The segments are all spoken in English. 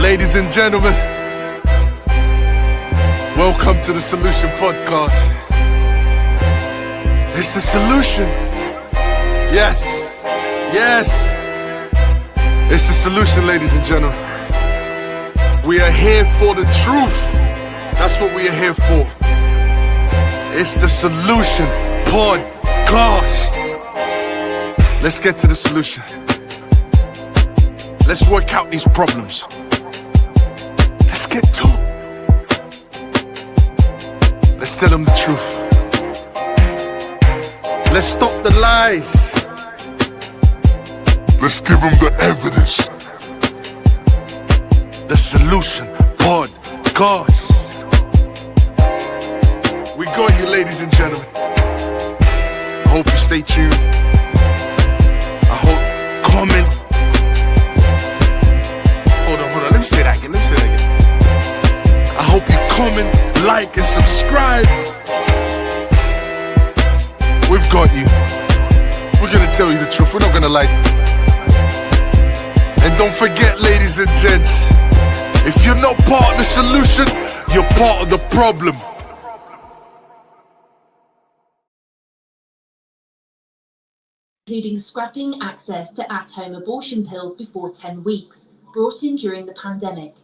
Ladies and gentlemen, welcome to the Solution Podcast. It's the solution. Yes, yes. It's the solution, ladies and gentlemen. We are here for the truth. That's what we are here for. It's the Solution Podcast. Let's get to the solution. Let's work out these problems. Let's get to it. Let's tell them the truth. Let's stop the lies. Let's give them the evidence. The Solution Podcast. We got you, ladies and gentlemen. I hope you stay tuned. I hope, comment. Hold on. Let me say that again. I hope you comment, like, and subscribe. We've got you. We're gonna tell you the truth. We're not gonna lie. And don't forget, ladies and gents, if you're not part of the solution, you're part of the problem. Including scrapping access to at-home abortion pills before 10 weeks, brought in during the pandemic.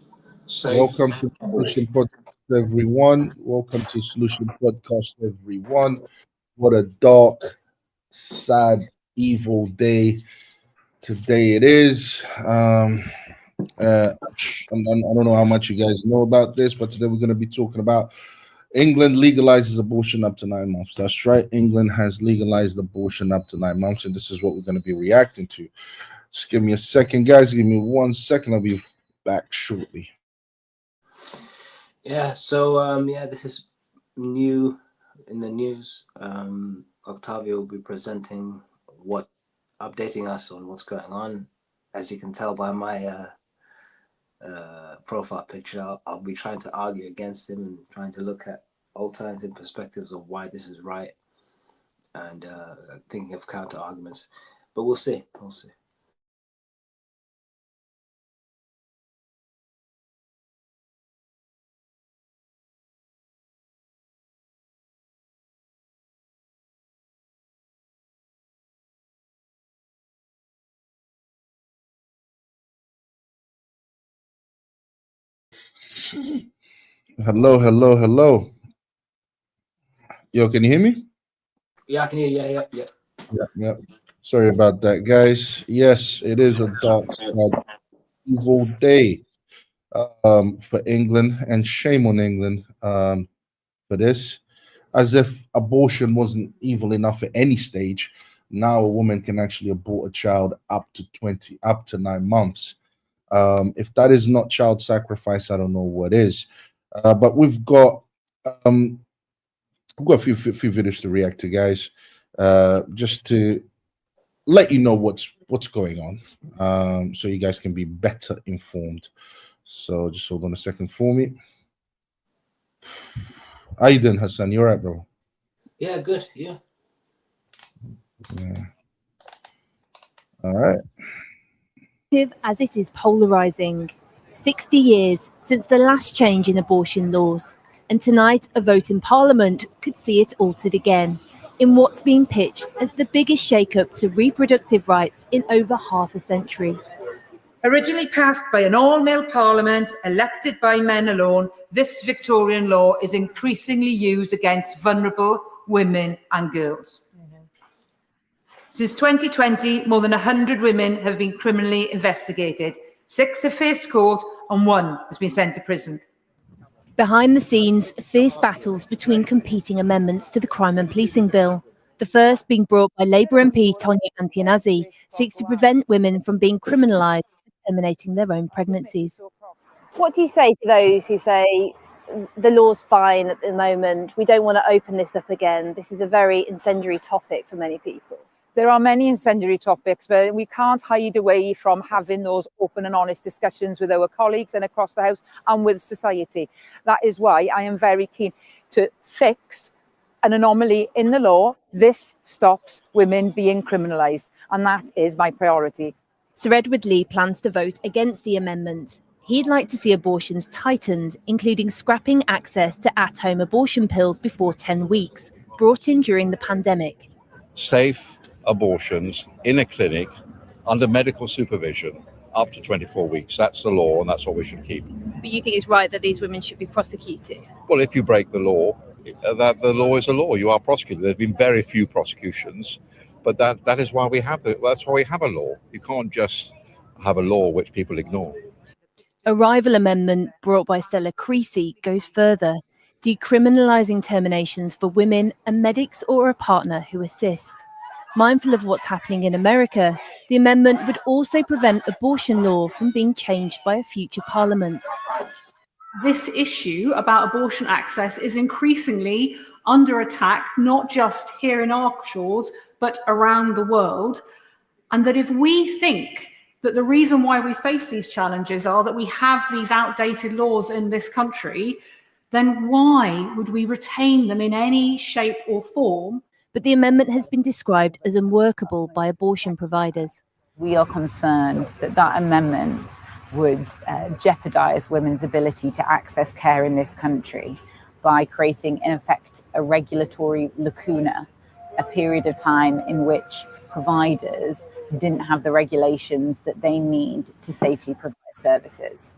Welcome to Solution Podcast, everyone. Welcome to Solution Podcast, everyone. What a dark, sad, evil day today it is. I don't know how much you guys know about this, but today we're going to be talking about England legalizes abortion up to 9 months. That's right. England has legalized abortion up to 9 months, and this is what we're going to be reacting to. Just give me a second, guys. Give me 1 second. I'll be back shortly. Yeah, so this is new in the news. Octavio will be presenting updating us on what's going on. As you can tell by my profile picture, I'll be trying to argue against him and trying to look at alternative perspectives of why this is right, and thinking of counter arguments. But we'll see. Hello. Yo, can you hear me? Yeah, I can hear you. Yeah. Sorry about that, guys. Yes, it is a dark, evil day for England, and shame on England for this. As if abortion wasn't evil enough at any stage, now a woman can actually abort a child up to 9 months. If that is not child sacrifice, I don't know what is. But we've got a few videos to react to, guys, just to let you know what's going on, so you guys can be better informed. So just hold on a second for me. How you doing, Hassan? You all right, bro? Yeah, good. Yeah. All right. As it is polarizing. 60 years since the last change in abortion laws, and tonight a vote in Parliament could see it altered again in what's being pitched as the biggest shake-up to reproductive rights in over half a century. Originally passed by an all-male Parliament elected by men alone, this Victorian law is increasingly used against vulnerable women and girls. Since 2020, more than 100 women have been criminally investigated. 6 have faced court and 1 has been sent to prison. Behind the scenes, fierce battles between competing amendments to the Crime and Policing Bill. The first being brought by Labour MP Tonya Antianazzi seeks to prevent women from being criminalised for terminating their own pregnancies. What do you say to those who say the law's fine at the moment, we don't want to open this up again? This is a very incendiary topic for many people. There are many incendiary topics, but we can't hide away from having those open and honest discussions with our colleagues and across the House and with society. That is why I am very keen to fix an anomaly in the law. This stops women being criminalised, and that is my priority. Sir Edward Lee plans to vote against the amendment. He'd like to see abortions tightened, including scrapping access to at-home abortion pills before 10 weeks, brought in during the pandemic. Safe abortions in a clinic under medical supervision up to 24 weeks. That's the law, and that's what we should keep. But you think it's right that these women should be prosecuted? Well, if you break the law, that the law is a law. You are prosecuted. There's been very few prosecutions, but that is why we have it. That's why we have a law. You can't just have a law which people ignore. A rival amendment brought by Stella Creasy goes further, decriminalising terminations for women and medics or a partner who assist. Mindful of what's happening in America, the amendment would also prevent abortion law from being changed by a future parliament. This issue about abortion access is increasingly under attack, not just here in our shores, but around the world. And that if we think that the reason why we face these challenges are that we have these outdated laws in this country, then why would we retain them in any shape or form? But the amendment has been described as unworkable by abortion providers. We are concerned that that amendment would jeopardise women's ability to access care in this country by creating, in effect, a regulatory lacuna, a period of time in which providers didn't have the regulations that they need to safely provide services.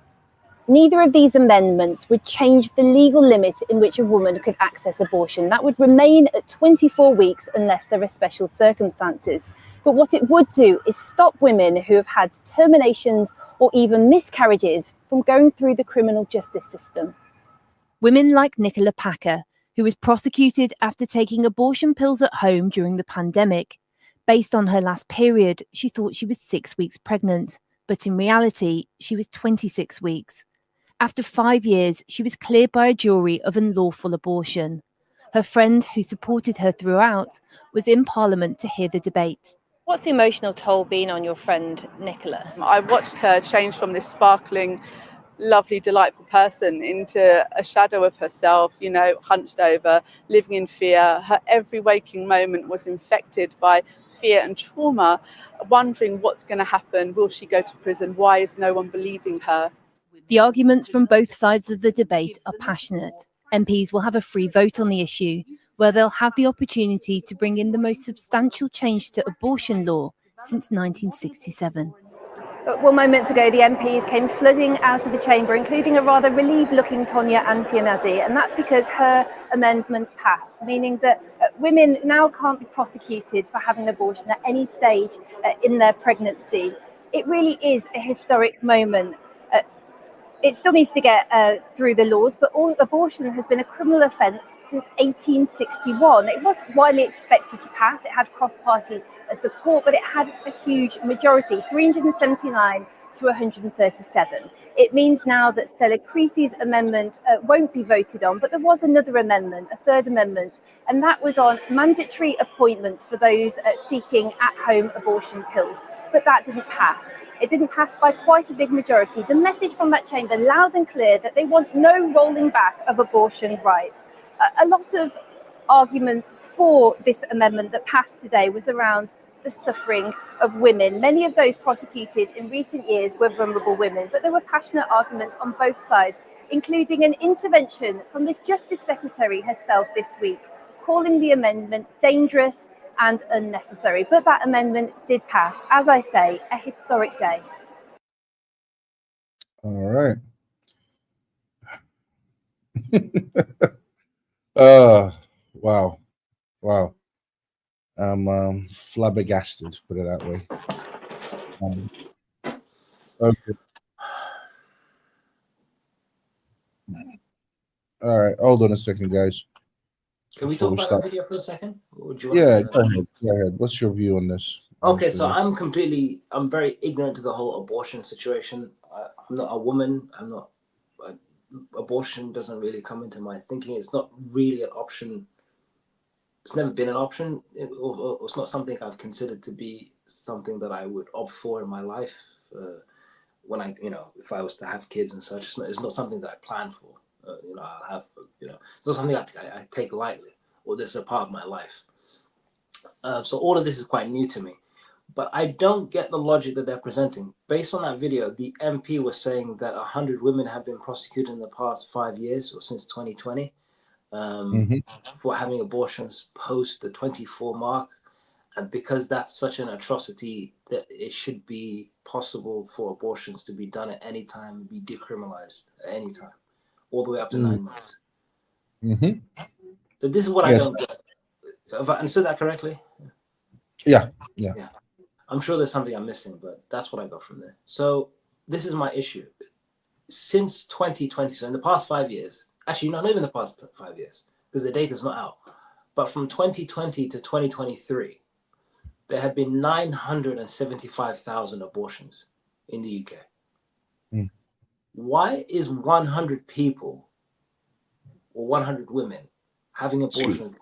Neither of these amendments would change the legal limit in which a woman could access abortion. That would remain at 24 weeks unless there are special circumstances. But what it would do is stop women who have had terminations or even miscarriages from going through the criminal justice system. Women like Nicola Packer, who was prosecuted after taking abortion pills at home during the pandemic. Based on her last period, she thought she was 6 weeks pregnant, but in reality, she was 26 weeks. After 5 years, she was cleared by a jury of unlawful abortion. Her friend, who supported her throughout, was in Parliament to hear the debate. What's the emotional toll been on your friend Nicola? I watched her change from this sparkling, lovely, delightful person into a shadow of herself, you know, hunched over, living in fear. Her every waking moment was infected by fear and trauma, wondering what's going to happen. Will she go to prison? Why is no one believing her? The arguments from both sides of the debate are passionate. MPs will have a free vote on the issue, where they'll have the opportunity to bring in the most substantial change to abortion law since 1967. Well, moments ago, the MPs came flooding out of the chamber, including a rather relieved-looking Tonya Antianazzi, and that's because her amendment passed, meaning that women now can't be prosecuted for having an abortion at any stage in their pregnancy. It really is a historic moment. It still needs to get through the laws, but abortion has been a criminal offence since 1861. It was widely expected to pass. It had cross-party support, but it had a huge majority, 379 to 137. It means now that Stella Creasy's amendment won't be voted on, but there was another amendment, a third amendment, and that was on mandatory appointments for those seeking at-home abortion pills. But that didn't pass. It didn't pass by quite a big majority. The message from that chamber, loud and clear, that they want no rolling back of abortion rights. A lot of arguments for this amendment that passed today was around the suffering of women. Many of those prosecuted in recent years were vulnerable women, but there were passionate arguments on both sides, including an intervention from the Justice Secretary herself this week, calling the amendment dangerous and unnecessary. But that amendment did pass. As I say, a historic day. All right. Wow. I'm flabbergasted, put it that way. Okay. All right, hold on a second, guys. Can we talk about that video for a second? Yeah, go ahead. What's your view on this? Okay, so I'm very ignorant to the whole abortion situation. I'm not a woman. Abortion doesn't really come into my thinking. It's not really an option. It's never been an option. It's not something I've considered to be something that I would opt for in my life. If I was to have kids and such, it's not something that I plan for. It's not something I take lightly, or this is a part of my life. So all of this is quite new to me. But I don't get the logic that they're presenting. Based on that video, the MP was saying that 100 women have been prosecuted in the past 5 years or since 2020 for having abortions post the 24 mark. And because that's such an atrocity, that it should be possible for abortions to be done at any time, be decriminalized at any time, all the way up to 9 months. But this is what I don't get. Have I understood that correctly? Yeah. I'm sure there's something I'm missing, but that's what I got from there. So this is my issue. Since 2020, so in the past 5 years, actually not even the past 5 years, because the data's not out, but from 2020 to 2023, there have been 975,000 abortions in the UK. Why is 100 people or 100 women having abortions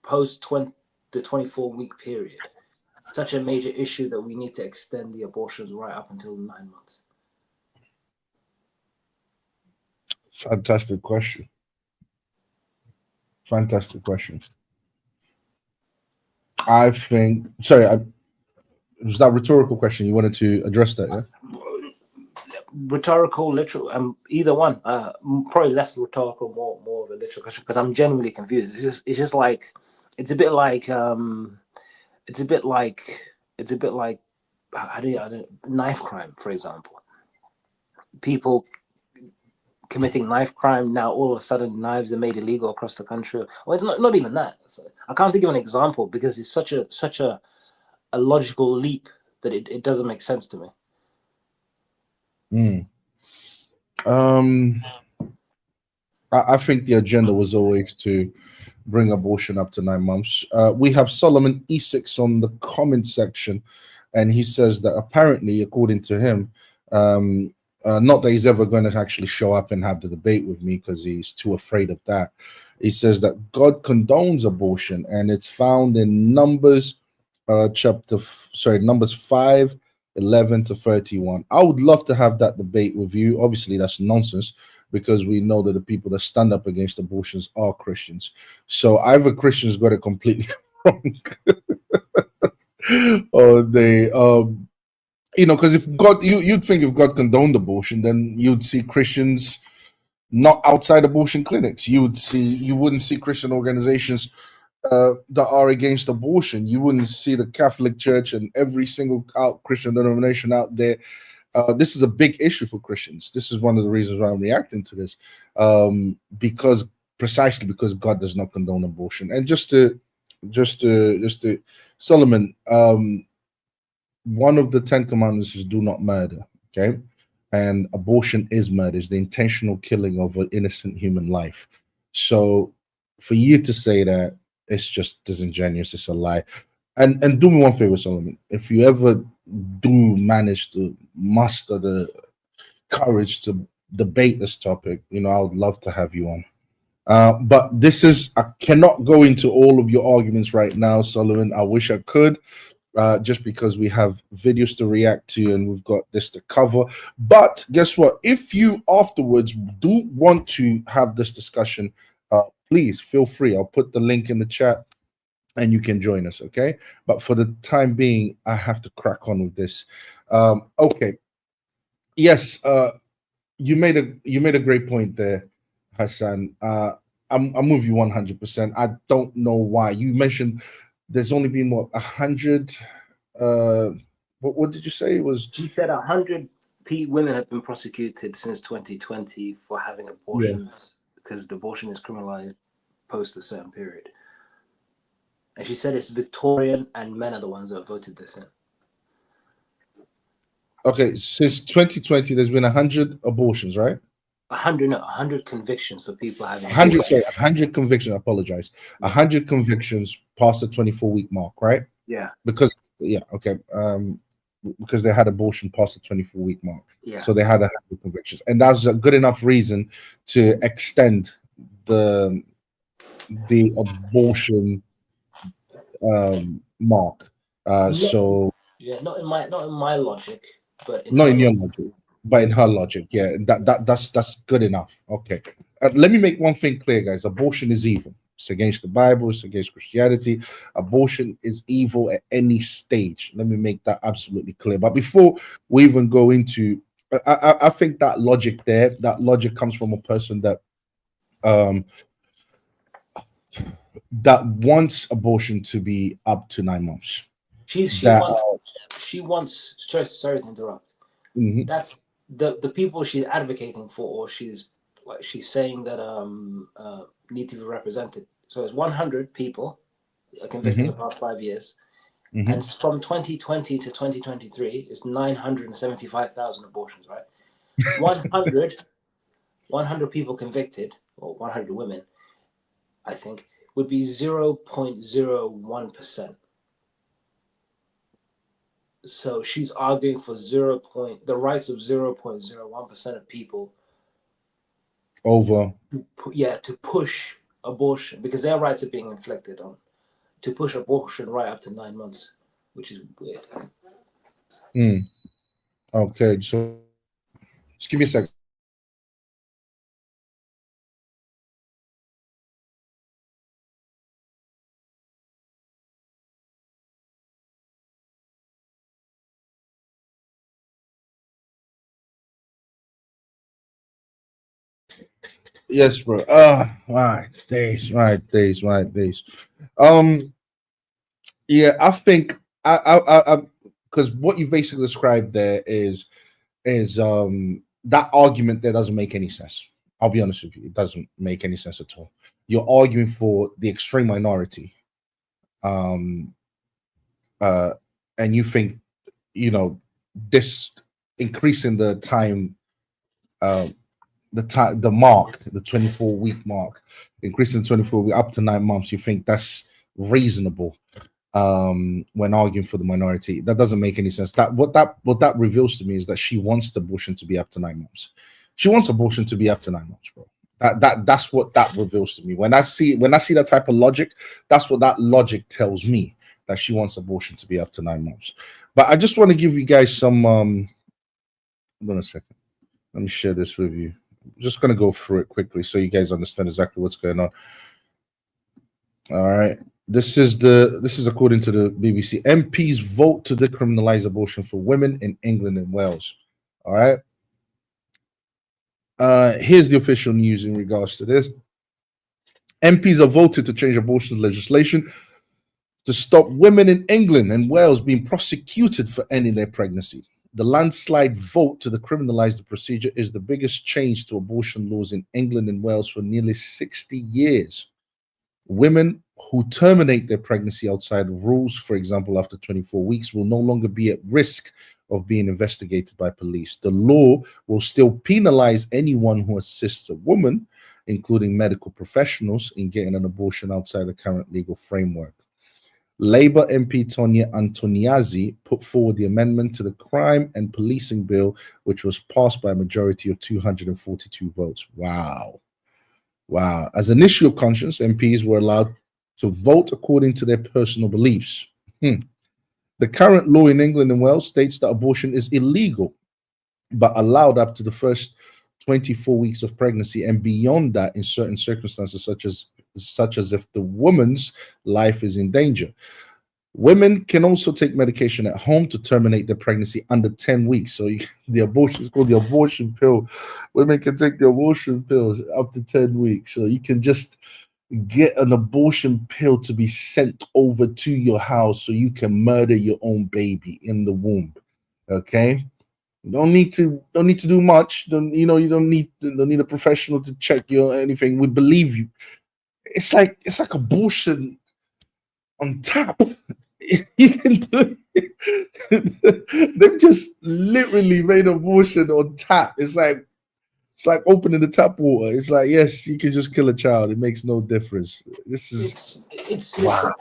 post the 24-week period such a major issue that we need to extend the abortions right up until 9 months? Fantastic question. I think, sorry, was that a rhetorical question? You wanted to address that, yeah? Rhetorical, literal, either one. Probably less rhetorical, more of a literal question, because I'm genuinely confused. It's just like, it's a bit like knife crime, for example. People committing knife crime, now all of a sudden knives are made illegal across the country. Well, it's not even that. I can't think of an example because it's such a logical leap that it doesn't make sense to me. I think the agenda was always to bring abortion up to 9 months. We have Solomon E6 on the comment section, and he says that apparently, according to him, not that he's ever going to actually show up and have the debate with me because he's too afraid of that. He says that God condones abortion, and it's found in Numbers Numbers 5:11 to 31. I would love to have that debate with you. Obviously, that's nonsense, because we know that the people that stand up against abortions are Christians. So either Christians got it completely wrong, or they, because if God, you'd think if God condoned abortion, then you'd see Christians not outside abortion clinics. You wouldn't see Christian organizations that are against abortion. You wouldn't see the Catholic Church and every single Christian denomination out there. This is a big issue for Christians. This is one of the reasons why I'm reacting to this, precisely because God does not condone abortion. And just to Solomon, one of the 10 commandments is do not murder. Okay, and abortion is murder. It's the intentional killing of an innocent human life. So for you to say that, it's just disingenuous. It's a lie. And do me one favor, Solomon. If you ever do manage to muster the courage to debate this topic, I would love to have you on. But I cannot go into all of your arguments right now, Solomon. I wish I could, just because we have videos to react to and we've got this to cover. But guess what? If you afterwards do want to have this discussion, please feel free. I'll put the link in the chat and you can join us, okay? But for the time being, I have to crack on with this. Okay. Yes, you made a great point there, Hassan. I'm with you 100%. I don't know why. You mentioned there's only been 100. What did you say? It was? She said 100 women have been prosecuted since 2020 for having abortions, because abortion is criminalized post a certain period. And she said it's Victorian and men are the ones that voted this in. Okay, since 2020, there's been 100 abortions, right? 100 convictions for people having 100 convictions. I apologize. 100 convictions past the 24-week mark, right? Yeah. Because because they had abortion past the 24-week mark. Yeah. So they had 100 convictions, and that was a good enough reason to extend the abortion mark. So yeah, not in my logic, but not in your logic, but in her logic. Yeah, that's good enough. Okay. Let me make one thing clear, guys. Abortion is evil. It's against the Bible. It's against Christianity. Abortion is evil at any stage. Let me make that absolutely clear. But before we even go into, I think that logic there, that logic comes from a person that that wants abortion to be up to 9 months. She wants. Sorry to interrupt. Mhm. That's the people she's advocating for, or she's saying that need to be represented. So it's 100 people convicted in the past 5 years, and from 2020 to 2023, it's 975,000 abortions. Right, 100 people convicted, or 100 women, I think, would be 0.01%. So she's arguing for the rights of 0.01% of people Over. to push abortion, because their rights are being inflicted on, to push abortion right up to 9 months, which is weird. Okay, so just give me a second. Yes, bro. Right days. Yeah, I think I because what you basically described there is that argument there doesn't make any sense. I'll be honest with you, it doesn't make any sense at all. You're arguing for the extreme minority, and you think, this increasing the time, the mark, the 24-week mark, increasing 24 week up to 9 months, you think that's reasonable when arguing for the minority. That doesn't make any sense. What that reveals to me is that she wants the abortion to be up to 9 months. She wants abortion to be up to 9 months, bro. That's what that reveals to me. When I see that type of logic, that's what that logic tells me, that she wants abortion to be up to 9 months. But I just want to give you guys some hold on a second. Let me share this with you. I'm just gonna go through it quickly so you guys understand exactly what's going on. All right. This is according to the BBC. MPs vote to decriminalise abortion for women in England and Wales. All right. Here's the official news in regards to this. MPs have voted to change abortion legislation to stop women in England and Wales being prosecuted for ending their pregnancy. The landslide vote to decriminalise the procedure is the biggest change to abortion laws in England and Wales for nearly 60 years. Women who terminate their pregnancy outside of rules, for example, after 24 weeks, will no longer be at risk of being investigated by police. The law will still penalise anyone who assists a woman, including medical professionals, in getting an abortion outside the current legal framework. Labour MP Tonya Antoniazzi put forward the amendment to the Crime and Policing Bill, which was passed by a majority of 242 votes. Wow. As an issue of conscience, MPs were allowed to vote according to their personal beliefs. The current law in England and Wales states that abortion is illegal, but allowed up to the first 24 weeks of pregnancy, and beyond that in certain circumstances, such as if the woman's life is in danger. Women can also take medication at home to terminate their pregnancy under 10 weeks. So the abortion is called the abortion pill. Women can take the abortion pills up to 10 weeks. So you can just get an abortion pill to be sent over to your house so you can murder your own baby in the womb. Okay? You don't need to do much. You don't need a professional to check you or anything. We believe you. It's like abortion on tap. You can do it. They've just literally made abortion on tap. It's like opening the tap water. It's like, yes, you can just kill a child. It makes no difference. This is wow.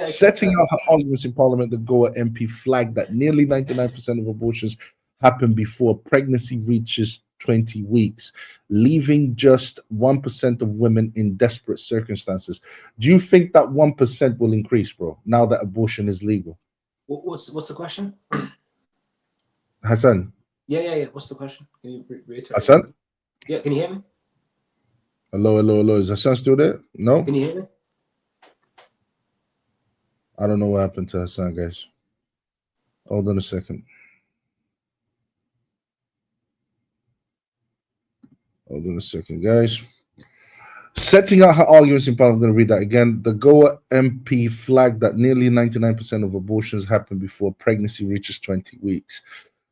Setting out her arguments in Parliament, the Goa MP flagged that nearly 99% of abortions happen before pregnancy reaches 20 weeks, leaving just 1% of women in desperate circumstances. Do you think that 1% will increase, bro, now that abortion is legal? What's the question? Hassan? Yeah. What's the question? Can you reiterate? Hassan? Yeah, can you hear me? Hello, hello, hello. Is Hassan still there? No? Can you hear me? I don't know what happened to Hassan, guys. Hold on a second. Hold on a second, guys. Setting out her arguments in Parliament, I'm going to read that again. The Goa MP flagged that nearly 99% of abortions happen before pregnancy reaches 20 weeks,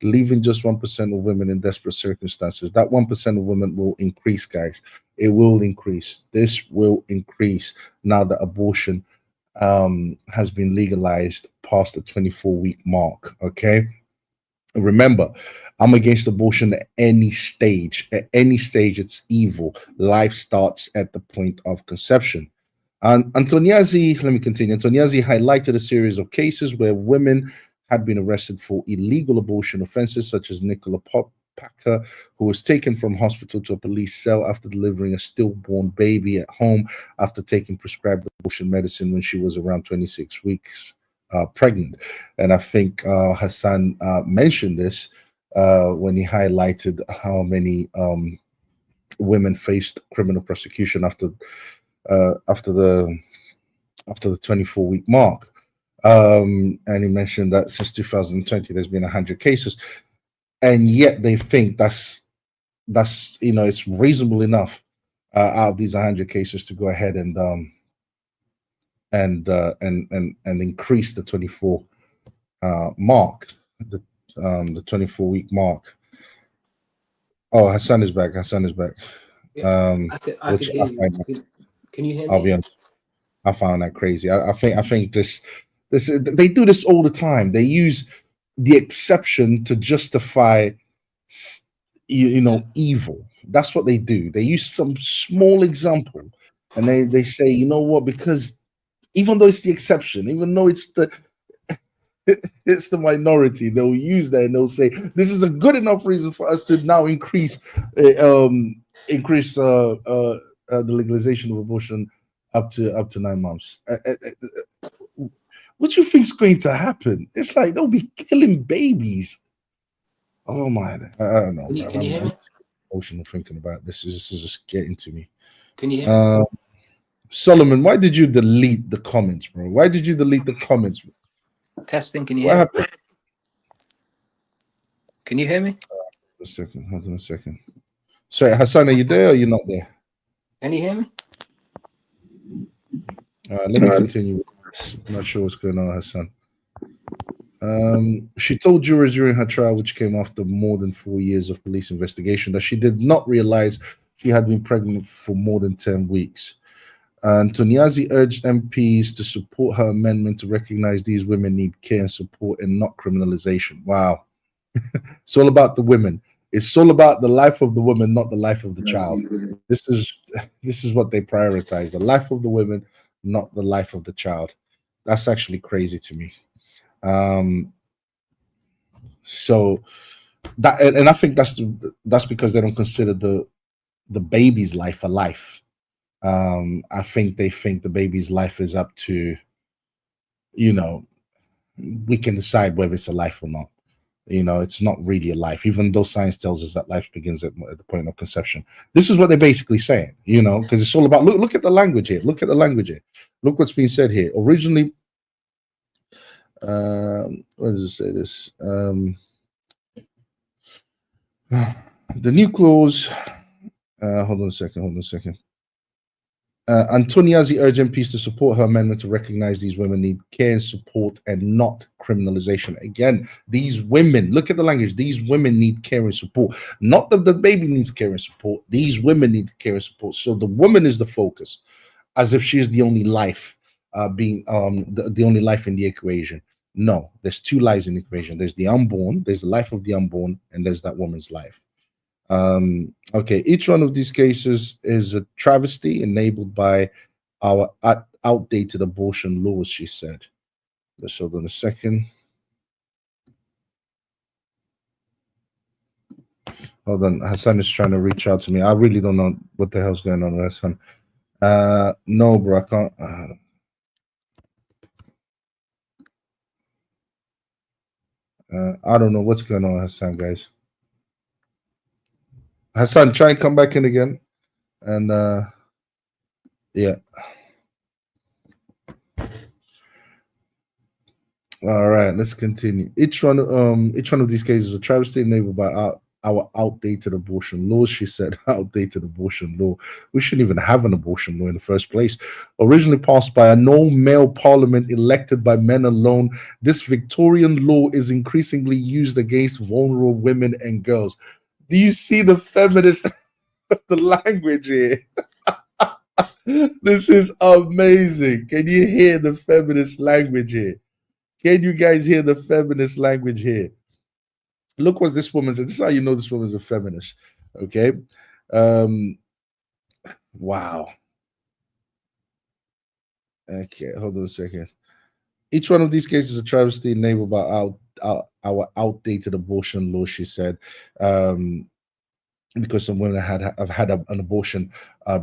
leaving just 1% of women in desperate circumstances. That 1% of women will increase, guys. It will increase. This will increase now that abortion has been legalized past the 24-week mark. Okay. Remember, I'm against abortion at any stage. At any stage, it's evil. Life starts at the point of conception. And Antoniazzi, let me continue. Antoniazzi highlighted a series of cases where women had been arrested for illegal abortion offenses, such as Nicola Packer, who was taken from hospital to a police cell after delivering a stillborn baby at home after taking prescribed abortion medicine when she was around 26 weeks pregnant. And I think Hassan mentioned this when he highlighted how many women faced criminal prosecution after the 24-week mark. And he mentioned that since 2020 there's been 100 cases, and yet they think that's it's reasonable enough out of these 100 cases to go ahead and increase the 24 mark, the 24-week mark. Oh, Hassan is back. Hassan is back. Yeah, I could hear you. Can you hear me? I'll be honest. I found that crazy. I think this they do this all the time. They use the exception to justify evil. That's what they do. They use some small example and they say, you know what, because even though it's the exception, even though it's the minority, they'll use that and they'll say this is a good enough reason for us to now increase the legalization of abortion up to 9 months. What do you think's going to happen? It's like they'll be killing babies. Oh my! I don't know. Can you hear me? Emotional thinking about this. This is just getting to me. Can you hear me? Solomon, why did you delete the comments, bro? Why did you delete the comments? Testing. Can you hear me? Can you hear me? Hold on a second. Sorry, Hassan, are you there or are you not there? Can you hear me? Let me continue. I'm not sure what's going on, Hassan. She told jurors during her trial, which came after more than 4 years of police investigation, that she did not realize she had been pregnant for more than 10 weeks. Antoniazzi urged MPs to support her amendment to recognize these women need care and support and not criminalization. Wow. It's all about the women. It's all about the life of the woman, not the life of the child. This is what they prioritize: the life of the women, not the life of the child. That's actually crazy to me. So that, and I think that's because they don't consider the baby's life a life. I think they think the baby's life is up to, we can decide whether it's a life or not. It's not really a life, even though science tells us that life begins at the point of conception. This is what they're basically saying, because it's all about, look at the language here. Look at the language here. Look what's being said here. Originally, what does it say this? The new clause, hold on a second. Antoniazzi urged MPs to support her amendment to recognize these women need care and support and not criminalization. Again, these women, look at the language, these women need care and support. Not that the baby needs care and support. These women need care and support. So the woman is the focus, as if she is the only life, being the only life in the equation. No, there's two lives in the equation. There's the unborn, there's the life of the unborn, and there's that woman's life. Okay, each one of these cases is a travesty enabled by our outdated abortion laws, she said. Let's hold on a second. Hold on, Hassan is trying to reach out to me. I really don't know what the hell's going on with Hassan. No, bro, I can't. I don't know what's going on, Hassan, guys. Hassan, try and come back in again. And yeah. All right, let's continue. Each one of these cases is a travesty enabled by our outdated abortion laws. She said, outdated abortion law. We shouldn't even have an abortion law in the first place. Originally passed by an all-male parliament elected by men alone, this Victorian law is increasingly used against vulnerable women and girls. Do you see the feminist the language here? This is amazing. Can you hear the feminist language here? Can you guys hear the feminist language here? Look what this woman said. This is how you know this woman's a feminist. Okay. Wow. Okay, hold on a second. Each one of these cases is a travesty enabled by our outdated abortion law, she said. Because some women have had an abortion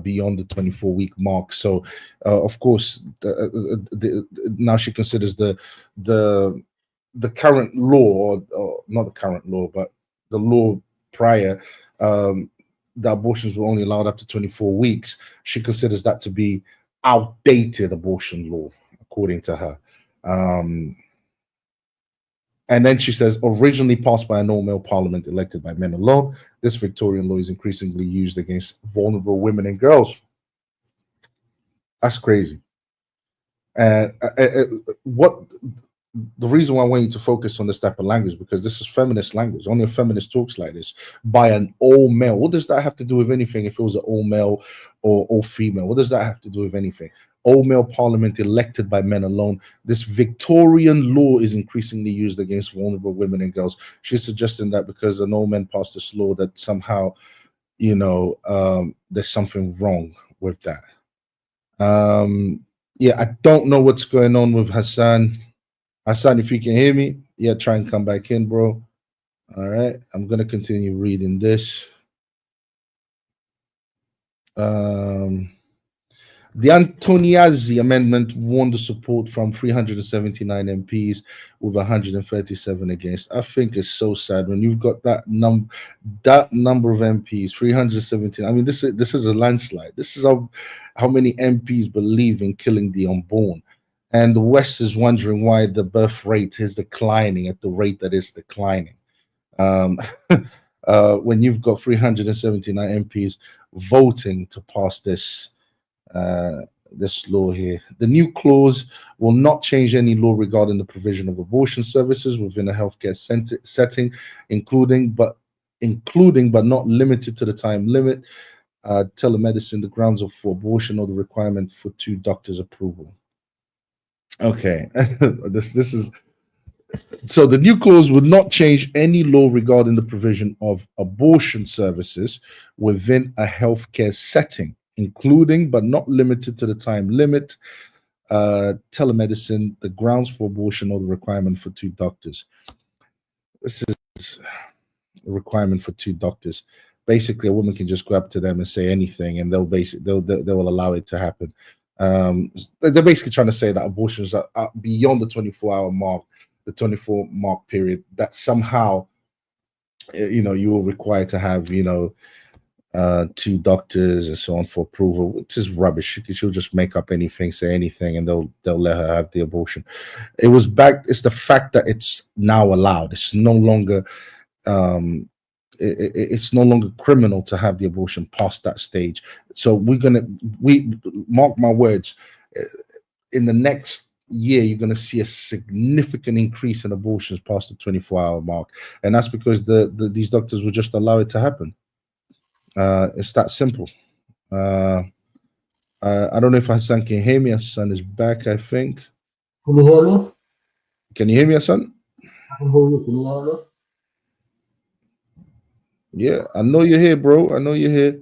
beyond the 24-week mark. So, of course, now she considers the current law, or not the current law, but the law prior, the abortions were only allowed up to 24 weeks. She considers that to be outdated abortion law, according to her. And then she says, originally passed by an all-male parliament elected by men alone, this Victorian law is increasingly used against vulnerable women and girls. That's crazy. And what the reason why I want you to focus on this type of language, because this is feminist language. Only a feminist talks like this by an all-male. What does that have to do with anything? If it was an all-male or all-female, what does that have to do with anything? All-male parliament elected by men alone. This Victorian law is increasingly used against vulnerable women and girls. She's suggesting that because an old man passed this law, that somehow, you know, there's something wrong with that. Yeah, I don't know what's going on with Hassan. Hassan, if you can hear me, yeah, try and come back in, bro. All right, I'm gonna continue reading this. The Antoniazzi amendment won the support from 379 MPs with 137 against. I think it's so sad when you've got that number of MPs, 317. I mean, this is a landslide. This is how many MPs believe in killing the unborn. And the West is wondering why the birth rate is declining at the rate that it's declining. When you've got 379 MPs voting to pass this law here. The new clause will not change any law regarding the provision of abortion services within a healthcare setting, including but not limited to the time limit, telemedicine, the grounds for abortion, or the requirement for 2 doctors' approval. Okay, this is so the new clause would not change any law regarding the provision of abortion services within a healthcare setting, including but not limited to the time limit, telemedicine, the grounds for abortion, or the requirement for 2 doctors. This is a requirement for 2 doctors. Basically, a woman can just go up to them and say anything, and they'll allow it to happen. They're basically trying to say that abortions are beyond the 24-hour mark, the 24-mark period, that somehow, you know, you are required to have, you know, 2 doctors and so on for approval, which is rubbish. She'll just make up anything, say anything, and they'll let her have the abortion. It's the fact that it's now allowed. It's no longer it's no longer criminal to have the abortion past that stage. So we mark my words, in the next year you're going to see a significant increase in abortions past the 24-hour mark, and that's because these doctors will just allow it to happen. It's that simple. I don't know if Hassan can hear me. Hassan is back, I think. Can you hear me? Can you hear me, Hassan? I can hear you. Can you hear me? Yeah, I know you're here, bro. I know you're here.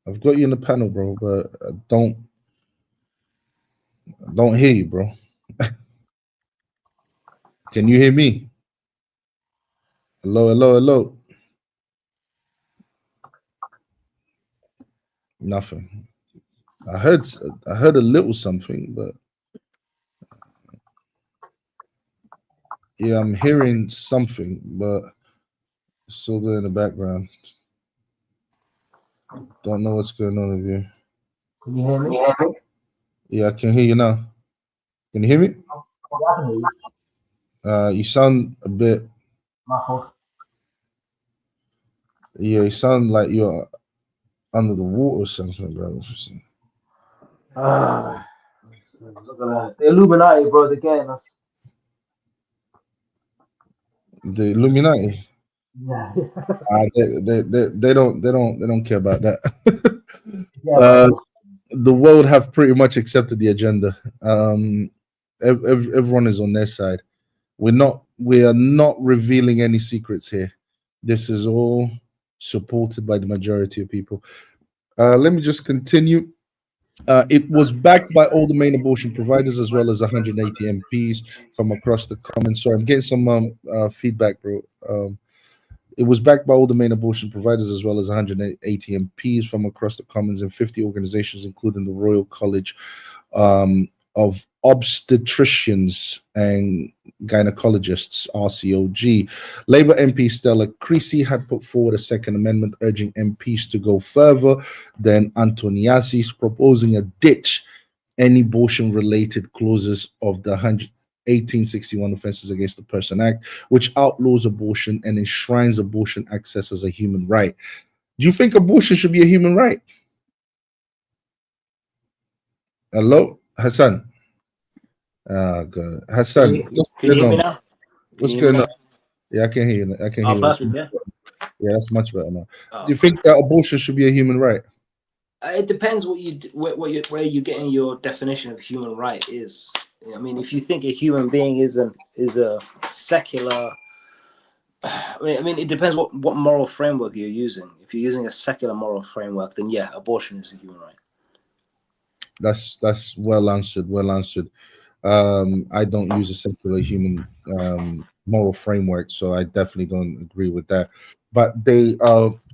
I've got you in the panel, bro, but I don't hear you, bro. Can you hear me? Hello, hello, hello. Nothing. I heard a little something, but yeah, I'm hearing something, but Still there in the background. Don't know what's going on with you. Can you hear me? Yeah, I can hear you now. Can you hear me? I can hear you. You sound a bit. Muffled. Yeah, you sound like you're under the water or something, bro. The Illuminati, bro, they're getting us. The Illuminati. Yeah. They don't care about that. Yeah, The world have pretty much accepted the agenda. Everyone is on their side. We are not revealing any secrets here. This is all supported by the majority of people. Let me just continue. It was backed by all the main abortion providers as well as 180 MPs from across the Commons. Sorry, I'm getting some feedback, bro. It was backed by all the main abortion providers as well as 180 MPs from across the Commons and 50 organizations, including the Royal College of Obstetricians and Gynecologists, RCOG. Labour MP Stella Creasy had put forward a second amendment urging MPs to go further than Antoniazzi's, proposing a ditch any abortion-related clauses of the 1861 Offences Against the Person Act, which outlaws abortion and enshrines abortion access as a human right. Do you think abortion should be a human right? Hello, Hassan. Good. Hassan, Can you hear me now? What's going on? Yeah, I can hear you. I can hear you. Perfect, yeah. Yeah, that's much better now. Do you think that abortion should be a human right? It depends where you're getting your definition of human right is. I mean, if you think a human being is a secular, I mean, it depends what moral framework you're using. If you're using a secular moral framework, then yeah, abortion is a human right. That's well answered. Well answered. I don't use a secular human moral framework, so I definitely don't agree with that. But they,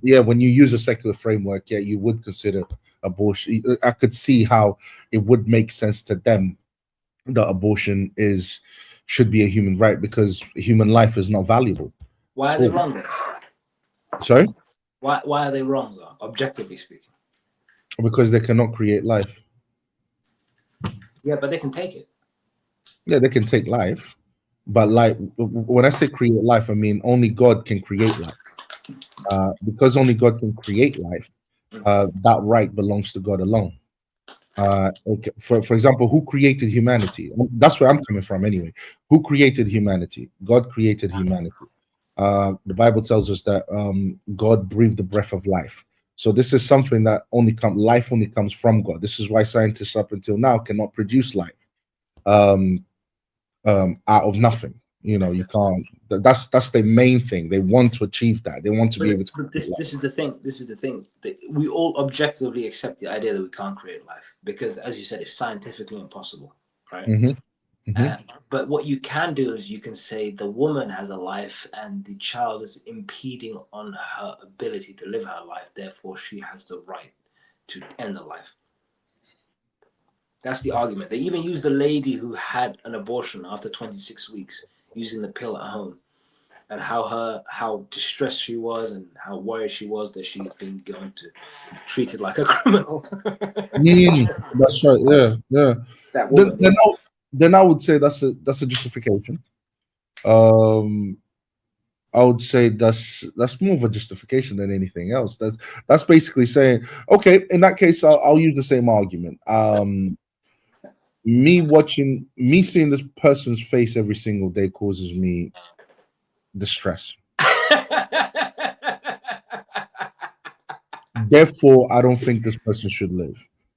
yeah, when you use a secular framework, yeah, you would consider abortion. I could see how it would make sense to them that abortion should be a human right because human life is not valuable. Why are they wrong though? Sorry? Why are they wrong though, objectively speaking? Because they cannot create life. Yeah, but they can take it. Yeah, they can take life, but like when I say create life, I mean only God can create life. Because only God can create life, that right belongs to God alone. Okay. For example, who created humanity? That's where I'm coming from anyway. Who created humanity? God created humanity. The Bible tells us that God breathed the breath of life. So this is something that life only comes from God. This is why scientists up until now cannot produce life out of nothing. You know, you can't. That's the main thing. They want to achieve that. They want to be able to. But this is the thing. This is the thing. We all objectively accept the idea that we can't create life because, as you said, it's scientifically impossible, right? But what you can do is you can say the woman has a life and the child is impeding on her ability to live her life. Therefore, she has the right to end the life. That's the argument. They even use the lady who had an abortion after 26 weeks using the pill at home, and how distressed she was and how worried she was that she's been treated like a criminal. That's right. Yeah. That woman, then I would say that's a justification. I would say that's more of a justification than anything else. That's basically saying, okay, in that case, I'll use the same argument. Me seeing this person's face every single day causes me distress. Therefore, I don't think this person should live.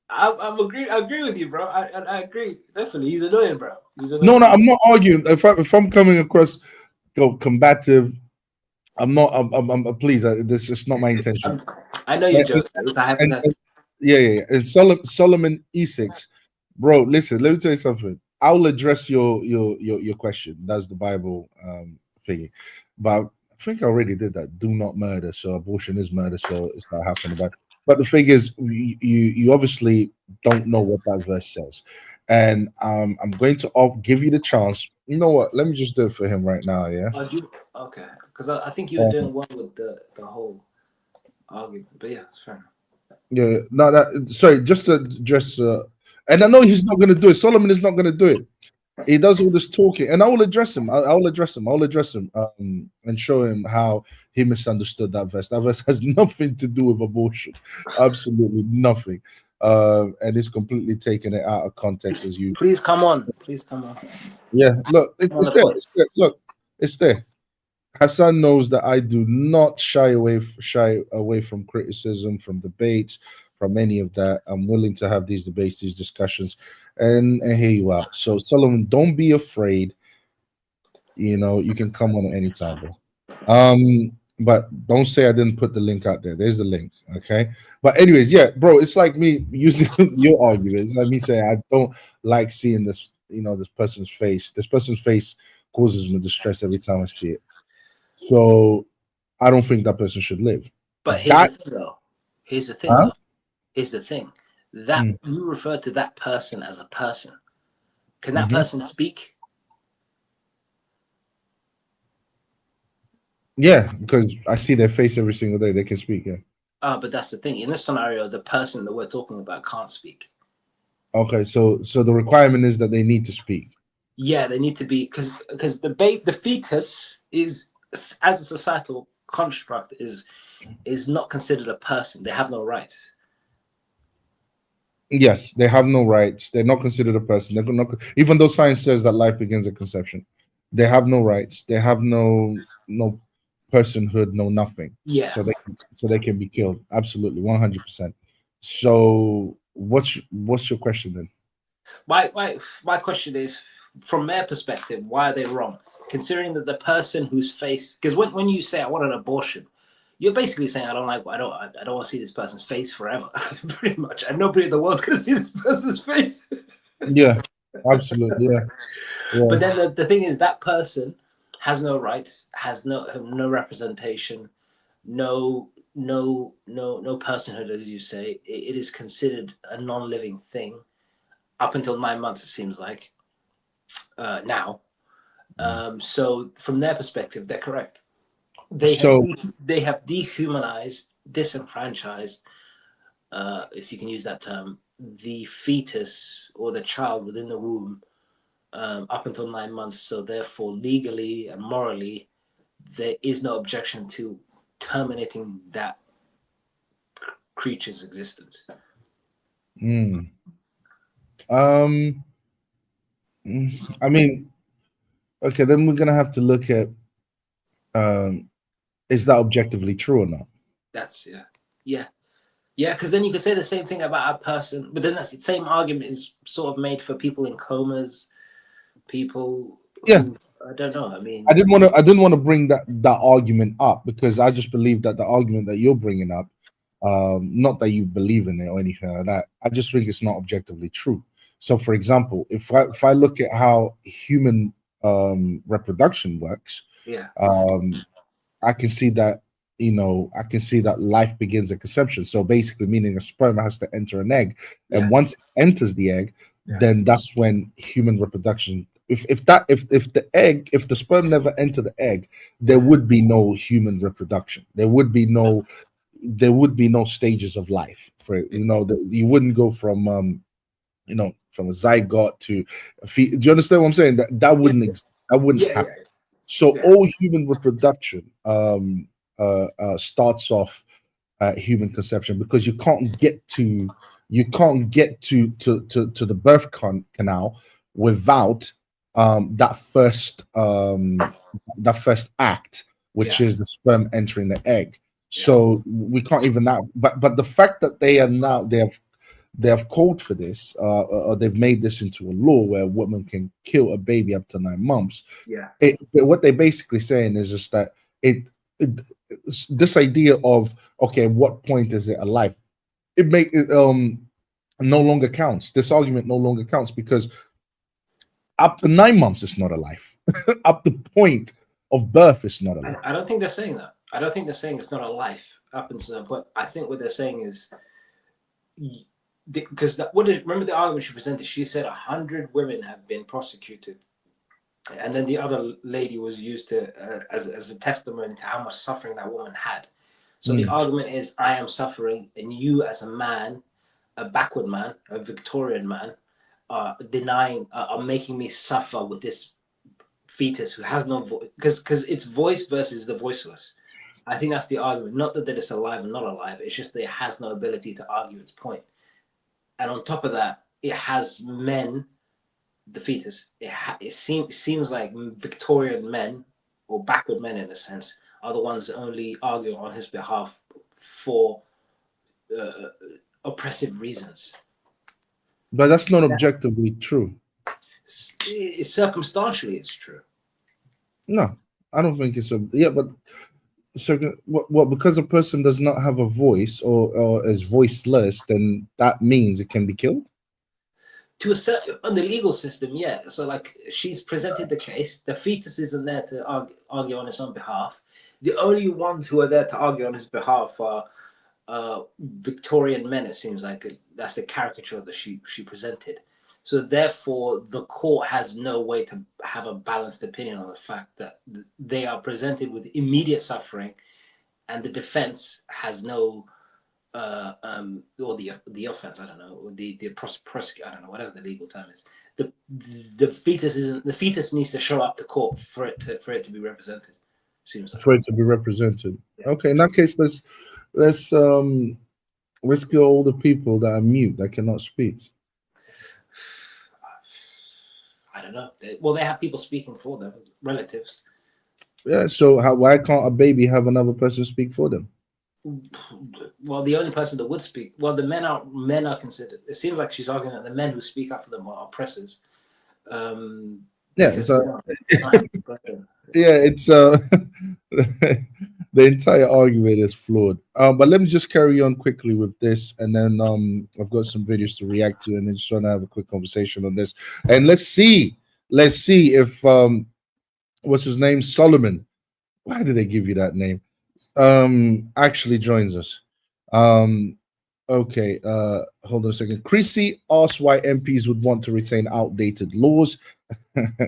I agree with you, bro. I agree. Definitely. He's annoying, bro. No, I'm not arguing. If I'm coming across combative, I'm not. I'm please. This is not my intention. I know you're joking. It's a hypothetical. Yeah. And Solomon E6, bro. Listen, let me tell you something. I'll address your question. That's the Bible thingy, but I think I already did that. Do not murder. So abortion is murder. So it's not happening. But the thing is, you obviously don't know what that verse says, and I'm going to give you the chance. You know what? Let me just do it for him right now. Yeah. Okay, because I think you were doing well with the whole argument, but yeah, it's fair enough. Yeah. No, that. Sorry, just to address. And I know he's not going to do it. Solomon is not going to do it. He does all this talking, and I will address him. I'll address him. I'll address him and show him how he misunderstood that verse. That verse has nothing to do with abortion, absolutely nothing, and he's completely taken it out of context as you. Please come on. Please come on. Yeah, look, it's there. It's there. Look, it's there. Hassan knows that I do not shy away from criticism, from debates, from any of that. I'm willing to have these debates, these discussions, and hear you out. So Solomon, don't be afraid. You know, you can come on at any time, bro. But don't say I didn't put the link out there. There's the link, okay? But anyways, yeah, bro, it's like me using your arguments. Like me saying I don't like seeing this, you know, this person's face. This person's face causes me distress every time I see it. So I don't think that person should live. But here's the thing, though. Here's the thing, Huh? though. Here's the thing. That you refer to that person as a person. Can that person speak? Yeah, because I see their face every single day. They can speak, yeah. But that's the thing. In this scenario, the person that we're talking about can't speak. Okay, so the requirement is that they need to speak. Yeah, they need to be, because the fetus is, as a societal construct, is not considered a person. They have no rights. Yes, they have no rights. They're not considered a person. They're not, even though science says that life begins at conception. They have no rights. They have no personhood, no nothing. Yeah. So they can be killed. Absolutely, 100%. So what's your question then? My question is, from their perspective, why are they wrong? Considering that the person whose face, because when you say I want an abortion, you're basically saying I don't want to see this person's face forever, pretty much, and nobody in the world's gonna see this person's face. Yeah, absolutely, yeah. But then the thing is, that person has no rights, has no representation, no personhood, as you say. It is considered a non-living thing up until 9 months, it seems like. Now, so from their perspective, they're correct. They have dehumanized, disenfranchised, if you can use that term, the fetus or the child within the womb up until 9 months. So therefore, legally and morally, there is no objection to terminating that creature's existence. I mean, okay, then we're gonna have to look at is that objectively true or not? That's yeah, because then you could say the same thing about a person, but then that's the same argument is sort of made for people in comas, people who, I don't know. I mean, I didn't want to bring that argument up because I just believe that the argument that you're bringing up, not that you believe in it or anything like that, I just think it's not objectively true. So, for example, if I look at how human reproduction works, I can see that, you know, I can see that life begins at conception. So basically, meaning a sperm has to enter an egg, and once it enters the egg, then that's when human reproduction. If the sperm never entered the egg, there would be no human reproduction. There would be no stages of life for it. You know, you wouldn't go from from a zygote to a do you understand what I'm saying? That wouldn't exist. That wouldn't happen. So all human reproduction starts off at human conception, because you can't get to the birth canal without that first act, which is the sperm entering the egg. So we can't even now. But the fact that they have called for this, or they've made this into a law where a woman can kill a baby up to 9 months. What they're basically saying is just that this idea of, okay, at what point is it a life? It no longer counts. This argument no longer counts, because up to 9 months it's not a life. Up to the point of birth it's not a life. I don't think they're saying that. I don't think they're saying it's not a life up until that point. I think what they're saying is, because remember the argument she presented, she said 100 women have been prosecuted and then the other lady was used to as a testimony to how much suffering that woman had. So the argument is, I am suffering, and you as a man, a backward man, a Victorian man, are making me suffer with this fetus who has no voice, because it's voice versus the voiceless. I think that's the argument. Not that it's alive and not alive. It's just that it has no ability to argue its point. And on top of that, it has men, the fetus. It seems like Victorian men, or backward men in a sense, are the ones that only argue on his behalf for oppressive reasons. But that's not objectively true. Circumstantially, it's true. No, I don't think it's but because a person does not have a voice or is voiceless, then that means it can be killed? To a certain, on the legal system, yeah. So like, she's presented the case. The fetus isn't there to argue on his own behalf. The only ones who are there to argue on his behalf are Victorian men. It seems like that's the caricature that she presented. So therefore, the court has no way to have a balanced opinion on the fact that they are presented with immediate suffering, and the defense has no, or the offense, I don't know, or the prosecute, I don't know, whatever the legal term is. The fetus isn't. The fetus needs to show up to court for it to be represented. Seems like. For it to be represented. Yeah. Okay, in that case, let's rescue all the people that are mute, that cannot speak. I don't know. They have people speaking for them, relatives. Yeah. So why can't a baby have another person speak for them? Well, the only person that would speak. Well, the men are considered. It seems like she's arguing that the men who speak up for them are oppressors. Yeah. So yeah, it's the entire argument is flawed. But let me just carry on quickly with this, and then I've got some videos to react to, and then just trying to have a quick conversation on this. And let's see if what's his name, Solomon? Why did they give you that name? Actually joins us. Okay, hold on a second. Chrissy asks why MPs would want to retain outdated laws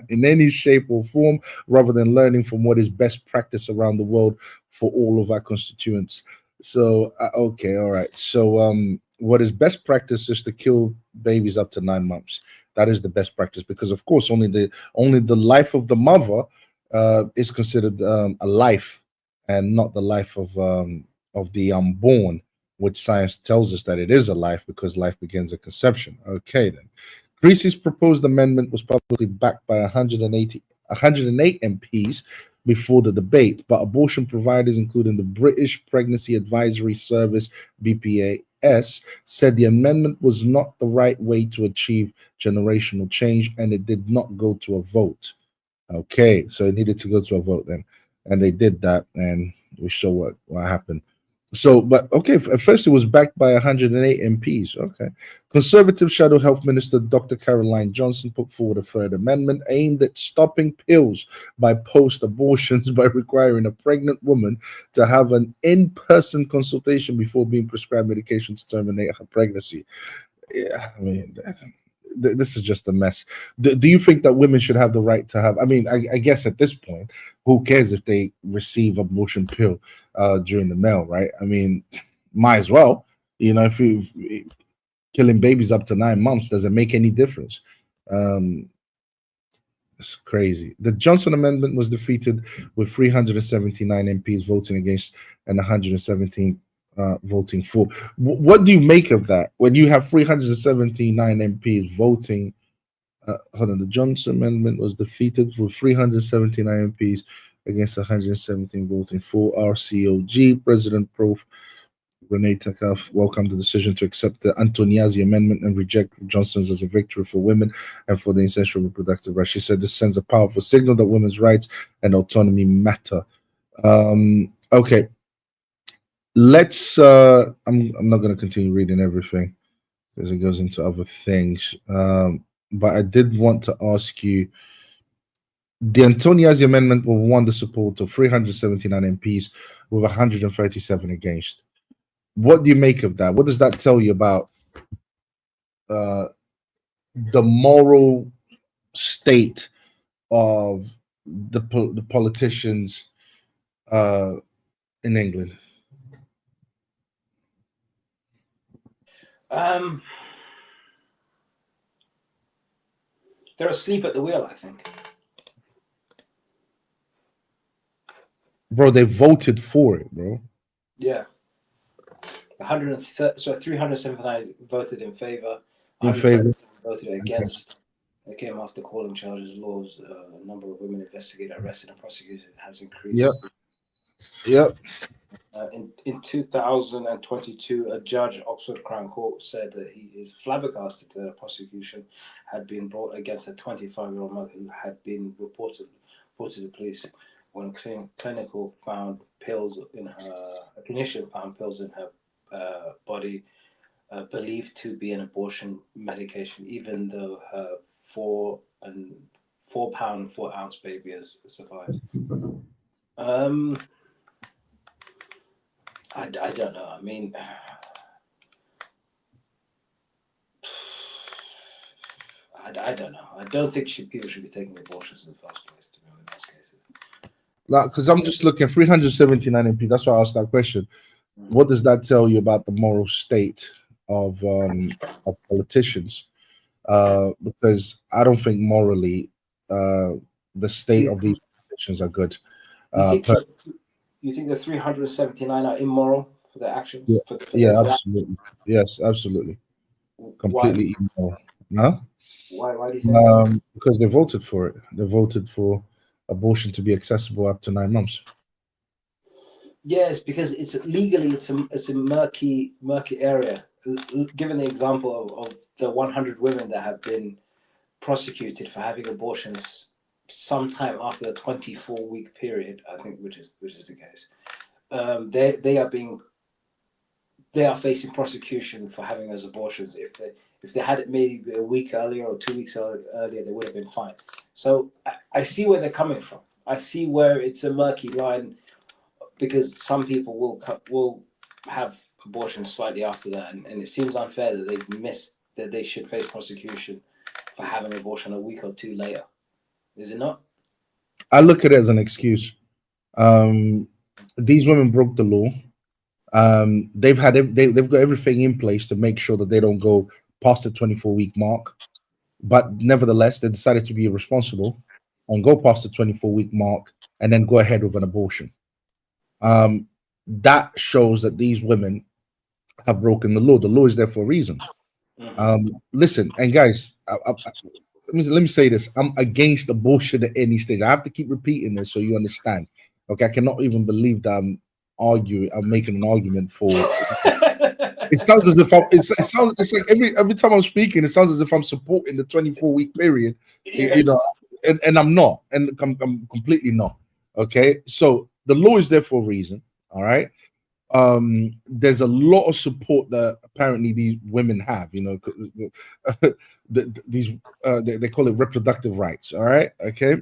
in any shape or form rather than learning from what is best practice around the world for all of our constituents. So okay, all right. So what is best practice is to kill babies up to 9 months. That is the best practice, because of course only the life of the mother is considered a life, and not the life of the unborn, which science tells us that it is a life, because life begins at conception. Okay, then. Greece's proposed amendment was publicly backed by 108 MPs before the debate, but abortion providers, including the British Pregnancy Advisory Service, BPAS, said the amendment was not the right way to achieve generational change, and it did not go to a vote. Okay, so it needed to go to a vote then, and they did that, and we saw what happened. So, but okay, at first it was backed by 108 MPs. Okay. Conservative Shadow Health Minister Dr. Caroline Johnson put forward a third amendment aimed at stopping pills by post-abortions by requiring a pregnant woman to have an in-person consultation before being prescribed medication to terminate her pregnancy. Yeah, I mean, this is just a mess. Do you think that women should have the right to have? I mean, I guess at this point, who cares if they receive abortion pill during the mail, right? I mean, might as well. You know, if you killing babies up to 9 months doesn't make any difference. It's crazy. The Johnson Amendment was defeated with 379 MPs voting against and 117 voting for. What do you make of that when you have 379 MPs voting? Hold on, the Johnson Amendment was defeated with 379 MPs against 117 voting for. RCOG President Prof. Renee Takaf welcomed the decision to accept the Antoniazzi Amendment and reject Johnson's as a victory for women and for the essential reproductive rights. She said this sends a powerful signal that women's rights and autonomy matter. Okay. Let's I'm not going to continue reading everything because it goes into other things, but I did want to ask you, the Antoniazzi Amendment won the support of 379 MPs with 137 against. What do you make of that? What does that tell you about the moral state of the politicians in England? They're asleep at the wheel, I think. Bro, they voted for it, bro. Yeah. 379 voted in favor. In favor. Voted against. It came after calling charges laws. A number of women investigated, arrested, and prosecuted has increased. Yep. Yep. In 2022, a judge at Oxford Crown Court said that he is flabbergasted that a prosecution had been brought against a 25-year-old mother who had been reported to the police when a clinician found pills in her body believed to be an abortion medication, even though her 4 pound 4 ounce baby has survived. I don't know. I mean, I don't know. I don't think people should be taking abortions in the first place, to be honest, in most cases. Like, because I'm just looking 379 MP. That's why I asked that question. What does that tell you about the moral state of politicians? Because I don't think morally the state of these politicians are good. You think the 379 are immoral for their actions? Yeah, absolutely. Yes, absolutely. Completely immoral. Huh? Why do you think that? Because they voted for it. They voted for abortion to be accessible up to 9 months. Yes, because it's legally it's a murky area. Given the example of the 100 women that have been prosecuted for having abortions sometime after the 24-week period, I think, which is the case, they are facing prosecution for having those abortions. If they had it maybe a week earlier or 2 weeks earlier, they would have been fine. So I see where they're coming from. I see where it's a murky line, because some people will have abortions slightly after that, and it seems unfair that they've missed that they should face prosecution for having an abortion a week or two later. Is it not? I look at it as an excuse. These women broke the law. They've got everything in place to make sure that they don't go past the 24-week mark, but nevertheless they decided to be irresponsible and go past the 24-week mark and then go ahead with an abortion. That shows that these women have broken the law. The law is there for a reason. Listen, and guys, let me say this: I'm against abortion at any stage. I have to keep repeating this so you understand. Okay, I cannot even believe that I'm making an argument for. It sounds as if it's like every time I'm speaking, it sounds as if I'm supporting the 24-week period, you know, and I'm not, and I'm completely not. Okay, so the law is there for a reason. All right. There's a lot of support that apparently these women have, you know, they call it reproductive rights. All right. Okay.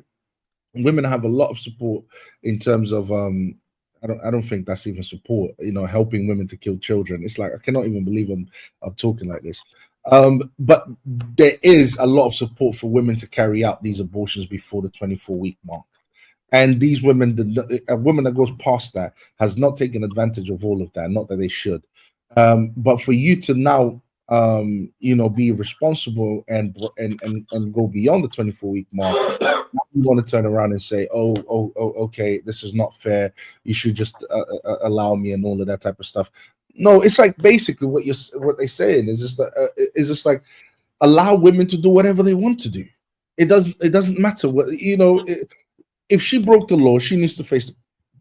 Women have a lot of support in terms of, I don't think that's even support, you know, helping women to kill children. It's like, I cannot even believe I'm talking like this. But there is a lot of support for women to carry out these abortions before the 24-week mark. And these women, a woman that goes past that has not taken advantage of all of that. Not that they should, but for you to now, you know, be responsible and go beyond the 24-week mark, you want to turn around and say, oh, okay, this is not fair. You should just allow me and all of that type of stuff. No, it's like basically what they're saying is just that is just like allow women to do whatever they want to do. It doesn't matter what, you know. If she broke the law, she needs to face the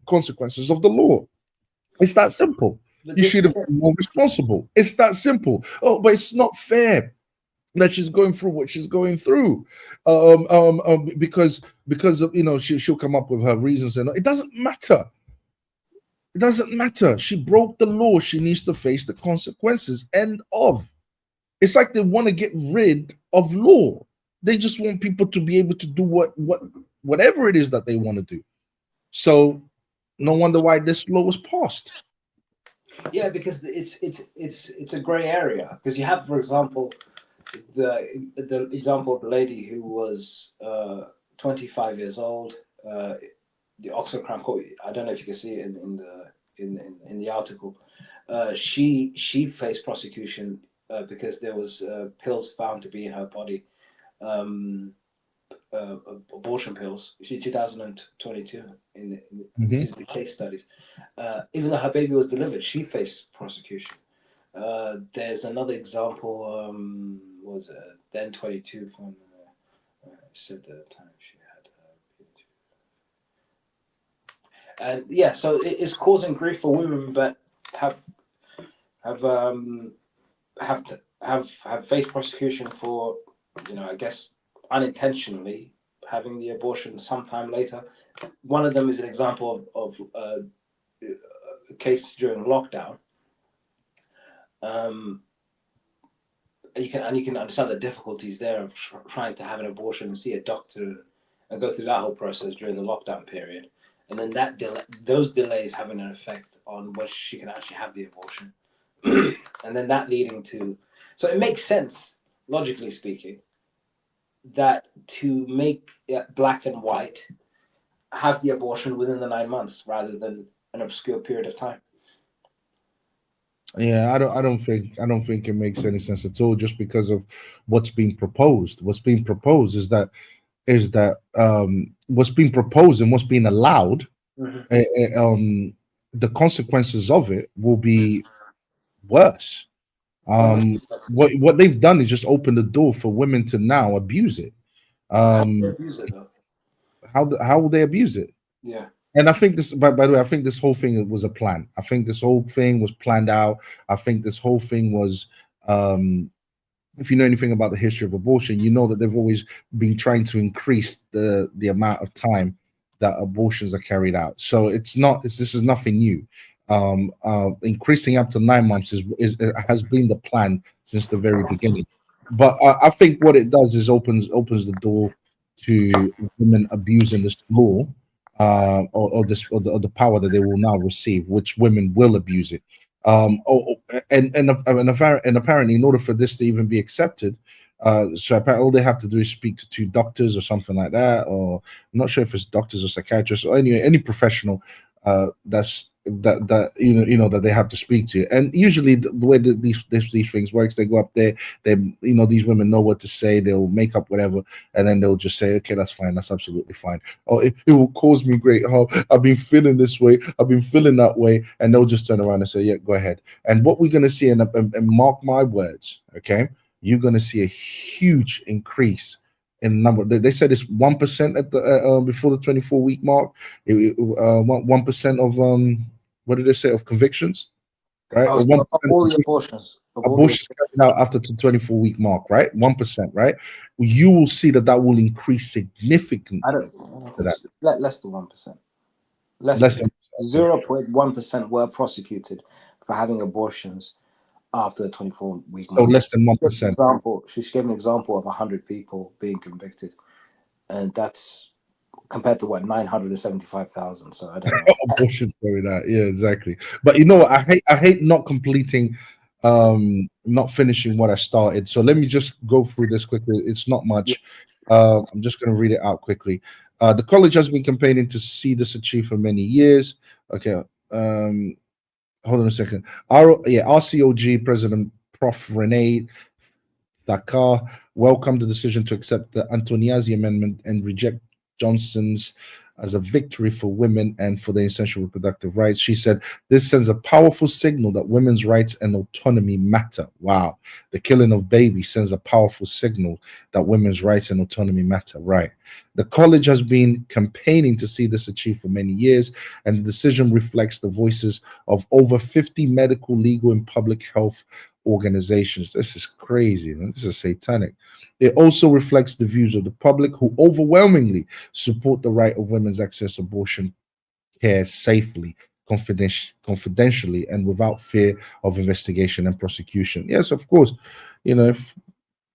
consequences of the law. It's that simple. You should have been more responsible. It's that simple. Oh, but it's not fair that she's going through what she's going through, because of, you know, she'll come up with her reasons, and it doesn't matter. It doesn't matter. She broke the law. She needs to face the consequences. End of. It's like they want to get rid of law. They just want people to be able to do whatever it is that they want to do. So no wonder why this law was passed. Yeah, because it's a gray area. Because you have, for example, the example of the lady who was 25 years old. The Oxford Crown Court. I don't know if you can see it in the article. She faced prosecution because there was pills found to be in her body, abortion pills. You see, 2022 this is the case studies. Even though her baby was delivered, she faced prosecution. There's another example. Was then 22 from said the time she had. And yeah, so it's causing grief for women, but have faced prosecution for, I guess unintentionally having the abortion sometime later. One of them is an example of a case during lockdown. You can understand the difficulties there of trying to have an abortion and see a doctor and go through that whole process during the lockdown period, and then those delays having an effect on whether she can actually have the abortion, and then that leading to. So it makes sense, logically speaking, that to make it black and white, have the abortion within the 9 months rather than an obscure period of time. Yeah, I don't think it makes any sense at all, just because of what's being proposed. What's being proposed is that what's being proposed and what's being allowed, the consequences of it will be worse. What they've done is just open the door for women to now abuse it. How Yeah. And I think this, by the way, I think this whole thing was a plan. I think this whole thing was planned out. I think this whole thing was, if you know anything about the history of abortion, you know that they've always been trying to increase the amount of time that abortions are carried out. So this is nothing new. Increasing up to 9 months has been the plan since the very beginning. But I think what it does is opens the door to women abusing this law. Or the power that they will now receive, which women will abuse it. And apparently, in order for this to even be accepted, so apparently all they have to do is speak to 2 doctors or something like that, or I'm not sure if it's doctors or psychiatrists or any professional that that they have to speak to. And usually the way that these things works, they go up there, these women know what to say, they'll make up whatever, and then they'll just say, okay, that's fine, that's absolutely fine. Or it will cause me great harm, I've been feeling this way, I've been feeling that way, and they'll just turn around and say, yeah, go ahead. And what we're going to see, and mark my words, okay, you're going to see a huge increase in number. They said it's 1% at the before the 24-week mark. 1% of what did they say, of convictions, right? Or 1% all the abortions coming out after the 24-week mark, right? 1%, right? You will see that will increase significantly. I don't less than 1%. Less than 0.1% were prosecuted for having abortions after the 24-week mark. So less than 1%. She gave an example of 100 people being convicted, and that's compared to 975,000. So I don't know. Abortions carried out. Yeah, exactly. But you know what? I hate not completing, not finishing what I started. So let me just go through this quickly. It's not much. I'm just going to read it out quickly. The college has been campaigning to see this achieved for many years. Okay. Hold on a second. RCOG President Prof. Renee Thakkar welcomed the decision to accept the Antoniazzi Amendment and reject Johnson's as a victory for women and for their essential reproductive rights. She said, this sends a powerful signal that women's rights and autonomy matter. Wow. The killing of babies sends a powerful signal that women's rights and autonomy matter. Right. The college has been campaigning to see this achieved for many years, and the decision reflects the voices of over 50 medical, legal, and public health organizations. This is crazy. This is satanic. It also reflects the views of the public, who overwhelmingly support the right of women's access to abortion care safely, confidentially, and without fear of investigation and prosecution. Yes, of course.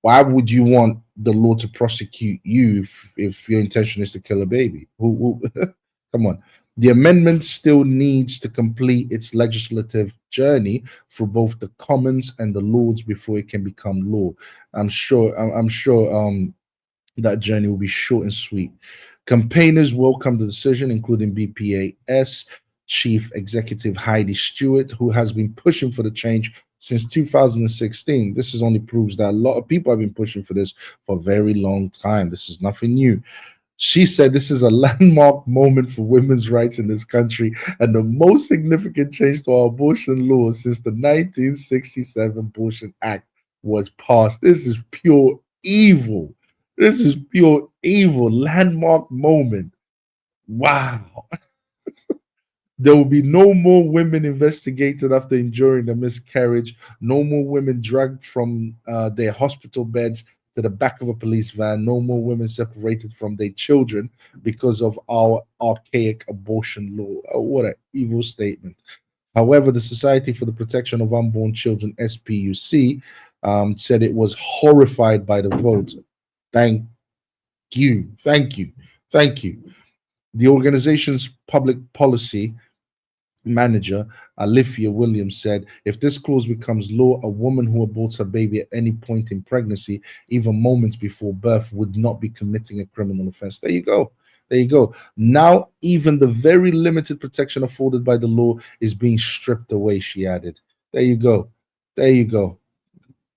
Why would you want the law to prosecute you if your intention is to kill a baby? Come on. The amendment still needs to complete its legislative journey for both the Commons and the Lords before it can become law. I'm sure That journey will be short and sweet. Campaigners welcome the decision, including BPAS Chief Executive Heidi Stewart, who has been pushing for the change since 2016. This is only proves that a lot of people have been pushing for this for a very long time. This is nothing new. She said this is a landmark moment for women's rights in this country and the most significant change to our abortion laws since the 1967 Abortion Act was passed. This is pure evil. This is pure evil. Landmark moment. Wow. There will be no more women investigated after enduring a miscarriage, no more women dragged from their hospital beds to the back of a police van, no more women separated from their children because of our archaic abortion law. Oh, what an evil statement. However, the Society for the Protection of Unborn Children, SPUC, said it was horrified by the vote. Thank you. Thank you. Thank you. The organization's public policy manager, Alifia Williams, said, if this clause becomes law, a woman who aborts her baby at any point in pregnancy, even moments before birth, would not be committing a criminal offense. There you go. There you go. Now, even the very limited protection afforded by the law is being stripped away, she added. There you go. There you go.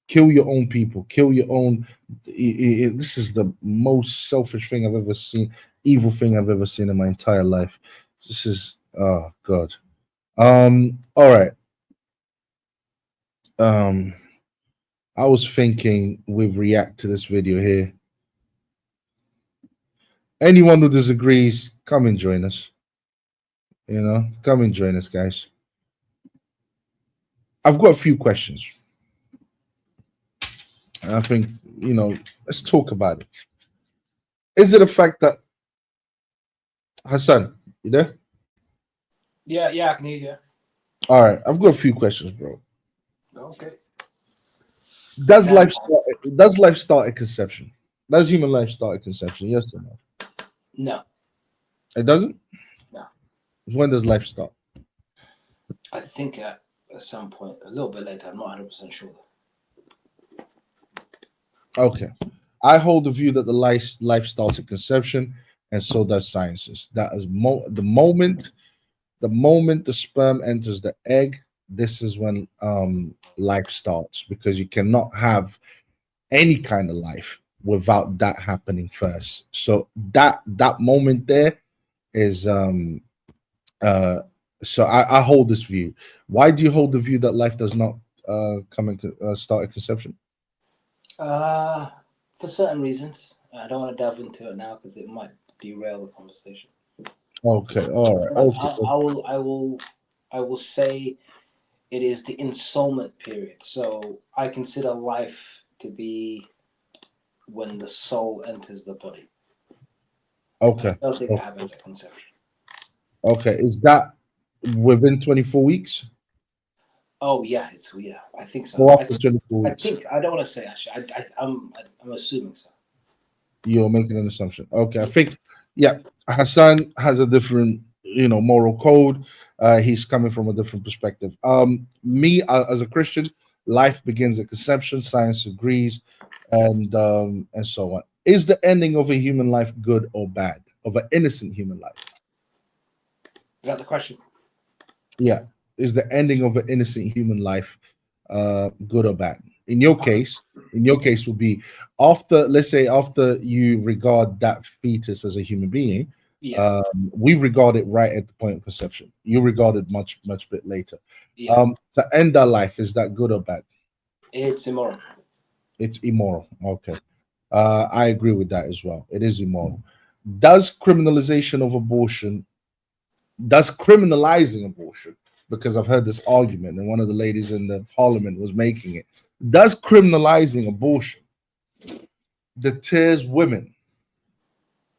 Kill your own people. Kill your own. This is the most selfish thing I've ever seen, evil thing I've ever seen in my entire life. This is, oh, God. All right. I was thinking we'd react to this video here. Anyone who disagrees, come and join us. You know, come and join us, guys. I've got a few questions. And I think, you know, let's talk about it. Is it a fact that Hassan, you there? Yeah, I can hear you. All right, I've got a few questions, bro. Okay. Does life start at conception? Does human life start at conception? Yes or no? No. It doesn't? No. When does life start? I think at some point, a little bit later. I'm not 100% sure. Okay. I hold the view that the life starts at conception, and so does sciences. That is the moment the sperm enters the egg, this is when life starts, because you cannot have any kind of life without that happening first. So that moment there is so I hold this view. Why do you hold the view that life does not start at conception? For certain reasons. I don't want to delve into it now because it might derail the conversation. Okay, all right. Okay. I will say it is the ensoulment period. So I consider life to be when the soul enters the body. Okay. I don't think it happens at conception. Okay. Is that within 24 weeks? Oh yeah, I think so. Or after 24 weeks? I don't want to say actually. I'm assuming so. You're making an assumption. Okay, I think Hassan has a different, moral code. He's coming from a different perspective. Me as a Christian, life begins at conception. Science agrees, and so on. Is the ending of a human life good or bad? Of an innocent human life? Is that the question? Yeah. Is the ending of an innocent human life good or bad? In your case would be after you regard that fetus as a human being. Yeah. We regard it right at the point of conception. You regard it much bit later. Yeah. To end our life, is that good or bad? It's immoral. It's immoral. Okay. I agree with that as well. It is immoral. Does criminalizing abortion, because I've heard this argument and one of the ladies in the parliament was making it, does criminalizing abortion deters women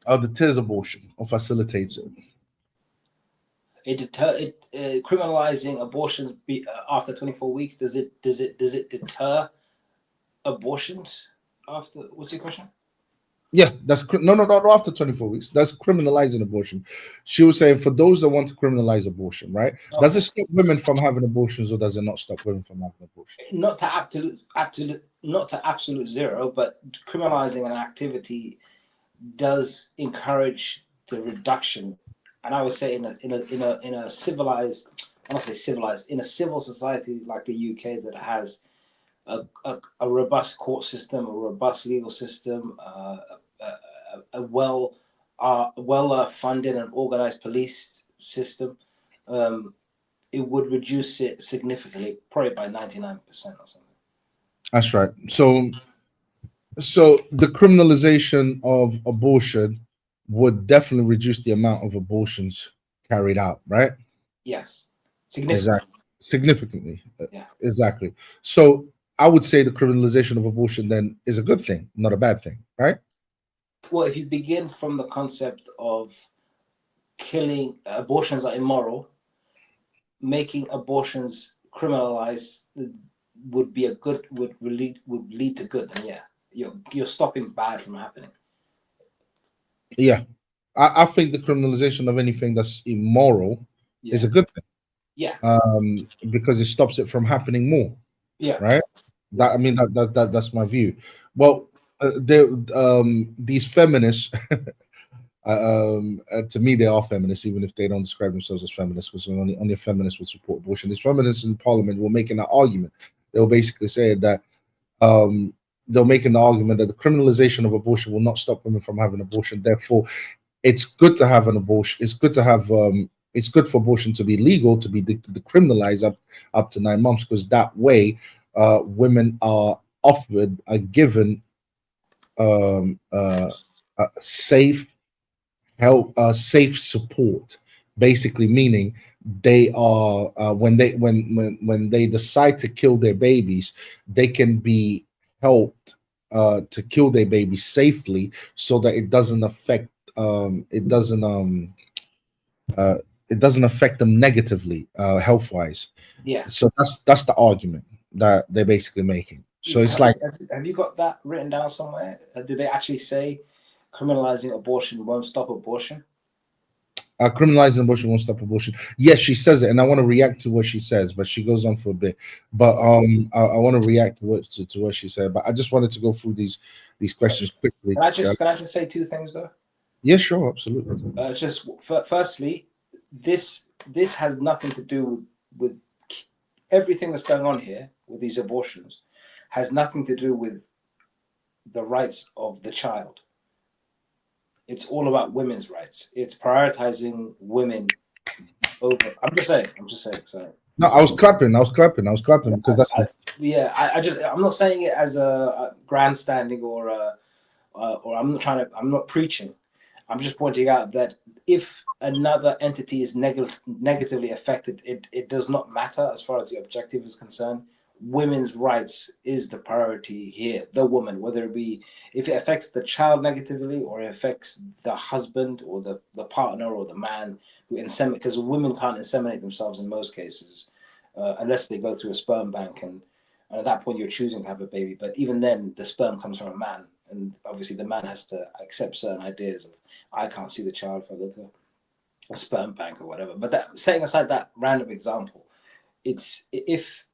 or deters abortion or facilitates it? Criminalizing abortions after 24 weeks, does it deter abortions after? What's your question? Yeah, that's no, after 24 weeks. That's criminalizing abortion. She was saying for those that want to criminalize abortion, right? Okay. Does it stop women from having abortions, or does it not stop women from having abortions? Not to absolute zero, but criminalizing an activity does encourage the reduction, and I would say in a civilized, I don't say civilized, in a civil society like the UK that has a robust court system, a robust legal system, a well funded and organized police system, it would reduce it significantly, probably by 99% or something. That's right. So the criminalization of abortion would definitely reduce the amount of abortions carried out, right? Yes, significantly. Exactly. Significantly. Yeah. Exactly. So I would say the criminalization of abortion then is a good thing, not a bad thing, right? Well, if you begin from the concept of abortions are immoral, making abortions criminalized would lead to good. Then yeah, you're stopping bad from happening. Yeah. I think the criminalization of anything that's immoral is a good thing. Yeah. Because it stops it from happening more. Yeah. Right. I mean that's my view. Well, these feminists, to me they are feminists, even if they don't describe themselves as feminists, because only a feminist would support abortion. These feminists in parliament were making that argument. They were basically saying that they're making the argument that the criminalization of abortion will not stop women from having abortion. Therefore, it's good to have an abortion. It's good to have. It's good for abortion to be legal, to be decriminalized up to 9 months, because that way, women are given safe help, safe support. Basically, meaning they are when they decide to kill their babies, they can be helped to kill their babies safely, so that it doesn't affect it doesn't affect them negatively health-wise. Yeah. So that's the argument that they're basically making. So it's like, have you got that written down somewhere? Did they actually say criminalizing abortion won't stop abortion? Criminalizing abortion won't stop abortion. Yes, she says it, and I want to react to what she says, but she goes on for a bit. But I want to react to what she said. But I just wanted to go through these questions quickly. Can I just say two things though? Yeah, sure, absolutely. Firstly, this has nothing to do with everything that's going on here with these abortions. Has nothing to do with the rights of the child. It's all about women's rights. It's prioritizing women over. I'm just saying. Sorry. No, I was clapping because that's. I'm not saying it as a grandstanding or I'm not preaching. I'm just pointing out that if another entity is negatively affected, it does not matter as far as the objective is concerned. Women's rights is the priority here. The woman, whether it be if it affects the child negatively or it affects the husband or the partner or the man who inseminate, because women can't inseminate themselves in most cases unless they go through a sperm bank, and at that point you're choosing to have a baby. But even then, the sperm comes from a man, and obviously the man has to accept certain ideas of I can't see the child if I go to a sperm bank or whatever. But that, setting aside that random example, it's if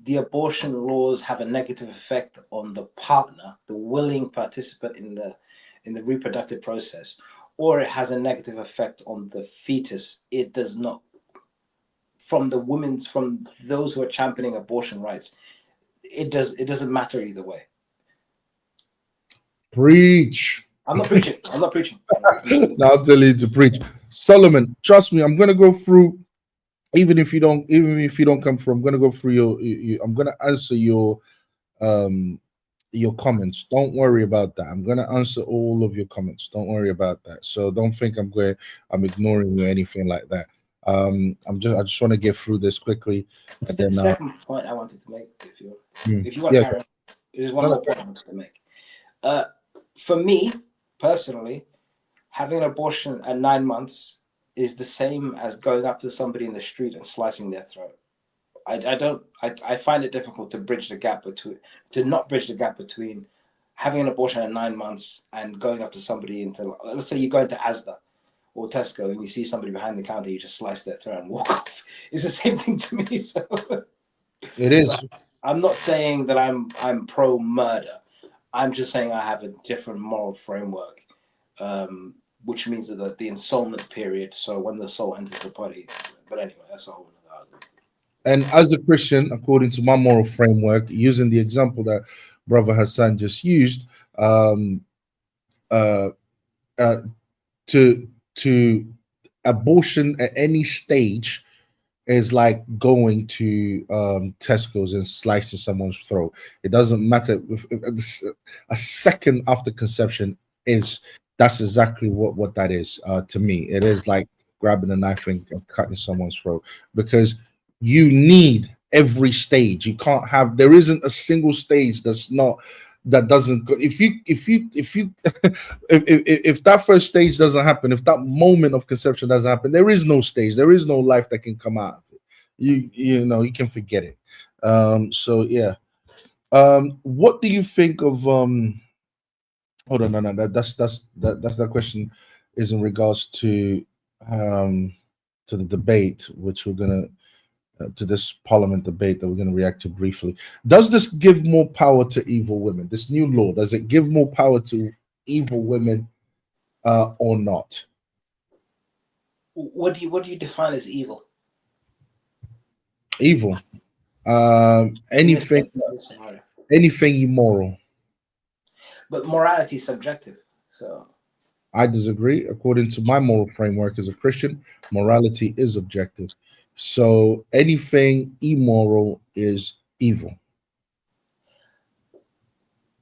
the abortion laws have a negative effect on the partner, the willing participant in the reproductive process, or it has a negative effect on the fetus, it does not. From those who are championing abortion rights, it doesn't matter either way. Preach. I'm not preaching. No, I'll tell you to preach. Solomon, trust me, I'm gonna go through. Even if you don't come through, I'm gonna go through I'm gonna answer your comments. Don't worry about that. I'm gonna answer all of your comments. Don't worry about that. So don't think I'm ignoring you or anything like that. I just want to get through this quickly. And then, second point I wanted to make, if you want to carry on, there's one more point I wanted to make. For me personally, having an abortion at 9 months is the same as going up to somebody in the street and slicing their throat. I find it difficult to not bridge the gap between having an abortion at 9 months and going up to somebody let's say you go into Asda or Tesco and you see somebody behind the counter, you just slice their throat and walk off. It's the same thing to me. So it is. So I'm not saying that I'm pro murder. I'm just saying I have a different moral framework which means that the ensoulment period. So when the soul enters the body. But anyway, that's a whole other argument. And as a Christian, according to my moral framework, using the example that Brother Hassan just used, um, uh, uh, to abortion at any stage is like going to Tesco's and slicing someone's throat. It doesn't matter if a second after conception that's exactly what that is to me. It is like grabbing a knife and cutting someone's throat, because you need every stage. You can't have, there isn't a single stage that doesn't go. If if that first stage doesn't happen, if that moment of conception doesn't happen, there is no stage, there is no life that can come out of it. You can forget it. So yeah. What do you think of hold on, no, that's that question is in regards to the debate which we're gonna to this parliament debate that we're going to react to briefly. Does this give more power to evil women? This new law, does it give more power to evil women or not? What do you define as evil? Evil, anything immoral. But morality is subjective, so I disagree. According to my moral framework as a Christian, morality is objective. So anything immoral is evil.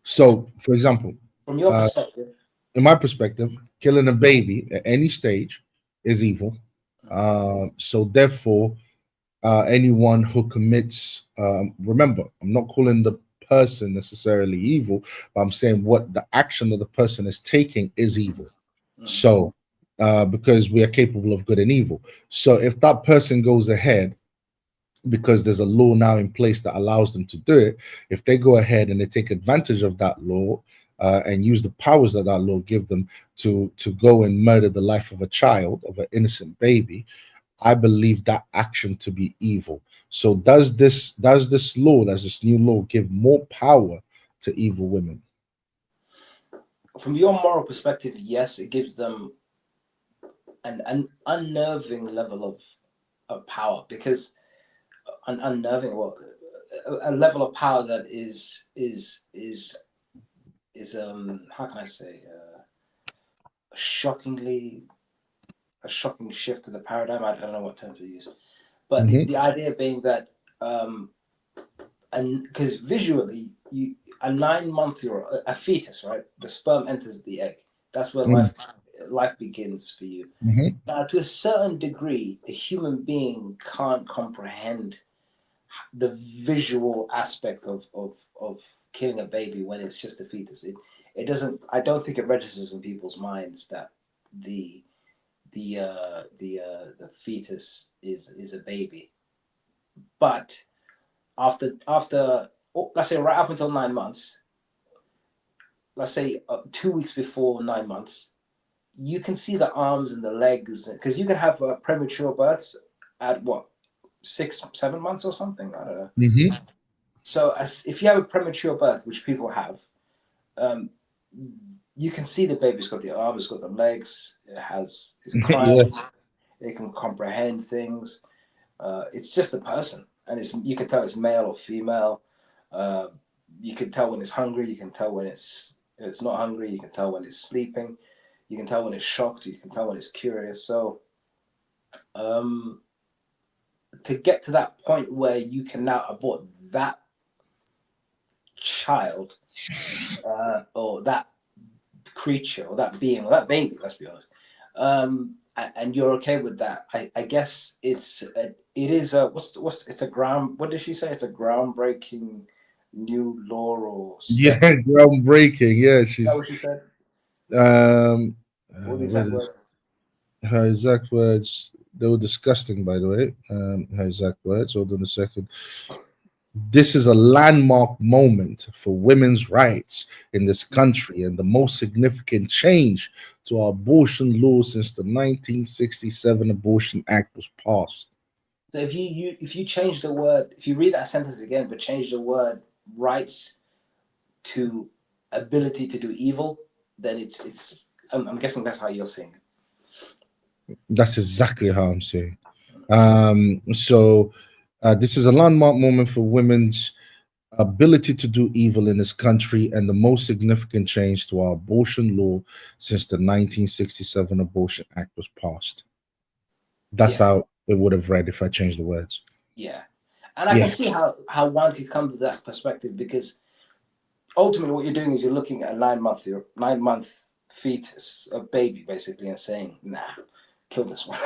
So, for example, from your perspective, in my perspective, killing a baby at any stage is evil. So therefore, anyone who commits, remember, I'm not calling the person necessarily evil, but I'm saying what the action that the person is taking is evil. So because we are capable of good and evil. So if that person goes ahead, because there's a law now in place that allows them to do it, if they go ahead and they take advantage of that law and use the powers that law give them to go and murder the life of a child, of an innocent baby, I believe that action to be evil. So does this new law give more power to evil women? From your moral perspective, yes, it gives them an unnerving level of power, because an unnerving, a level of power that is how can I say, a shocking shift to the paradigm. I don't know what term to use, but the idea being that and because visually a 9-month-old, a fetus, right, the sperm enters the egg, that's where life begins for you. Now, to a certain degree, a human being can't comprehend the visual aspect of killing a baby when it's just a fetus. It doesn't. I don't think it registers in people's minds that the fetus is a baby. But after let's say right up until 9 months, let's say 2 weeks before 9 months, you can see the arms and the legs, because you can have premature births at what, 6-7 months or something. I don't know. So if you have a premature birth, which people have, you can see the baby's got the arms, it's got the legs, it's crying, it can comprehend things. It's just a person, and you can tell it's male or female. You can tell when it's hungry, you can tell when it's not hungry, you can tell when it's sleeping, you can tell when it's shocked, you can tell when it's curious. So to get to that point where you can now abort that child or that creature or that being or that baby, let's be honest, and you're okay with that, I guess it is a what did she say? It's a groundbreaking new law or step. Yeah, groundbreaking. Yeah, Is that what she said? What the exact words? Her exact words, they were disgusting, by the way. Her exact words, hold on a second. This is a landmark moment for women's rights in this country and the most significant change to our abortion law since the 1967 Abortion Act was passed. So if you change the word, if you read that sentence again, but change the word rights to ability to do evil, then it's I'm guessing that's how you're seeing it. That's exactly how I'm saying. So this is a landmark moment for women's ability to do evil in this country and the most significant change to our abortion law since the 1967 Abortion Act was passed. That's how it would have read if I changed the words. Yeah. And I can see how one could come to that perspective, because ultimately what you're doing is you're looking at a 9-month fetus, a baby basically, and saying, nah, kill this one.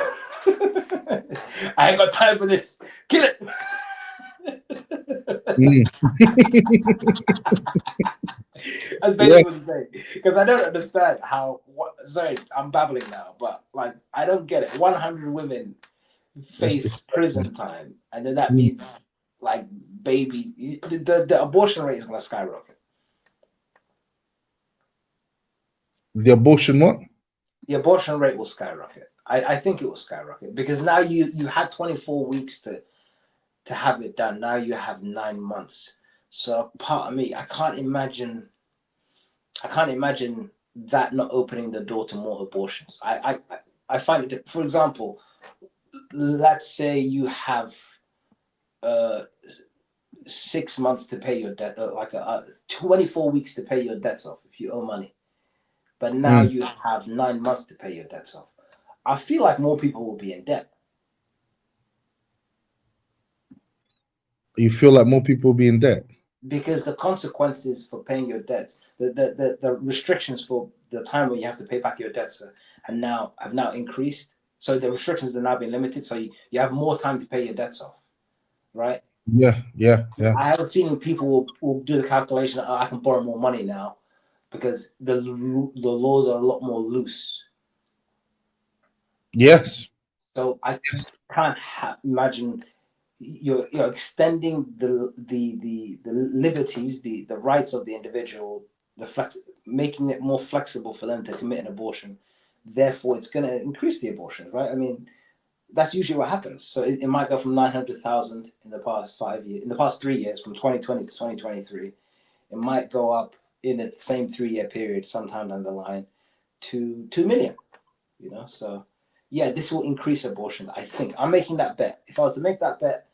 I ain't got time for this. Kill it. That's basically what I'm saying. Because I don't understand how, sorry, I'm babbling now, but like, I don't get it. 100 women face prison time, and then that means like baby, the abortion rate is going to skyrocket. The abortion what? The abortion rate will skyrocket. I think it will skyrocket, because now you had 24 weeks to have it done. Now you have 9 months. So part of me, I can't imagine that not opening the door to more abortions. I find it, for example, let's say you have 6 months to pay your debt, 24 weeks to pay your debts off if you owe money. But now you have 9 months to pay your debts off. I feel like more people will be in debt. You feel like more people will be in debt? Because the consequences for paying your debts, the restrictions for the time when you have to pay back your debts have now increased. So the restrictions have now been limited. So you have more time to pay your debts off, right? Yeah. I have a feeling people will do the calculation. I can borrow more money now, because the laws are a lot more loose. Yes. So I can't imagine you're extending the liberties, the rights of the individual, making it more flexible for them to commit an abortion. Therefore, it's going to increase the abortions, right? I mean, that's usually what happens. So it might go from 900,000 in the past 5 years, in the past 3 years, from 2020 to 2023. It might go up in the same 3-year period, sometime down the line, to 2 million. So yeah, this will increase abortions. I think I'm making that bet. If I was to make that bet,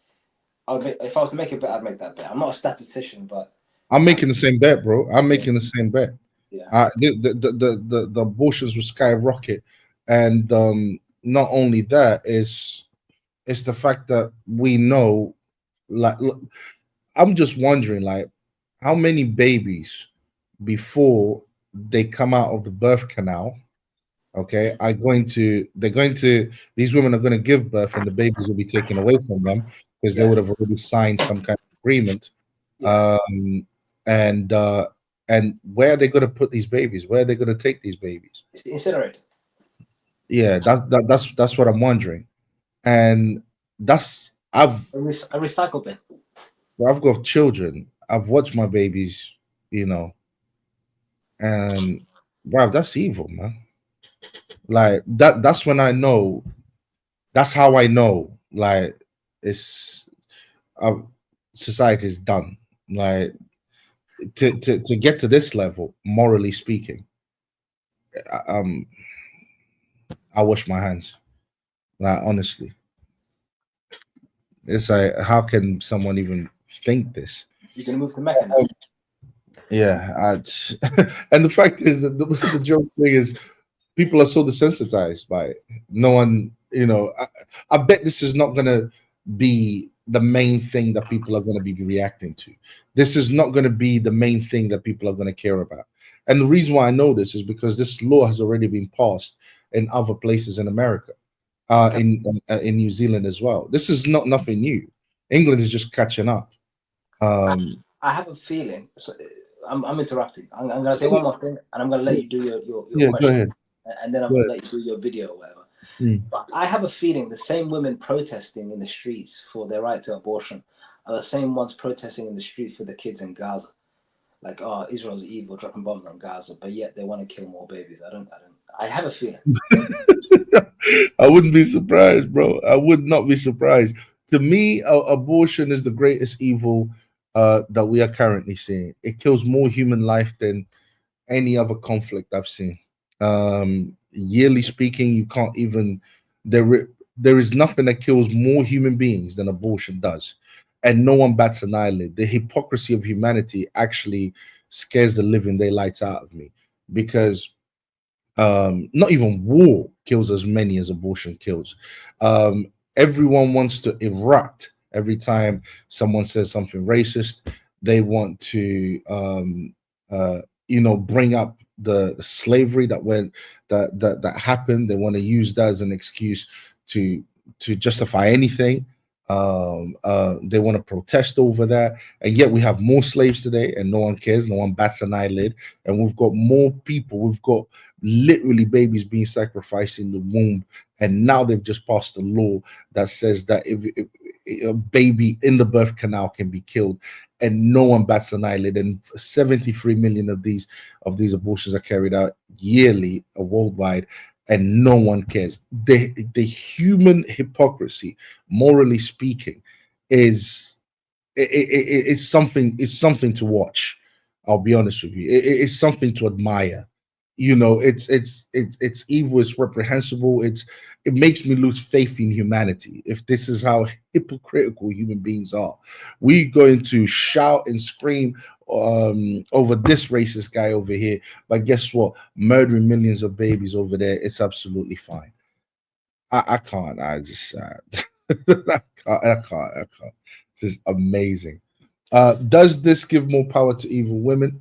if I was to make a bet, I'd make that bet. I'm not a statistician, but I'm making the same bet, bro. I'm making the same bet. Yeah. The abortions will skyrocket, and not only that, it's the fact that we know, like, I'm just wondering, like, how many babies before they come out of the birth canal, okay, these women are going to give birth, and the babies will be taken away from them because they would have already signed some kind of agreement. And where are they going to put these babies? Where are they going to take these babies? Incinerate. Yeah, that's what I'm wondering. And I've a recycle bin. I've got children. I've watched my babies, and bro, that's evil, man. Like that's when I know. That's how I know. Like it's society is done. Like to get to this level, morally speaking, I wash my hands. Like honestly, it's like, how can someone even think this? You're gonna move to Mecca now. Yeah, and the fact is that the joke thing is, people are so desensitized by it. No one, I bet this is not going to be the main thing that people are going to be reacting to. This is not going to be the main thing that people are going to care about. And the reason why I know this is because this law has already been passed in other places in America, in New Zealand as well. This is nothing new. England is just catching up. I have a feeling. So I'm interrupting. I'm going to say one more thing, and I'm going to let you do your question. Go ahead. And then I'm going to let you do your video or whatever. But I have a feeling the same women protesting in the streets for their right to abortion are the same ones protesting in the street for the kids in Gaza. Like, oh, Israel's evil, dropping bombs on Gaza, but yet they want to kill more babies. I have a feeling. I wouldn't be surprised, bro. I would not be surprised. To me, abortion is the greatest evil that we are currently seeing. It kills more human life than any other conflict I've seen. Yearly speaking, you can't even there is nothing that kills more human beings than abortion does, and no one bats an eyelid. The hypocrisy of humanity actually scares the living daylights out of me, because not even war kills as many as abortion kills. Everyone wants to erupt every time someone says something racist. They want to bring up the slavery that happened. They want to use that as an excuse to justify anything. They want to protest over that, and yet we have more slaves today, and no one cares. No one bats an eyelid, and we've got more people. We've got literally babies being sacrificed in the womb, and now they've just passed a law that says that if a baby in the birth canal can be killed, and no one bats an eyelid. And 73 million of these abortions are carried out yearly worldwide, and no one cares. The human hypocrisy, morally speaking, is something to watch. I'll be honest with you. It's something to admire. It's evil. It's reprehensible. It makes me lose faith in humanity. If this is how hypocritical human beings are, we're going to shout and scream over this racist guy over here, but guess what? Murdering millions of babies over there, it's absolutely fine. I can't. I just I can't. This is amazing. Does this give more power to evil women?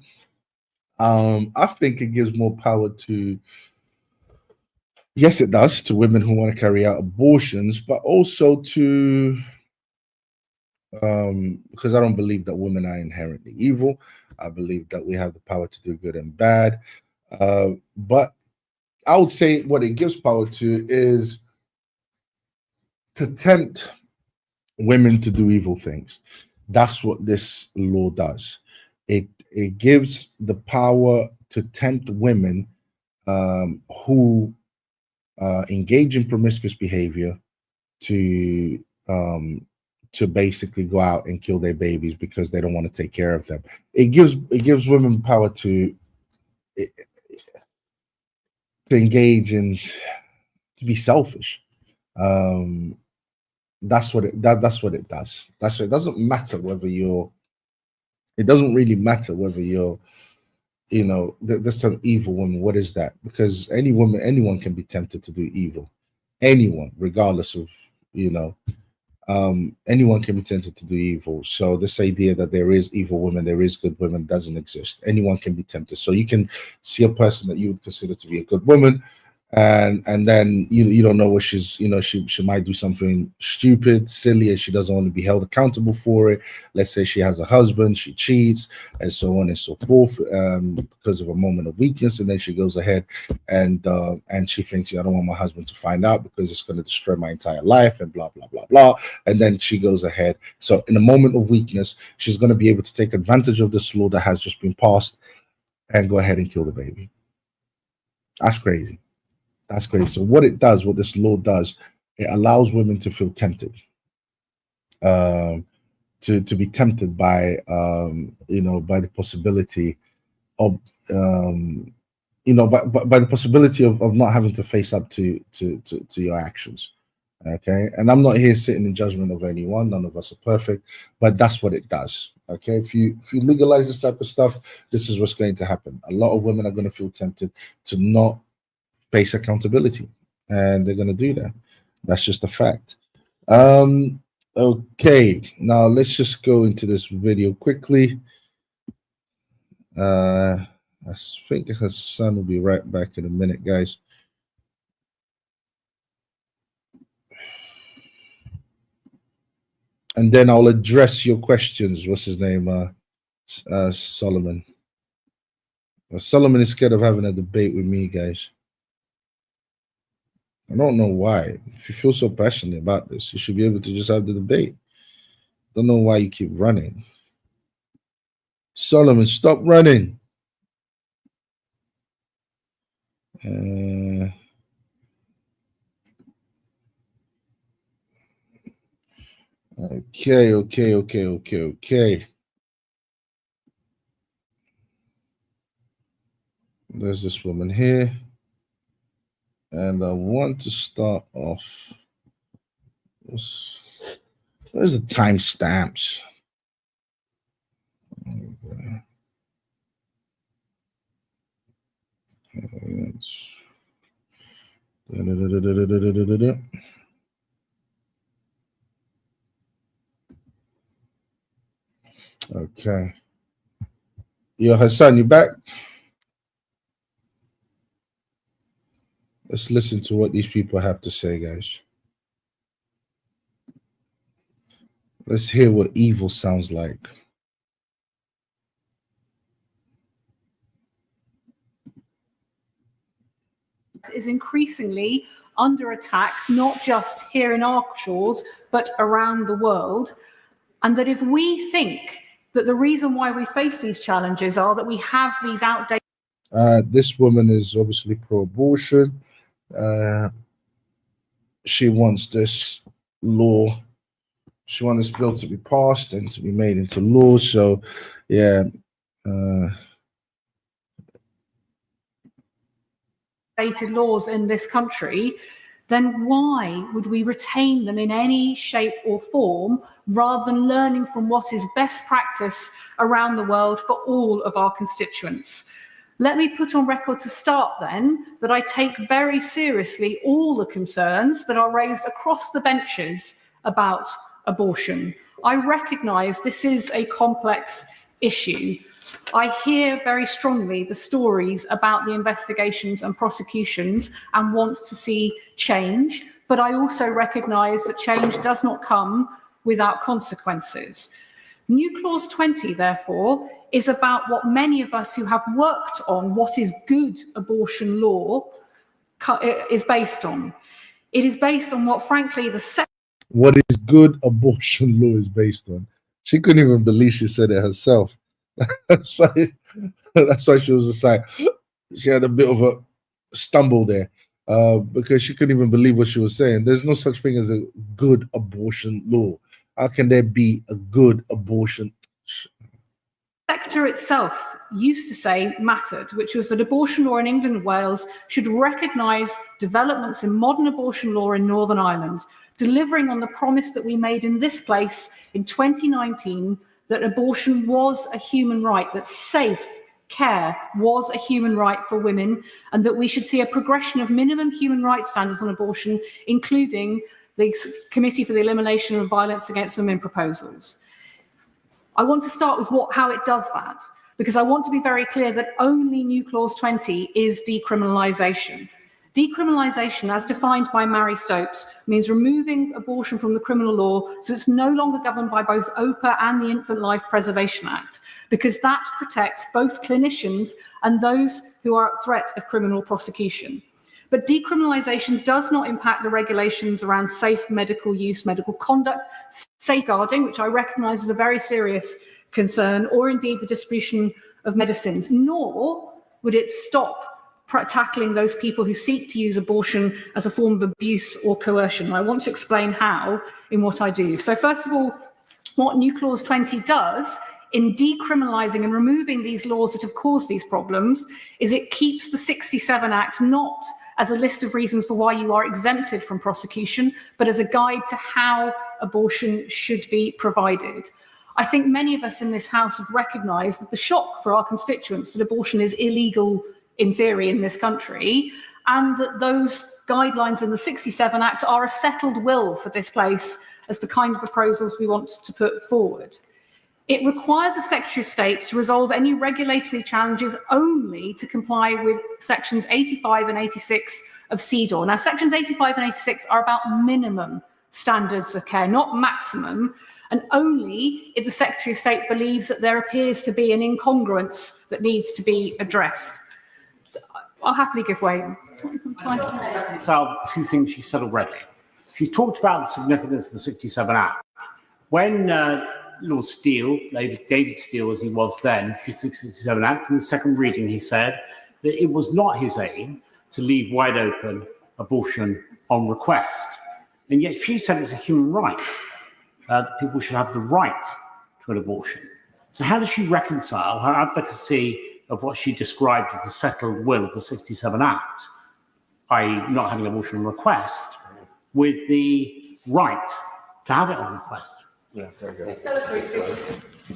I think it gives more power to, yes, it does, to women who want to carry out abortions, but also to, because I don't believe that women are inherently evil. I believe that we have the power to do good and bad. But I would say what it gives power to is to tempt women to do evil things. That's what this law does. It gives the power to tempt women who engage in promiscuous behavior to basically go out and kill their babies because they don't want to take care of them. It gives women power to engage in, to be selfish. That's what it does. That's what it doesn't matter whether you're. It doesn't really matter whether you're, this term evil woman. What is that? Because anyone can be tempted to do evil. Anyone, regardless of, anyone can be tempted to do evil. So this idea that there is evil women, there is good women, doesn't exist. Anyone can be tempted. So you can see a person that you would consider to be a good woman, and then you don't know what she's, she might do something stupid, silly, and she doesn't want to be held accountable for it. Let's say she has a husband, she cheats, and so on and so forth, because of a moment of weakness, and then she goes ahead and she thinks, I don't want my husband to find out because it's going to destroy my entire life, and blah blah blah blah. And then she goes ahead. So in a moment of weakness, she's going to be able to take advantage of this law that has just been passed and go ahead and kill the baby. That's crazy. That's crazy. So what this law does, it allows women to feel tempted, to be tempted by, by the possibility of, by the possibility of not having to face up to your actions. Okay, and I'm not here sitting in judgment of anyone. None of us are perfect, but that's what it does. Okay, if you legalize this type of stuff, this is what's going to happen. A lot of women are going to feel tempted to not face accountability, and they're going to do that. That's just a fact. Okay, now let's just go into this video quickly. I think Hassan will be right back in a minute, guys. And then I'll address your questions. What's his name? Solomon. Solomon is scared of having a debate with me, guys. I don't know why. If you feel so passionate about this, you should be able to just have the debate. Don't know why you keep running. Solomon, stop running. Okay. There's this woman here. And I want to start off. Where's the timestamps? Okay. Yo, Hassan, you back? Let's listen to what these people have to say, guys. Let's hear what evil sounds like. Is increasingly under attack, not just here in our shores, but around the world. And that if we think that the reason why we face these challenges are that we have these outdated... This woman is obviously pro-abortion. She wants this law. She wants this bill to be passed and to be made into law. So, yeah. Laws in this country, then why would we retain them in any shape or form rather than learning from what is best practice around the world for all of our constituents? Let me put on record to start then that I take very seriously all the concerns that are raised across the benches about abortion. I recognise this is a complex issue. I hear very strongly the stories about the investigations and prosecutions and want to see change, but I also recognise that change does not come without consequences. New Clause 20, therefore, is about what many of us who have worked on what is good abortion law is based on. It is based on what, frankly, what is good abortion law is based on. She couldn't even believe she said it herself. That's why she was just like, she had a bit of a stumble there because she couldn't even believe what she was saying. There's no such thing as a good abortion law. How can there be a good abortion? sector itself used to say mattered, which was that abortion law in England and Wales should recognise developments in modern abortion law in Northern Ireland, delivering on the promise that we made in this place in 2019 that abortion was a human right, that safe care was a human right for women, and that we should see a progression of minimum human rights standards on abortion, including the Committee for the Elimination of Violence Against Women proposals. I want to start with how it does that, because I want to be very clear that only New Clause 20 is decriminalisation. Decriminalisation, as defined by Mary Stopes, means removing abortion from the criminal law so it's no longer governed by both OPA and the Infant Life Preservation Act, because that protects both clinicians and those who are at threat of criminal prosecution. But decriminalisation does not impact the regulations around safe medical use, medical conduct, safeguarding, which I recognise is a very serious concern, or indeed the distribution of medicines, nor would it stop tackling those people who seek to use abortion as a form of abuse or coercion. I want to explain how in what I do. So first of all, what New Clause 20 does in decriminalising and removing these laws that have caused these problems is it keeps the 67 Act not as a list of reasons for why you are exempted from prosecution, but as a guide to how abortion should be provided. I think many of us in this House have recognised that the shock for our constituents that abortion is illegal in theory in this country, and that those guidelines in the 67 Act are a settled will for this place as the kind of proposals we want to put forward. It requires a Secretary of State to resolve any regulatory challenges only to comply with sections 85 and 86 of CEDAW. Now, sections 85 and 86 are about minimum standards of care, not maximum, and only if the Secretary of State believes that there appears to be an incongruence that needs to be addressed. I'll happily give way. Two things she said already. She's talked about the significance of the 67 Act. When Lord Steele, David Steele as he was then, the 67 Act, in the second reading he said that it was not his aim to leave wide open abortion on request. And yet she said it's a human right, that people should have the right to an abortion. So how does she reconcile her advocacy of what she described as the settled will of the 67 Act i.e. not having an abortion on request, with the right to have it on request. Yeah, very good.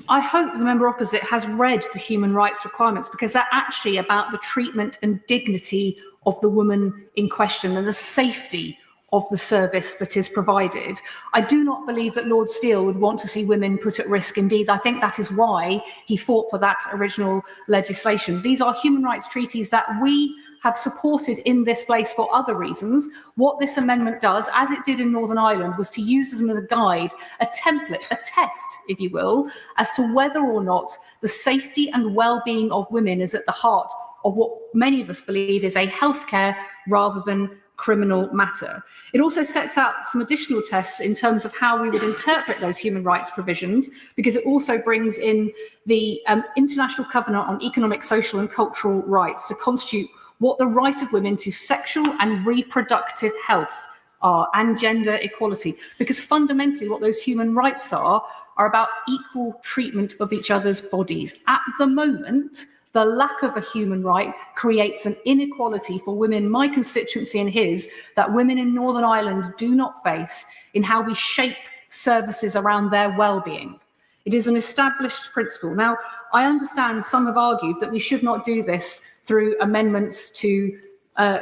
I hope the member opposite has read the human rights requirements, because they're actually about the treatment and dignity of the woman in question and the safety of the service that is provided. I do not believe that Lord Steele would want to see women put at risk. Indeed, I think that is why he fought for that original legislation. These are human rights treaties that we have supported in this place for other reasons. What this amendment does, as it did in Northern Ireland, was to use them as a guide, a template, a test, if you will, as to whether or not the safety and well-being of women is at the heart of what many of us believe is a healthcare rather than criminal matter. It also sets out some additional tests in terms of how we would interpret those human rights provisions, because it also brings in the International Covenant on Economic, Social and Cultural Rights to constitute what the right of women to sexual and reproductive health are, and gender equality, because fundamentally what those human rights are about equal treatment of each other's bodies. At the moment, the lack of a human right creates an inequality for women, my constituency and his, that women in Northern Ireland do not face in how we shape services around their well-being. It is an established principle. Now, I understand some have argued that we should not do this through amendments to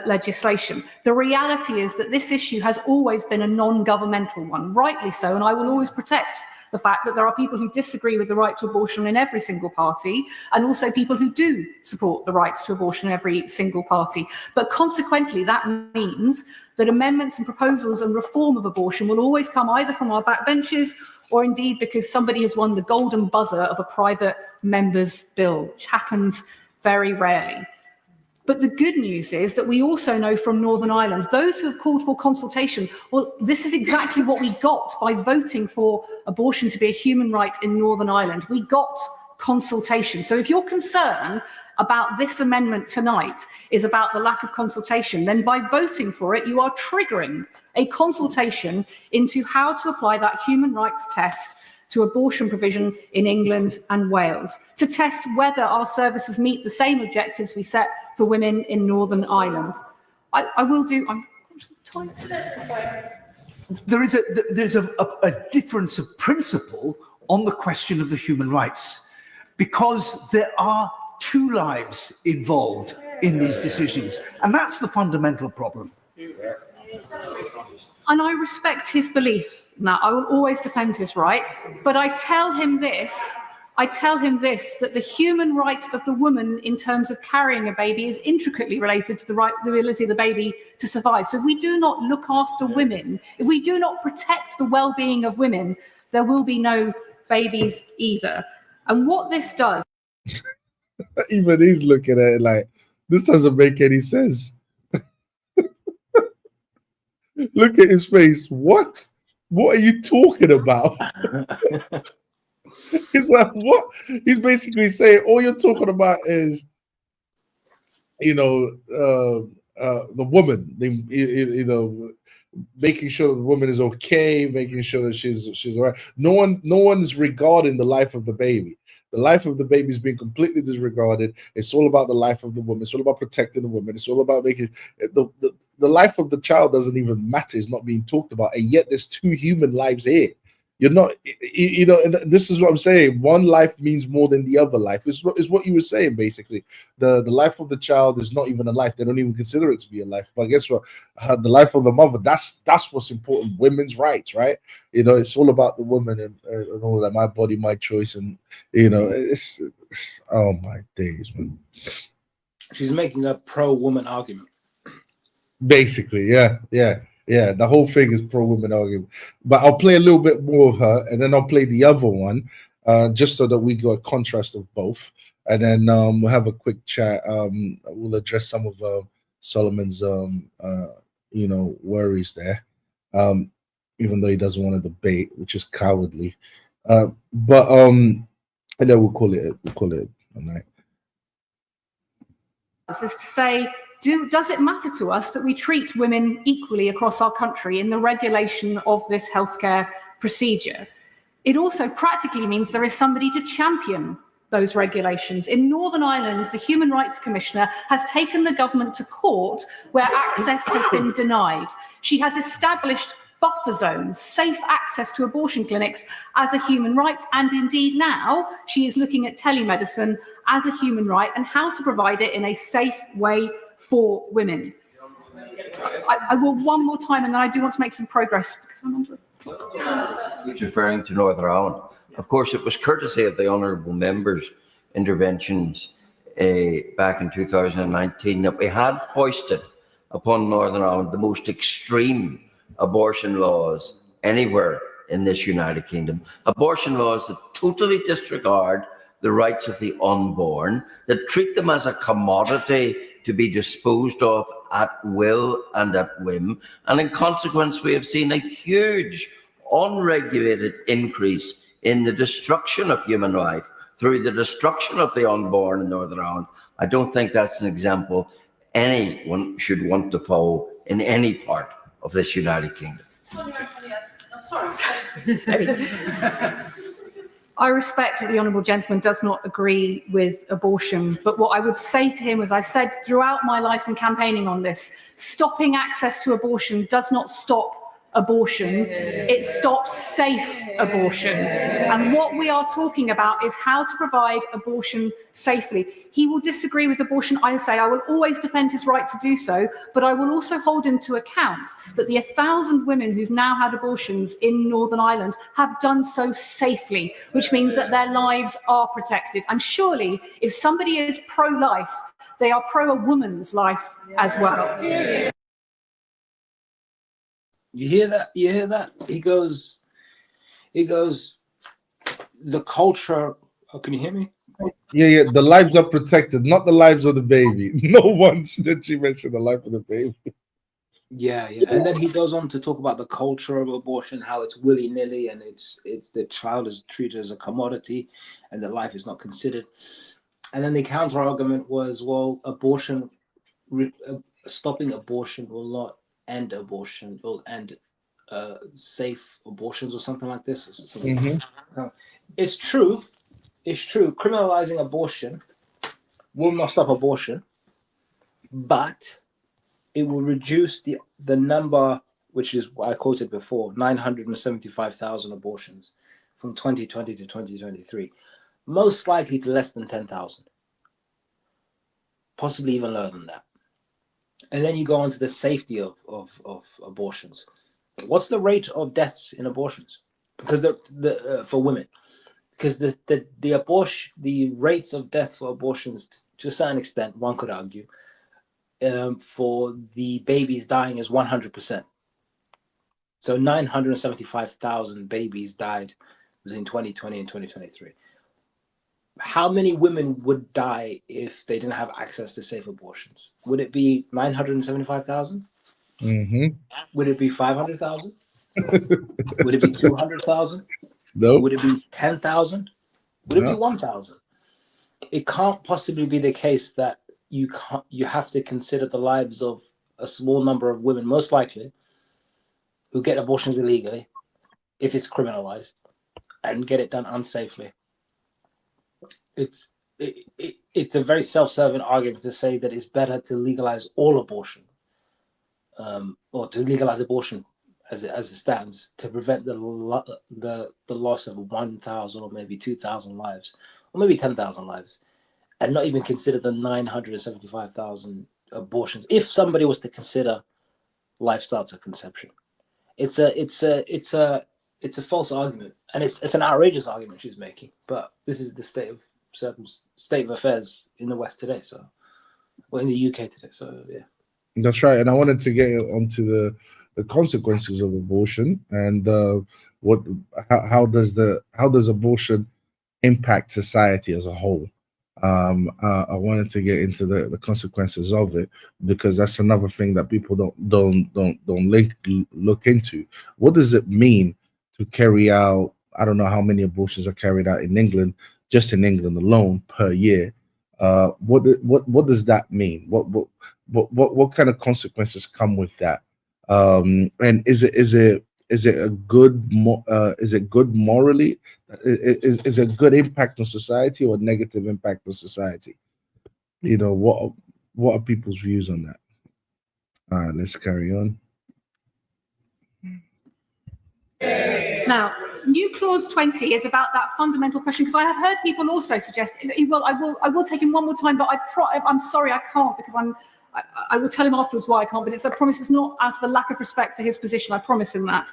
legislation. The reality is that this issue has always been a non-governmental one, rightly so, and I will always protect the fact that there are people who disagree with the right to abortion in every single party, and also people who do support the right to abortion in every single party. But consequently, that means that amendments and proposals and reform of abortion will always come either from our backbenches or indeed because somebody has won the golden buzzer of a private member's bill, which happens very rarely. But the good news is that we also know from Northern Ireland, those who have called for consultation, well, this is exactly what we got by voting for abortion to be a human right in Northern Ireland. We got consultation. So if your concern about this amendment tonight is about the lack of consultation, then by voting for it, you are triggering a consultation into how to apply that human rights test to abortion provision in England and Wales, to test whether our services meet the same objectives we set for women in Northern Ireland. There's a difference of principle on the question of the human rights, because there are two lives involved in these decisions, and that's the fundamental problem. And I respect his belief. Now, I will always defend his right, but I tell him this, that the human right of the woman in terms of carrying a baby is intricately related to the ability of the baby to survive. So if we do not look after women, if we do not protect the well-being of women, there will be no babies either. And what this does... Even he's looking at it like, this doesn't make any sense. Look at his face. What? What are you talking about? He's like, what? He's basically saying all you're talking about is, the woman, making sure that the woman is okay, making sure that she's all right. No one is regarding the life of the baby. The life of the baby is being completely disregarded. It's all about the life of the woman. It's all about protecting the woman. It's all about making the life of the child doesn't even matter. It's not being talked about. And yet there's two human lives here. You're not, and this is what I'm saying. One life means more than the other life. Is what you were saying, basically. The life of the child is not even a life. They don't even consider it to be a life. But guess what? The life of the mother, that's what's important. Women's rights, right? It's all about the woman and all that. My body, my choice. And, it's oh my days, man. She's making a pro-woman argument. Basically, yeah. The whole thing is pro-woman argument. But I'll play a little bit more of her, and then I'll play the other one, just so that we got a contrast of both. And then we'll have a quick chat. We'll address some of Solomon's, worries there, even though he doesn't want to debate, which is cowardly. And then we'll call it a night. This is to say, does it matter to us that we treat women equally across our country in the regulation of this healthcare procedure? It also practically means there is somebody to champion those regulations. In Northern Ireland, the Human Rights Commissioner has taken the government to court where access has been denied. She has established buffer zones, safe access to abortion clinics as a human right, and indeed now she is looking at telemedicine as a human right and how to provide it in a safe way for women. I will one more time, and then I do want to make some progress because I'm onto it. He's referring to Northern Ireland. Of course, it was courtesy of the honourable members' interventions back in 2019 that we had foisted upon Northern Ireland the most extreme abortion laws anywhere in this United Kingdom. Abortion laws that totally disregard the rights of the unborn, that treat them as a commodity to be disposed of at will and at whim. And in consequence, we have seen a huge unregulated increase in the destruction of human life through the destruction of the unborn in Northern Ireland. I don't think that's an example anyone should want to follow in any part of this United Kingdom. I respect that the honourable gentleman does not agree with abortion, but what I would say to him, as I said throughout my life and campaigning on this, stopping access to abortion does not stop abortion, it stops safe abortion. And what we are talking about is how to provide abortion safely. He will disagree with abortion. I say I will always defend his right to do so, but I will also hold him to account that the 1,000 women who've now had abortions in Northern Ireland have done so safely, which means that their lives are protected. And surely, if somebody is pro-life, they are pro a woman's life as well. You hear that? You hear that? He goes, the culture. Oh, can you hear me? Yeah. The lives are protected, not the lives of the baby. No once did she mention the life of the baby. Yeah. And then he goes on to talk about the culture of abortion, how it's willy-nilly and it's the child is treated as a commodity and that life is not considered. And then the counter argument was, well, stopping abortion will not end abortion, will end safe abortions or something like this. So it's true. Criminalizing abortion will not stop abortion, but it will reduce the number, which is what I quoted before, 975,000 abortions from 2020 to 2023, most likely to less than 10,000, possibly even lower than that. And then you go on to the safety of abortions. What's the rate of deaths in abortions? Because for women, because the rates of death for abortions, to a certain extent, one could argue, for the babies dying is 100%. So 975,000 babies died between 2020 and 2023. How many women would die if they didn't have access to safe abortions? Would it be 975,000? Would it be 500,000? Would it be 200,000? No. Would it be 10,000? Would it be 1,000? It can't possibly be the case that you have to consider the lives of a small number of women, most likely, who get abortions illegally, if it's criminalized, and get it done unsafely. It's a very self-serving argument to say that it's better to legalize all abortion, or to legalize abortion as it stands, to prevent the loss of 1,000 or maybe 2,000 lives, or maybe 10,000 lives, and not even consider the 975,000 abortions. If somebody was to consider life starts at conception, it's a false argument, and it's an outrageous argument she's making. But this is the state of affairs in the West today, or in the UK today. So yeah, that's right. And I wanted to get onto the consequences of abortion and how does abortion impact society as a whole. I wanted to get into the consequences of it, because that's another thing that people don't look into. What does it mean to carry out? I don't know how many abortions are carried out in England, just in England alone per year. What does that mean? What kind of consequences come with that? And is it is it a good is it good morally? Is it a good impact on society or a negative impact on society? You know, what are people's views on that? All right, let's carry on. Now, new clause 20 is about that fundamental question, because I have heard people also suggest, well, I will take him one more time, but I'm sorry, I can't, because I will tell him afterwards why I can't, but I promise it's not out of a lack of respect for his position. I promise him that.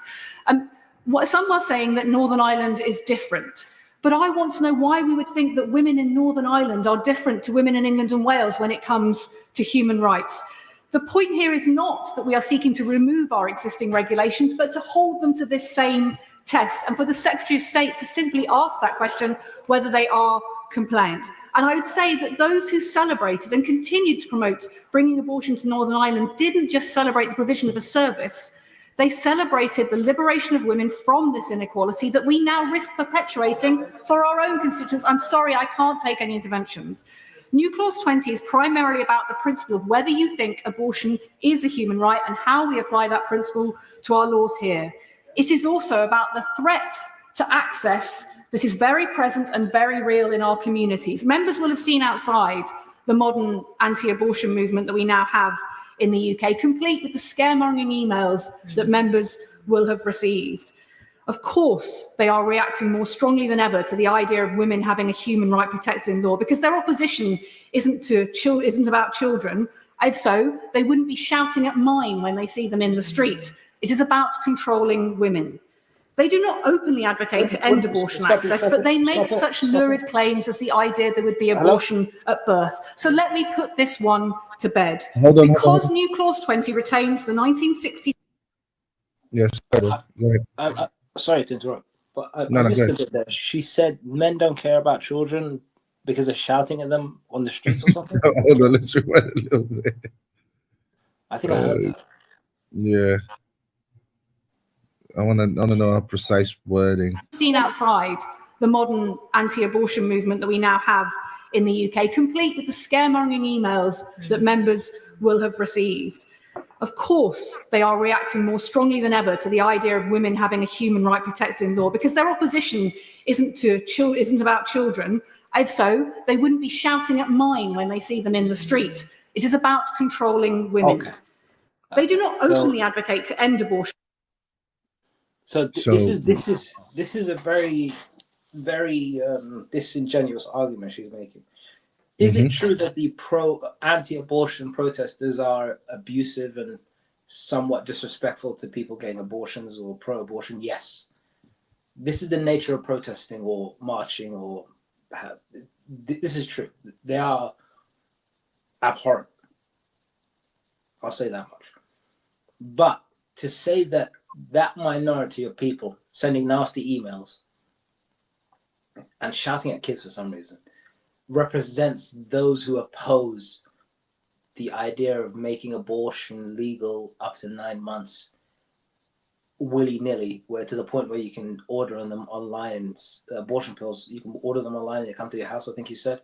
Some are saying that Northern Ireland is different, but I want to know why we would think that women in Northern Ireland are different to women in England and Wales when it comes to human rights. The point here is not that we are seeking to remove our existing regulations, but to hold them to this same test, and for the Secretary of State to simply ask that question whether they are compliant. And I would say that those who celebrated and continued to promote bringing abortion to Northern Ireland didn't just celebrate the provision of a service, they celebrated the liberation of women from this inequality that we now risk perpetuating for our own constituents. I'm sorry, I can't take any interventions. New clause 20 is primarily about the principle of whether you think abortion is a human right and how we apply that principle to our laws here. It is also about the threat to access that is very present and very real in our communities. Members will have seen outside the modern anti-abortion movement that we now have in the UK, complete with the scaremongering emails that members will have received. Of course, they are reacting more strongly than ever to the idea of women having a human right protected in law, because their opposition isn't about children. If so, they wouldn't be shouting at mine when they see them in the street. It is about controlling women. They do not openly advocate to end abortion access, but they make such lurid claims as the idea there would be abortion at birth. So let me put this one to bed. Because new clause 20 retains the 1960. Yes. Sorry to interrupt, but I No, missed a bit there. She said men don't care about children because they're shouting at them on the streets or something. Hold on, let's rewind a little bit. I think I heard that. Yeah. I want to know our precise wording. Seen outside the modern anti-abortion movement that we now have in the UK, complete with the scaremongering emails that members will have received. Of course, they are reacting more strongly than ever to the idea of women having a human right protected in law, because their opposition isn't about children. If so, they wouldn't be shouting at mine when they see them in the street. It is about controlling women. Okay. They do not openly advocate to end abortion. This is a very disingenuous argument she's making. Is it true that the anti-abortion protesters are abusive and somewhat disrespectful to people getting abortions or pro-abortion? Yes. This is the nature of protesting or marching, or this is true. They are abhorrent. I'll say that much. But to say that minority of people sending nasty emails and shouting at kids for some reason represents those who oppose the idea of making abortion legal up to 9 months willy-nilly, where to the point where you can order them online, abortion pills, you can order them online, they come to your house, I think you said,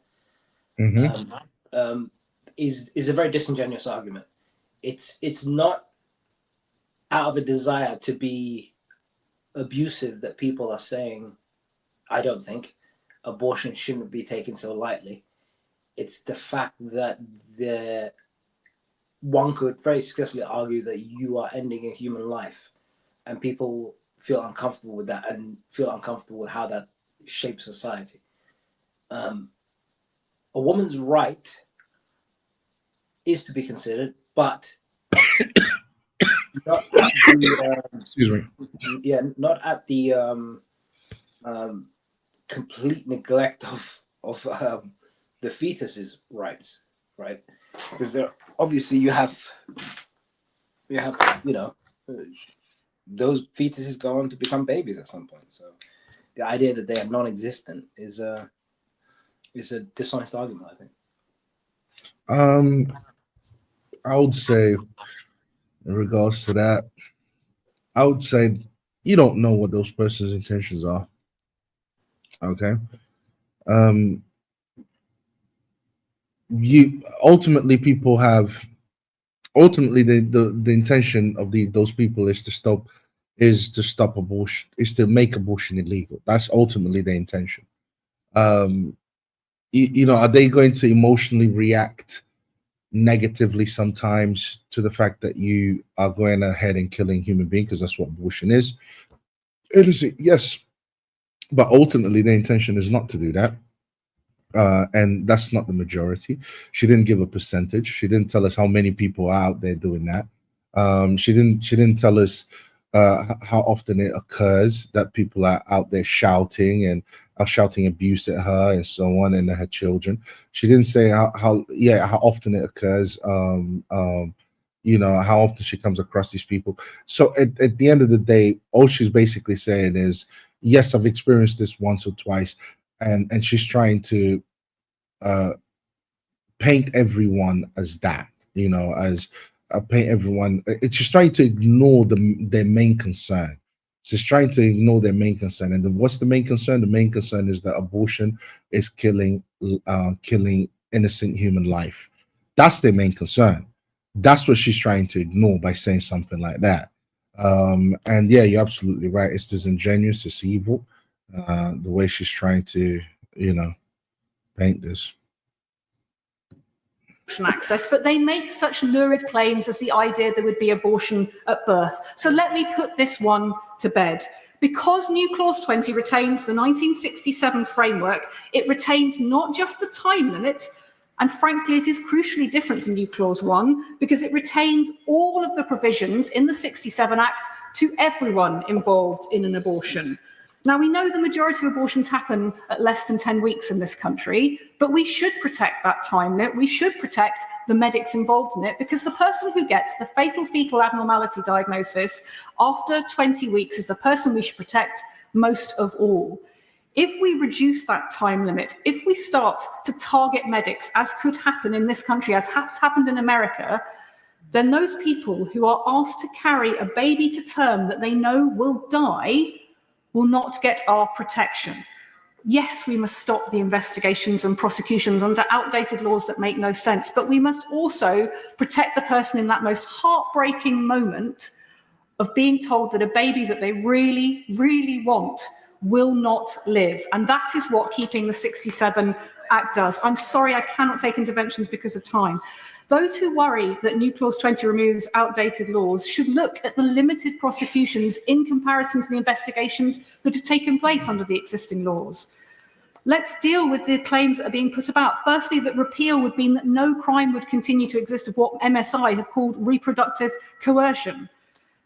is a very disingenuous argument. It's not out of a desire to be abusive that people are saying, I don't think, abortion shouldn't be taken so lightly. It's the fact that one could very successfully argue that you are ending a human life, and people feel uncomfortable with that and feel uncomfortable with how that shapes society. A woman's right is to be considered, but not at the, excuse me. Yeah, not at the complete neglect of the fetus's rights, right? Because there obviously you have those fetuses go on to become babies at some point. So the idea that they are non-existent is a dishonest argument, I think. I would say, in regards to that, I would say you don't know what those person's intentions are. Okay. You ultimately the intention of those people is to stop is to stop abortion, is to make abortion illegal. That's ultimately the intention. You know, are they going to emotionally react negatively sometimes to the fact that you are going ahead and killing human beings, because that's what abortion is? It is, yes, but ultimately the intention is not to do that. And that's not the majority. She didn't give a percentage. She didn't tell us how many people are out there doing that. She didn't tell us how often it occurs that people are out there shouting and are shouting abuse at her and so on, and her children. She didn't say how often it occurs. You know, how often she comes across these people. So at the end of the day, all she's basically saying is, yes, I've experienced this once or twice, and she's trying to paint everyone as that, you know, as paint everyone. She's trying to ignore their main concern. She's trying to ignore their main concern. And what's the main concern? The main concern is that abortion is killing innocent human life. That's their main concern. That's what she's trying to ignore by saying something like that. And yeah, you're absolutely right. It's disingenuous. It's evil. The way she's trying to, you know, paint this. Access, but they make such lurid claims as the idea there would be abortion at birth. So let me put this one to bed. Because New Clause 20 retains the 1967 framework, it retains not just the time limit, and frankly, it is crucially different to New Clause 1 because it retains all of the provisions in the 67 Act to everyone involved in an abortion. Now, we know the majority of abortions happen at less than 10 weeks in this country, but we should protect that time limit. We should protect the medics involved in it, because the person who gets the fatal fetal abnormality diagnosis after 20 weeks is the person we should protect most of all. If we reduce that time limit, if we start to target medics, as could happen in this country, as has happened in America, then those people who are asked to carry a baby to term that they know will die will not get our protection. Yes, we must stop the investigations and prosecutions under outdated laws that make no sense, but we must also protect the person in that most heartbreaking moment of being told that a baby that they really, really want will not live. And that is what keeping the 67 Act does. I'm sorry, I cannot take interventions because of time. Those who worry that New Clause 20 removes outdated laws should look at the limited prosecutions in comparison to the investigations that have taken place under the existing laws. Let's deal with the claims that are being put about. Firstly, that repeal would mean that no crime would continue to exist of what MSI have called reproductive coercion.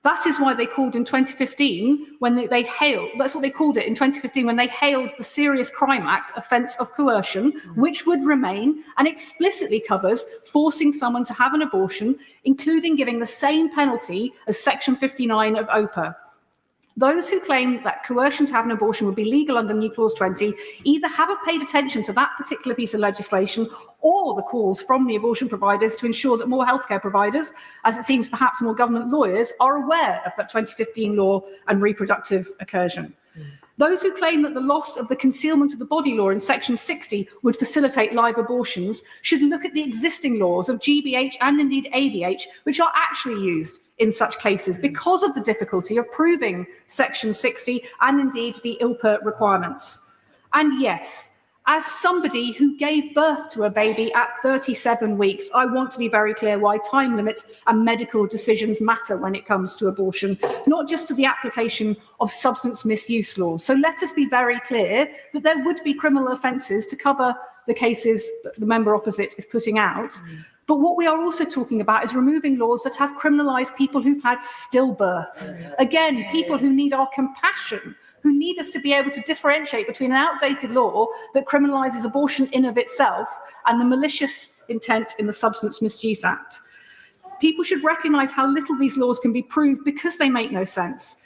That is why they called in 2015, when they hailed, that's what they called it in 2015, when they hailed the Serious Crime Act offence of coercion, which would remain and explicitly covers forcing someone to have an abortion, including giving the same penalty as Section 59 of OPA. Those who claim that coercion to have an abortion would be legal under New Clause 20 either haven't paid attention to that particular piece of legislation or the calls from the abortion providers to ensure that more healthcare providers, as it seems perhaps more government lawyers, are aware of that 2015 law and reproductive coercion. Those who claim that the loss of the concealment of the body law in Section 60 would facilitate live abortions should look at the existing laws of GBH and indeed ABH, which are actually used in such cases because of the difficulty of proving Section 60 and indeed the ILPA requirements. And yes, as somebody who gave birth to a baby at 37 weeks, I want to be very clear why time limits and medical decisions matter when it comes to abortion, not just to the application of substance misuse laws. So let us be very clear that there would be criminal offences to cover the cases that the member opposite is putting out. But what we are also talking about is removing laws that have criminalised people who've had stillbirths. Again, people who need our compassion, who need us to be able to differentiate between an outdated law that criminalises abortion in of itself and the malicious intent in the Substance Misuse Act. People should recognise how little these laws can be proved because they make no sense.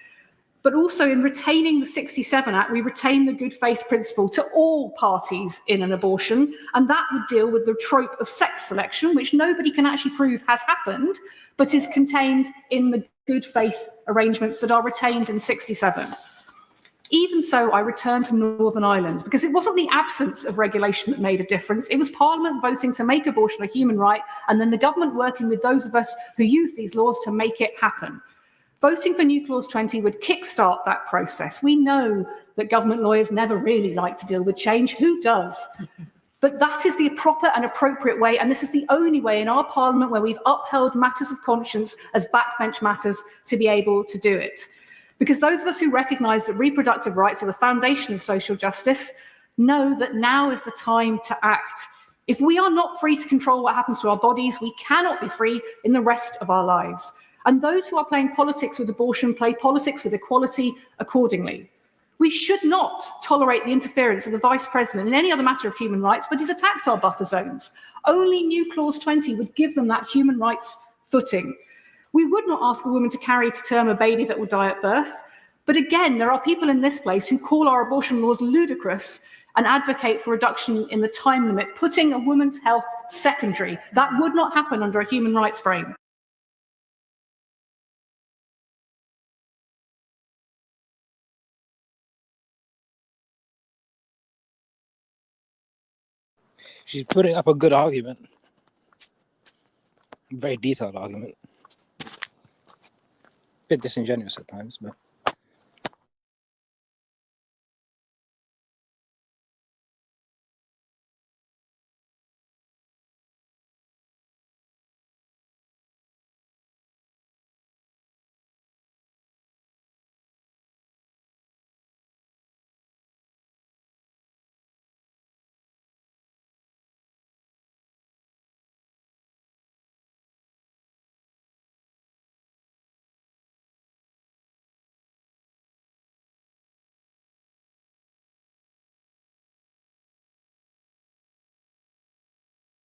But also in retaining the 67 Act, we retain the good faith principle to all parties in an abortion, and that would deal with the trope of sex selection, which nobody can actually prove has happened, but is contained in the good faith arrangements that are retained in 67. Even so, I return to Northern Ireland, because it wasn't the absence of regulation that made a difference. It was Parliament voting to make abortion a human right, and then the government working with those of us who use these laws to make it happen. Voting for New Clause 20 would kickstart that process. We know that government lawyers never really like to deal with change. Who does? But that is the proper and appropriate way, and this is the only way in our parliament where we've upheld matters of conscience as backbench matters to be able to do it. Because those of us who recognise that reproductive rights are the foundation of social justice know that now is the time to act. If we are not free to control what happens to our bodies, we cannot be free in the rest of our lives. And those who are playing politics with abortion play politics with equality accordingly. We should not tolerate the interference of the Vice President in any other matter of human rights, but he's attacked our buffer zones. Only New Clause 20 would give them that human rights footing. We would not ask a woman to carry to term a baby that will die at birth. But again, there are people in this place who call our abortion laws ludicrous and advocate for reduction in the time limit, putting a woman's health secondary. That would not happen under a human rights frame. She's putting up a good argument. Very detailed argument. Bit disingenuous at times, but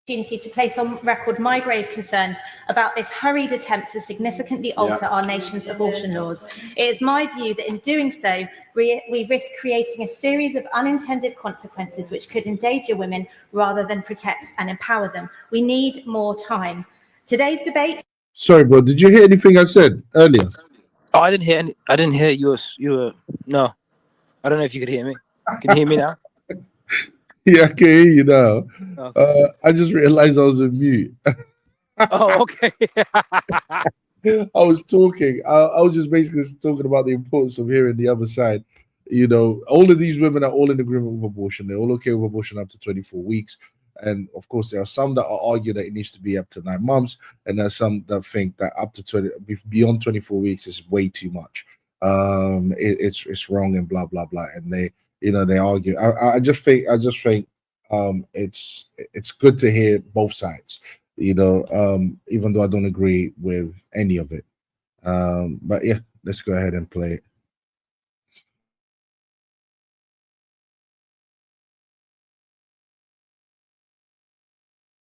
opportunity to place on record my grave concerns about this hurried attempt to significantly alter our nation's abortion laws. It is my view that in doing so, we risk creating a series of unintended consequences which could endanger women rather than protect and empower them. We need more time. Today's debate... Sorry, bro. Did you hear anything I said earlier? oh, I didn't hear you were no. I don't know if you could hear me. Can you hear me now? Yeah, I can hear you now. Okay. I just realized I was on mute. Oh, okay. I was talking. I was just basically talking about the importance of hearing the other side. You know, all of these women are all in agreement with abortion. They're all okay with abortion up to 24 weeks. And of course, there are some that are argue that it needs to be up to 9 months. And there's some that think that up to beyond 24 weeks is way too much. It's wrong and blah, blah, blah. And they argue. I just think it's good to hear both sides, even though I don't agree with any of it. But yeah, let's go ahead and play it.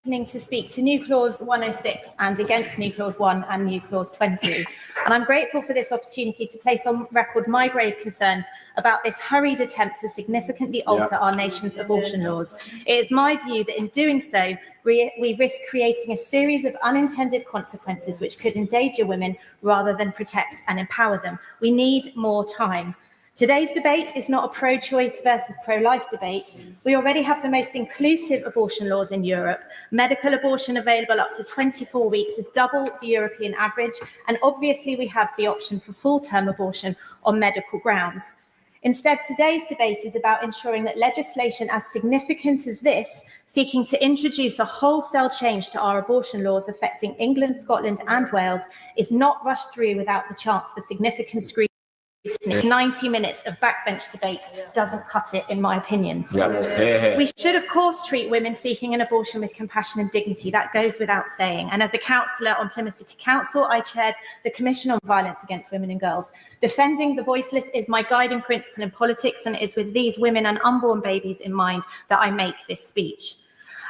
To speak to New Clause 106 and against New Clause 1 and New Clause 20. And I'm grateful for this opportunity to place on record my grave concerns about this hurried attempt to significantly alter our nation's abortion laws. It is my view that in doing so, we risk creating a series of unintended consequences which could endanger women rather than protect and empower them. We need more time. Today's debate is not a pro-choice versus pro-life debate. We already have the most inclusive abortion laws in Europe. Medical abortion available up to 24 weeks is double the European average, and obviously we have the option for full-term abortion on medical grounds. Instead, today's debate is about ensuring that legislation as significant as this, seeking to introduce a wholesale change to our abortion laws affecting England, Scotland and Wales, is not rushed through without the chance for significant scrutiny. 90 minutes of backbench debate doesn't cut it, in my opinion. We should, of course, treat women seeking an abortion with compassion and dignity. That goes without saying. And as a councillor on Plymouth City Council, I chaired the Commission on Violence Against Women and Girls. Defending the voiceless is my guiding principle in politics, and it is with these women and unborn babies in mind that I make this speech.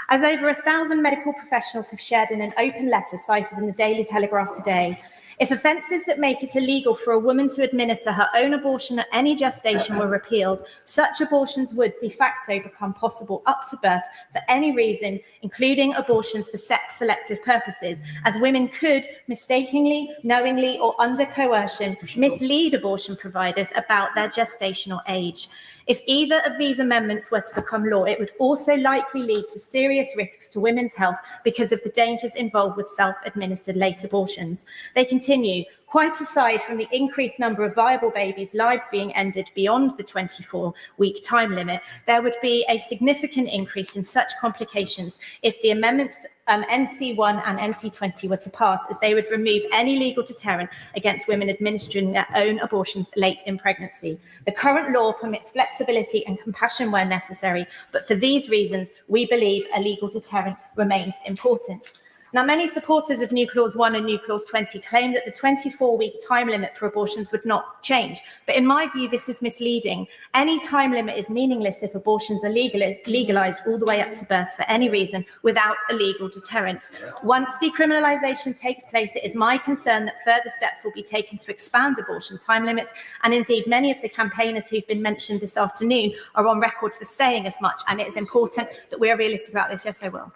As over 1,000 medical professionals have shared in an open letter cited in the Daily Telegraph today, if offences that make it illegal for a woman to administer her own abortion at any gestation were repealed, such abortions would de facto become possible up to birth for any reason, including abortions for sex-selective purposes, as women could mistakenly, knowingly or under coercion mislead abortion providers about their gestational age. If either of these amendments were to become law, it would also likely lead to serious risks to women's health because of the dangers involved with self-administered late abortions. They continue continue, quite aside from the increased number of viable babies' lives being ended beyond the 24-week time limit, there would be a significant increase in such complications if the amendments NC1 and NC20 were to pass, as they would remove any legal deterrent against women administering their own abortions late in pregnancy. The current law permits flexibility and compassion where necessary, but for these reasons, we believe a legal deterrent remains important. Now, many supporters of New Clause 1 and New Clause 20 claim that the 24-week time limit for abortions would not change. But in my view, this is misleading. Any time limit is meaningless if abortions are legalised all the way up to birth for any reason without a legal deterrent. Once decriminalisation takes place, it is my concern that further steps will be taken to expand abortion time limits. And indeed, many of the campaigners who've been mentioned this afternoon are on record for saying as much. And it is important that we are realistic about this. Yes, I will.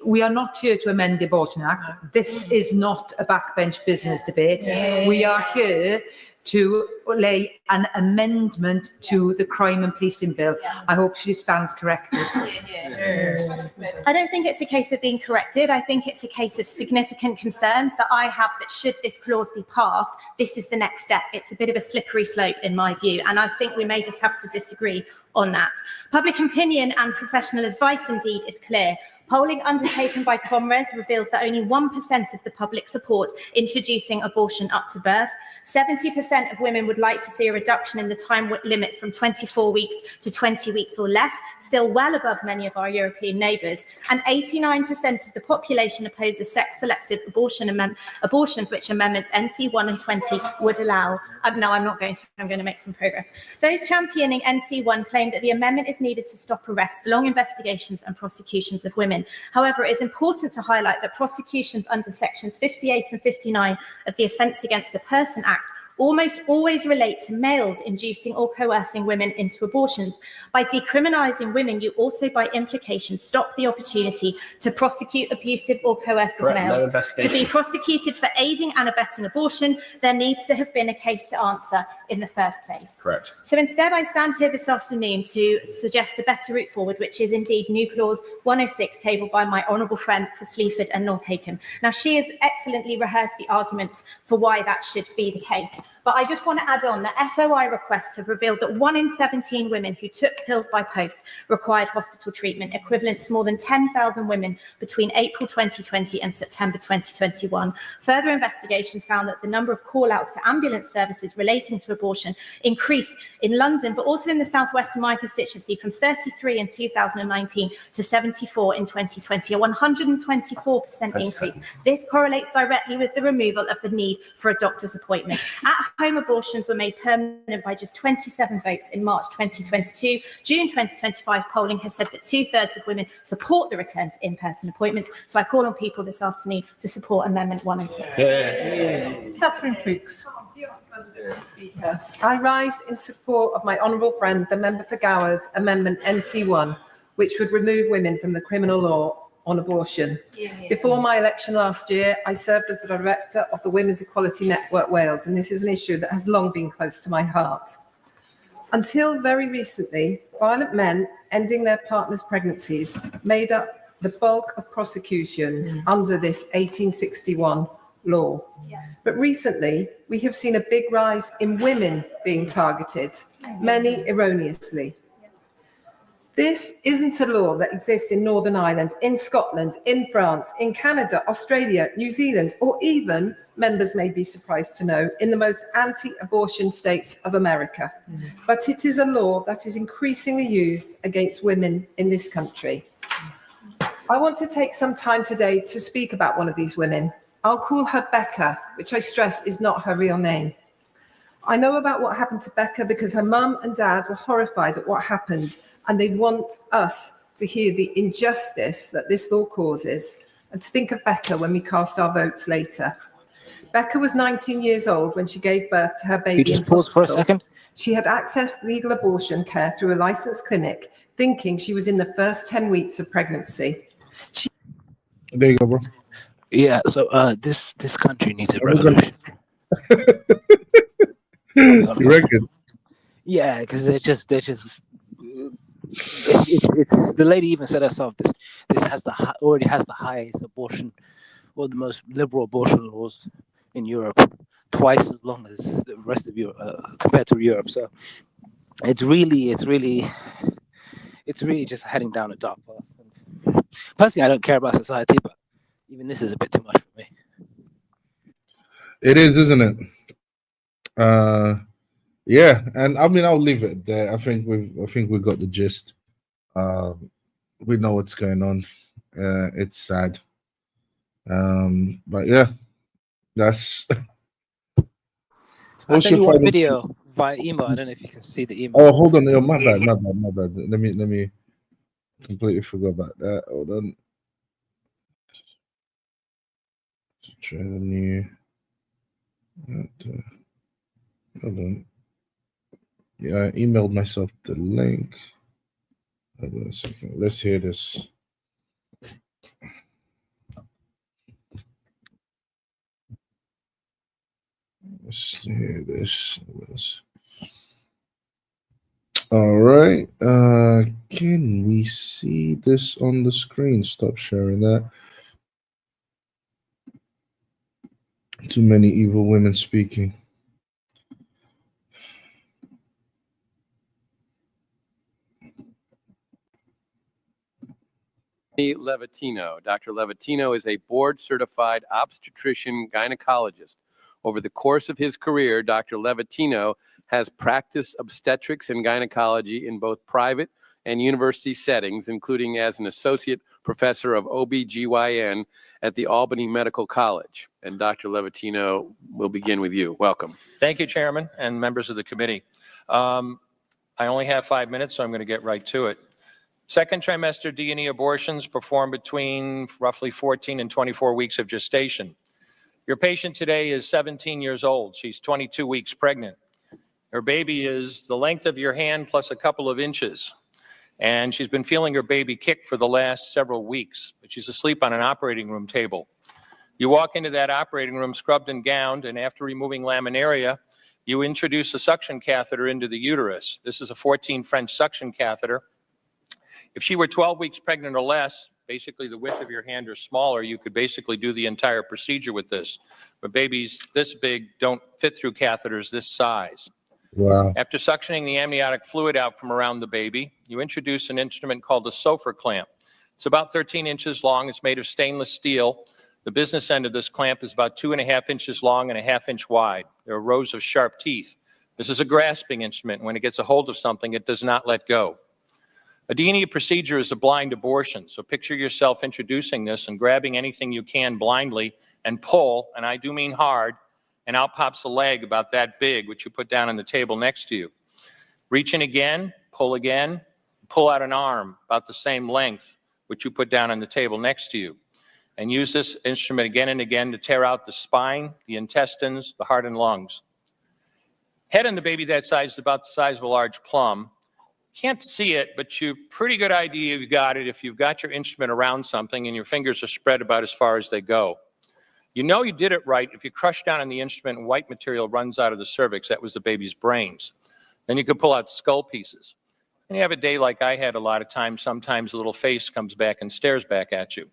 We are not here to amend the Abortion Act. This is not a backbench business debate. We are here to lay an amendment to the crime and policing bill. I hope she stands corrected. I don't think it's a case of being corrected. I think it's a case of significant concerns that I have that should this clause be passed, this is the next step. It's a bit of a slippery slope in my view, and I think we may just have to disagree on that. Public opinion and professional advice indeed is clear. Polling undertaken by Comres reveals that only 1% of the public support introducing abortion up to birth. 70% of women would like to see a reduction in the time limit from 24 weeks to 20 weeks or less, still well above many of our European neighbours. And 89% of the population oppose the sex-selective abortions, which amendments NC1 and 20 would allow. No, I'm not going to. I'm going to make some progress. Those championing NC1 claim that the amendment is needed to stop arrests, long investigations and prosecutions of women. However, it is important to highlight that prosecutions under sections 58 and 59 of the Offence Against a Person Act almost always relate to males inducing or coercing women into abortions. By decriminalising women, you also, by implication, stop the opportunity to prosecute abusive or coercive males. To be prosecuted for aiding and abetting abortion, there needs to have been a case to answer in the first place. Correct. So instead, I stand here this afternoon to suggest a better route forward, which is indeed New Clause 106, tabled by my honourable friend for Sleaford and North Haken. Now, she has excellently rehearsed the arguments for why that should be the case. But I just want to add on that FOI requests have revealed that 1 in 17 women who took pills by post required hospital treatment, equivalent to more than 10,000 women between April 2020 and September 2021. Further investigation found that the number of call-outs to ambulance services relating to abortion increased in London, but also in the southwest of my constituency, from 33 in 2019 to 74 in 2020, a 124% increase. This correlates directly with the removal of the need for a doctor's appointment. At-home abortions were made permanent by just 27 votes in March 2022. June 2025 polling has said that 2/3 of women support the return to in-person appointments. So I call on people this afternoon to support Amendment 106. Catherine Fuchs. Speaker. I rise in support of my honourable friend, the member for Gowers, Amendment NC1, which would remove women from the criminal law on abortion. Before my election last year, I served as the director of the Women's Equality Network Wales, and this is an issue that has long been close to my heart. Until very recently, violent men ending their partner's pregnancies made up the bulk of prosecutions under this 1861 law. But recently, we have seen a big rise in women being targeted, many erroneously. This isn't a law that exists in Northern Ireland, in Scotland, in France, in Canada, Australia, New Zealand, or even, members may be surprised to know, in the most anti-abortion states of America. But it is a law that is increasingly used against women in this country. I want to take some time today to speak about one of these women. I'll call her Becca, which I stress is not her real name. I know about what happened to Becca because her mum and dad were horrified at what happened, and they want us to hear the injustice that this law causes and to think of Becca when we cast our votes later. Becca was 19 years old when she gave birth to her baby. You just pause for a second. She had accessed legal abortion care through a licensed clinic, thinking she was in the first 10 weeks of pregnancy. There you go, bro. Yeah, so this country needs a revolution. You reckon? Yeah, because they're just it's the lady even said herself, this already has the highest abortion one of the most liberal abortion laws in Europe, twice as long as the rest of Europe compared to Europe. So it's really just heading down a dark path. Personally, I don't care about society, but even this is a bit too much for me. It is, isn't it? Yeah, and I mean, I'll leave it there. I think we've got the gist. We know what's going on. It's sad. But yeah, that's. I sent you one video via email. I don't know if you can see the email. Oh, hold on. My bad. Let me completely forgot about that. Hold on. Try the new. Hold on. Yeah, I emailed myself the link. Hold on a second. Let's hear this. Let's hear this. All right. Can we see this on the screen? Stop sharing that. Too many evil women speaking. Levatino. Dr. Levatino is a board-certified obstetrician gynecologist. Over the course of his career, Dr. Levatino has practiced obstetrics and gynecology in both private and university settings, including as an associate professor of OBGYN at the Albany Medical College. And Dr. Levatino, we'll begin with you. Welcome. Thank you, Chairman and members of the committee. I only have 5 minutes, so I'm going to get right to it. Second trimester D&E abortions performed between roughly 14 and 24 weeks of gestation. Your patient today is 17 years old. She's 22 weeks pregnant. Her baby is the length of your hand plus a couple of inches. And she's been feeling her baby kick for the last several weeks, but she's asleep on an operating room table. You walk into that operating room scrubbed and gowned, and after removing laminaria, you introduce a suction catheter into the uterus. This is a 14 French suction catheter. If she were 12 weeks pregnant or less, basically the width of your hand or smaller, you could basically do the entire procedure with this. But babies this big don't fit through catheters this size. Wow. After suctioning the amniotic fluid out from around the baby, you introduce an instrument called a Sofer clamp. It's about 13 inches long. It's made of stainless steel. The business end of this clamp is about 2.5 inches long and 1/2 inch wide. There are rows of sharp teeth. This is a grasping instrument. When it gets a hold of something, it does not let go. A D&E procedure is a blind abortion, so picture yourself introducing this and grabbing anything you can blindly and pull, and I do mean hard, and out pops a leg about that big, which you put down on the table next to you. Reach in again, pull out an arm about the same length, which you put down on the table next to you, and use this instrument again and again to tear out the spine, the intestines, the heart and lungs. Head on the baby that size is about the size of a large plum. Can't see it, but you pretty good idea you've got it if you've got your instrument around something and your fingers are spread about as far as they go. You know you did it right if you crush down on the instrument and white material runs out of the cervix. That was the baby's brains. Then you could pull out skull pieces. And you have a day like I had a lot of times. Sometimes a little face comes back and stares back at you.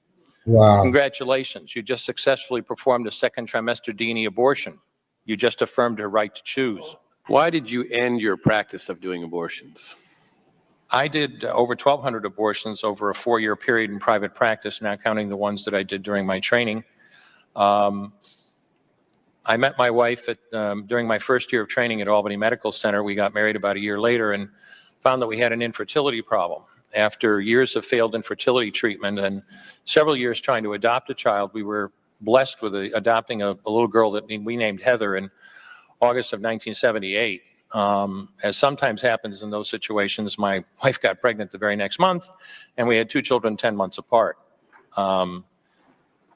Wow. Congratulations. You just successfully performed a second trimester D&E abortion. You just affirmed her right to choose. Why did you end your practice of doing abortions? I did over 1,200 abortions over a 4-year period in private practice, not counting the ones that I did during my training. I met my wife during my first year of training at Albany Medical Center. We got married about a year later and found that we had an infertility problem. After years of failed infertility treatment and several years trying to adopt a child, we were blessed with adopting a little girl that we named Heather in August of 1978. As sometimes happens in those situations, my wife got pregnant the very next month, and we had 2 children 10 months apart.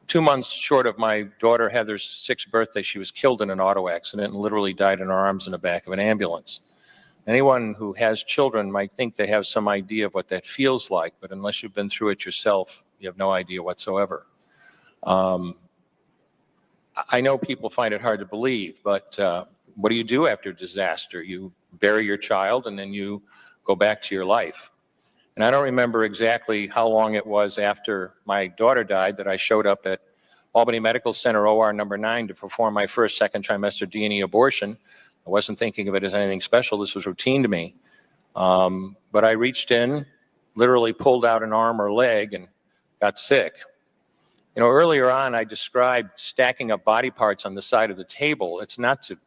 2 months short of my daughter Heather's 6th birthday, she was killed in an auto accident and literally died in her arms in the back of an ambulance. Anyone who has children might think they have some idea of what that feels like, but unless you've been through it yourself, you have no idea whatsoever. I know people find it hard to believe, but what do you do after disaster? You bury your child and then you go back to your life. And I don't remember exactly how long it was after my daughter died that I showed up at Albany Medical Center OR number 9 to perform my first second trimester D&E abortion. I wasn't thinking of it as anything special. This was routine to me. But I reached in, literally pulled out an arm or leg and got sick. You know, earlier on, I described stacking up body parts on the side of the table. It's not to,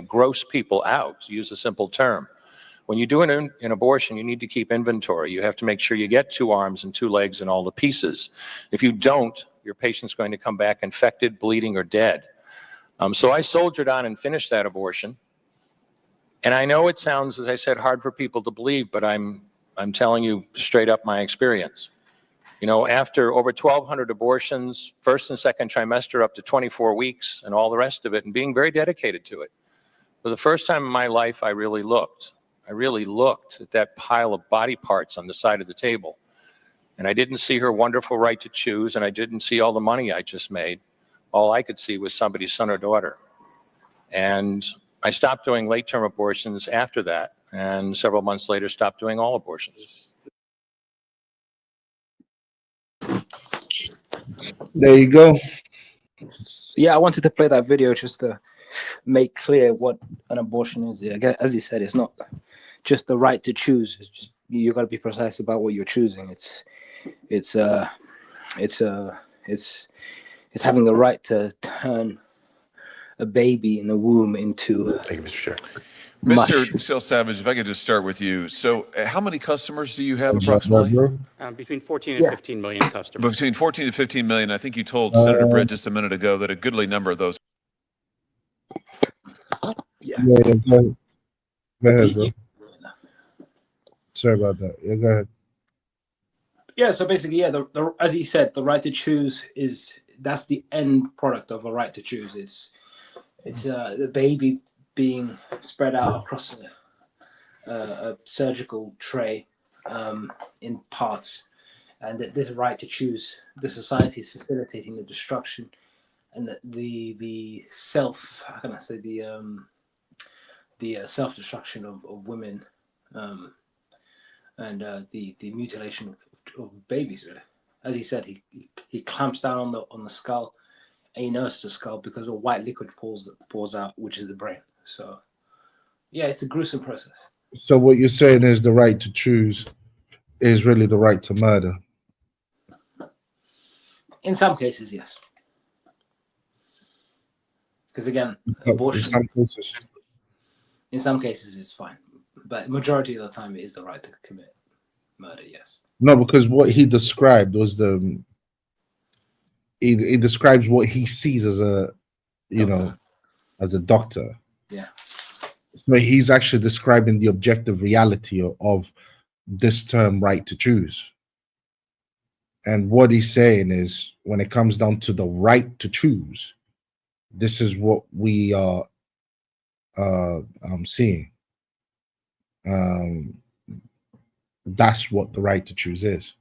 gross people out, to use a simple term. When you do an abortion, you need to keep inventory. You have to make sure you get 2 arms and 2 legs and all the pieces. If you don't, your patient's going to come back infected, bleeding, or dead. So I soldiered on and finished that abortion. And I know it sounds, as I said, hard for people to believe, but I'm telling you straight up my experience. You know, after over 1,200 abortions, first and second trimester up to 24 weeks and all the rest of it, and being very dedicated to it, for the first time in my life, I really looked. I really looked at that pile of body parts on the side of the table. And I didn't see her wonderful right to choose, and I didn't see all the money I just made. All I could see was somebody's son or daughter. And I stopped doing late-term abortions after that, and several months later stopped doing all abortions. There you go. Yeah, I wanted to play that video just to make clear what an abortion is. Yeah, as you said, it's not just the right to choose. It's just, you got to be precise about what you're choosing. It's having the right to turn a baby in the womb into. Thank you, Mr. Chair. Mush. Mr. Sales Savage, if I could just start with you. So how many customers do you have approximately? Between 14 and 15 million customers. Between 14 and 15 million. I think you told Senator Britt just a minute ago that a goodly number of those. Yeah, go ahead, bro. Sorry about that. Yeah, go ahead. Yeah, so basically, yeah, as he said, the right to choose that's the end product of a right to choose. It's the baby being spread out across a surgical tray in parts, and that this right to choose, the society is facilitating the destruction and the self, how can I say, the self-destruction of women, and the mutilation of babies. Really, as he said, he clamps down on the skull, and he nurses the skull because a white liquid pours out, which is the brain. So, yeah, it's a gruesome process. So what you're saying is the right to choose is really the right to murder. In some cases, yes. Because again, In some cases it's fine, but majority of the time it is the right to commit murder. Yes. No, because what he described was he describes what he sees as a, as a doctor. Yeah. So he's actually describing the objective reality of this term right to choose. And what he's saying is, when it comes down to the right to choose, this is what we are seeing. That's what the right to choose is.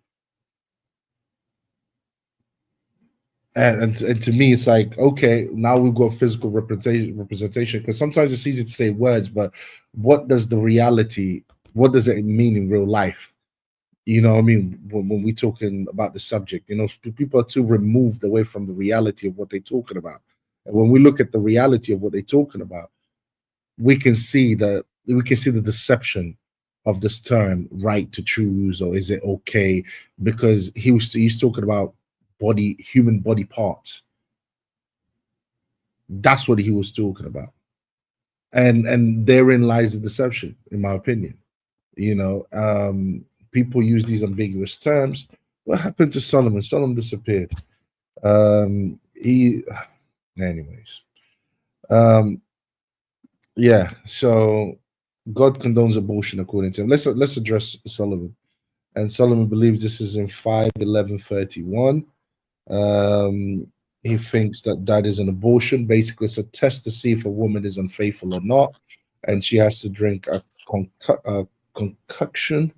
And to me, it's like, okay, now we've got physical representation, because sometimes it's easy to say words, but what does the reality, what does it mean in real life? You know what I mean? When we're talking about the subject, people are too removed away from the reality of what they're talking about. And when we look at the reality of what they're talking about, we can see the deception of this term right to choose, or is it okay? Because he's talking about human body parts. That's what he was talking about. And therein lies the deception, in my opinion. People use these ambiguous terms. What happened to Solomon? Solomon disappeared. Yeah, so God condones abortion according to him. Let's address Solomon. And Solomon believes this is in 5:11:31. He thinks that is an abortion. Basically, it's a test to see if a woman is unfaithful or not, and she has to drink a concoction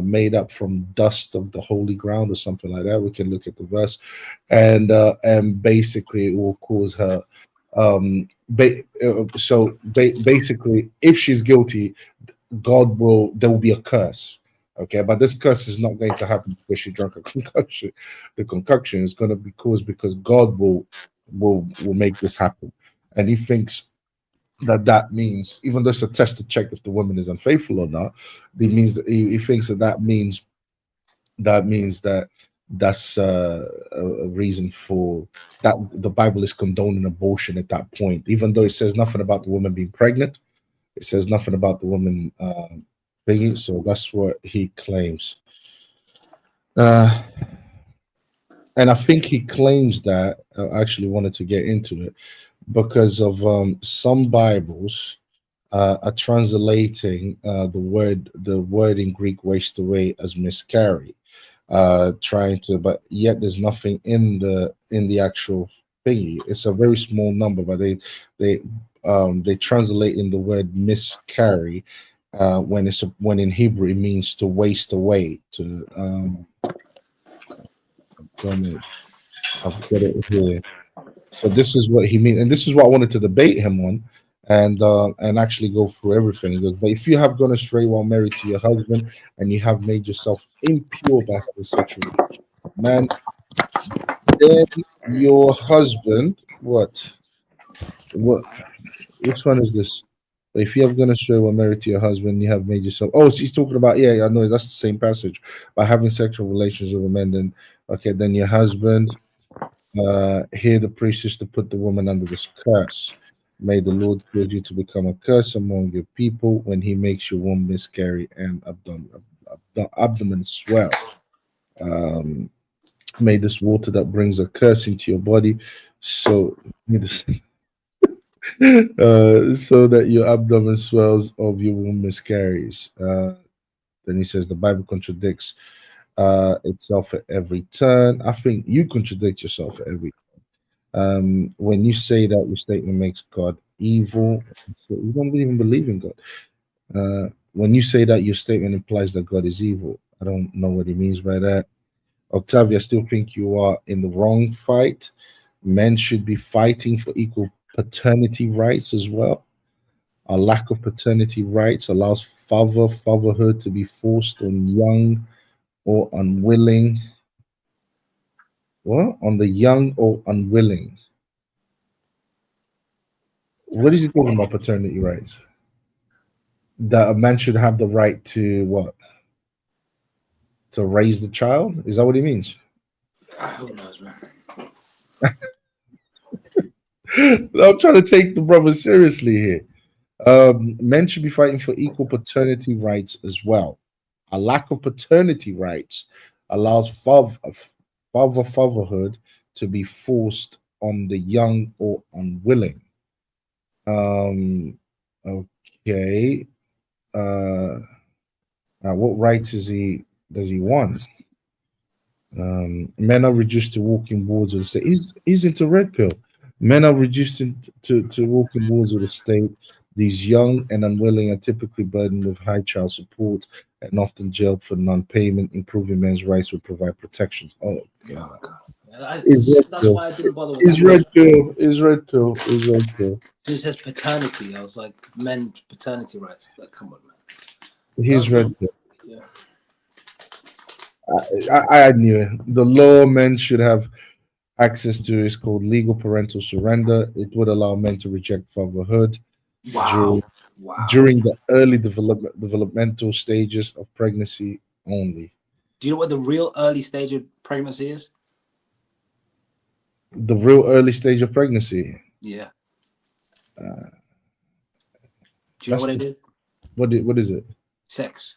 made up from dust of the holy ground or something like that. We can look at the verse, and basically it will cause her. Basically, if she's guilty, there will be a curse. Okay, but this curse is not going to happen because she drank a concoction. The concoction is going to be caused because God will make this happen, and he thinks that means, even though it's a test to check if the woman is unfaithful or not, it means he thinks that means that that's a reason for that the Bible is condoning abortion at that point, even though it says nothing about the woman being pregnant. It says nothing about the woman thingy, so that's what he claims. And I think he claims that, I actually wanted to get into it, because of some Bibles are translating the word in Greek waste away as miscarry, trying to, but yet there's nothing in the actual thingy. It's a very small number, but they translate in the word miscarry when in Hebrew it means to waste away, to I've got it here. So this is what he means, and this is what I wanted to debate him on, and actually go through everything. He goes, but if you have gone astray while married to your husband, and you have made yourself impure by having sexual relations, man, then your husband, what, which one is this? If you have gone astray while married to your husband, you have made yourself. Oh, so he's talking about, yeah, I know that's the same passage. By having sexual relations with a man, then okay, then your husband. Here the priest is to put the woman under this curse. May the Lord cause you to become a curse among your people when he makes your womb miscarry and abdomen swell. May this water that brings a curse into your body, so so that your abdomen swells of your womb miscarries. Then he says the Bible contradicts itself at every turn. I think you contradict yourself at every turn. When you say that your statement makes God evil, so you don't even believe in God. When you say that your statement implies that God is evil, I don't know what he means by that. Octavia, I still think you are in the wrong fight. Men should be fighting for equal paternity rights as well. A lack of paternity rights allows fatherhood to be forced on young or unwilling. What? On the young or unwilling. What is he talking about, paternity rights? That a man should have the right to what? To raise the child? Is that what he means? Who knows, man? I'm trying to take the brother seriously here. Men should be fighting for equal paternity rights as well. A lack of paternity rights allows fatherhood to be forced on the young or unwilling. Okay. What rights does he want? Men are reduced to walking wards of the state. He's into red pill. Men are reduced to walking wards of the state. These young and unwilling are typically burdened with high child support and often jailed for non-payment. Improving men's rights would provide protections. Oh, God. That's why I didn't bother with Is that. red pill. Is red pill. Is red pill. It says paternity. I was like, men paternity rights. Like, come on, man. He's red pill. Yeah. I knew it. The law men should have access to is called legal parental surrender. It would allow men to reject fatherhood during the early developmental stages of pregnancy only. Do you know what the real early stage of pregnancy is? The real early stage of pregnancy. Yeah. Do you know what it is? What is it? Sex.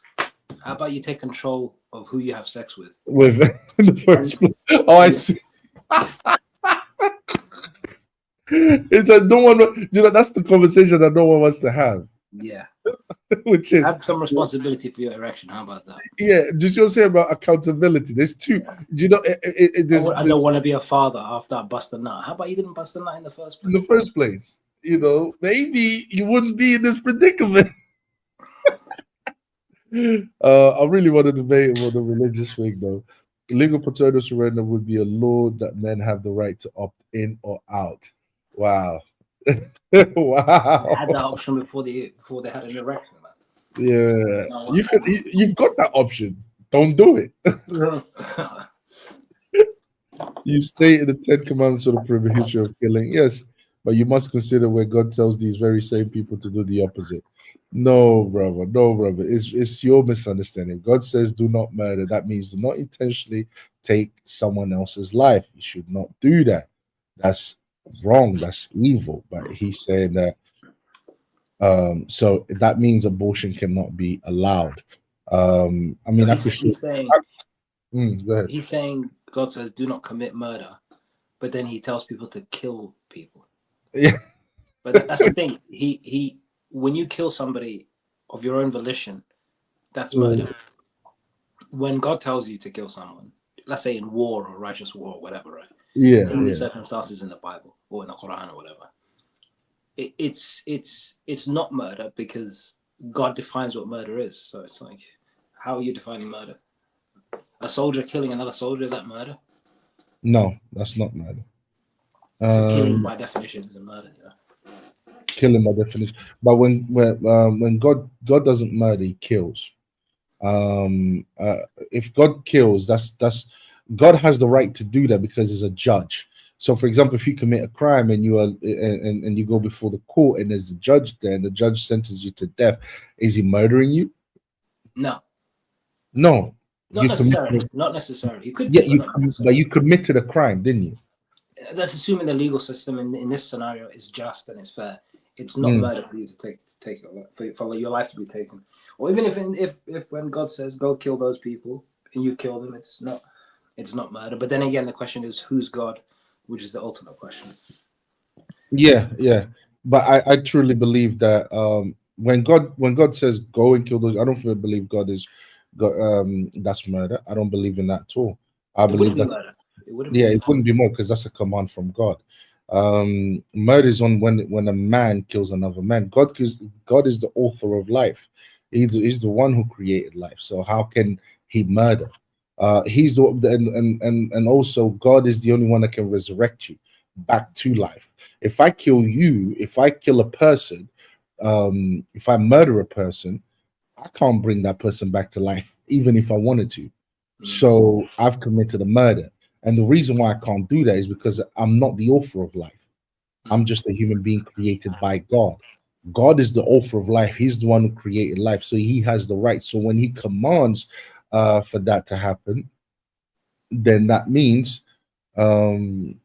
How about you take control of who you have sex with? With the first. Oh, I see. It's a no one. You know, that's the conversation that no one wants to have. Yeah. Which is have some responsibility for your erection. How about that? Yeah. Did you say about accountability? There's two. Do you know? I don't want to be a father after I bust a nut. How about you didn't bust a nut in the first place? In the first place, you know, maybe you wouldn't be in this predicament. I really want to debate about the religious thing, though. Legal paternal surrender would be a law that men have the right to opt in or out. Wow. Wow. They had that option before they had an erection, man. Yeah, you've got that option. Don't do it. You state in the Ten Commandments of the prohibition of killing. Yes, but you must consider where God tells these very same people to do the opposite. No, brother. No, brother. It's your misunderstanding. God says, "Do not murder." That means do not intentionally take someone else's life. You should not do that. That's wrong. That's evil. But he's saying that. So that means abortion cannot be allowed. I mean, I could show. He's saying. Go ahead. He's saying God says, "Do not commit murder," but then he tells people to kill people. Yeah. But that's the thing. He when you kill somebody of your own volition, that's murder. When God tells you to kill someone, let's say in war or righteous war or whatever, right? Yeah. In these circumstances in the Bible or in the Quran or whatever, it's not murder because God defines what murder is. So it's like, how are you defining murder? A soldier killing another soldier, is that murder? No, that's not murder. So killing by definition is a murder. Yeah. Killing by definition, but when God doesn't murder, he kills. If God kills, that's God has the right to do that because he's a judge. So, for example, if you commit a crime and you are and you go before the court and there's a judge there and the judge sentences you to death, is he murdering you? No. No. Not necessarily. Not necessarily. You could Yeah, be, but you committed a crime, didn't you? That's assuming the legal system in this scenario is just and it's fair. It's not murder for you to take for your life to be taken. Or even if when God says go kill those people and you kill them, it's not murder. But then again, the question is who's God, which is the ultimate question. Yeah. But I truly believe that when God says go and kill those, I don't believe God is that's murder. I don't believe in that at all. I believe that's murder. It wouldn't be more because that's a command from God. Murder is on when a man kills another man. God is the author of life. He's the one who created life. So how can he murder? He's the and also God is the only one that can resurrect you back to life. If I kill you, if I kill a person, if I murder a person, I can't bring that person back to life, even if I wanted to. So I've committed a murder. And the reason why I can't do that is because I'm not the author of life. I'm just a human being created by God. God is the author of life. He's the one who created life. So he has the right. So when he commands for that to happen, then that means hold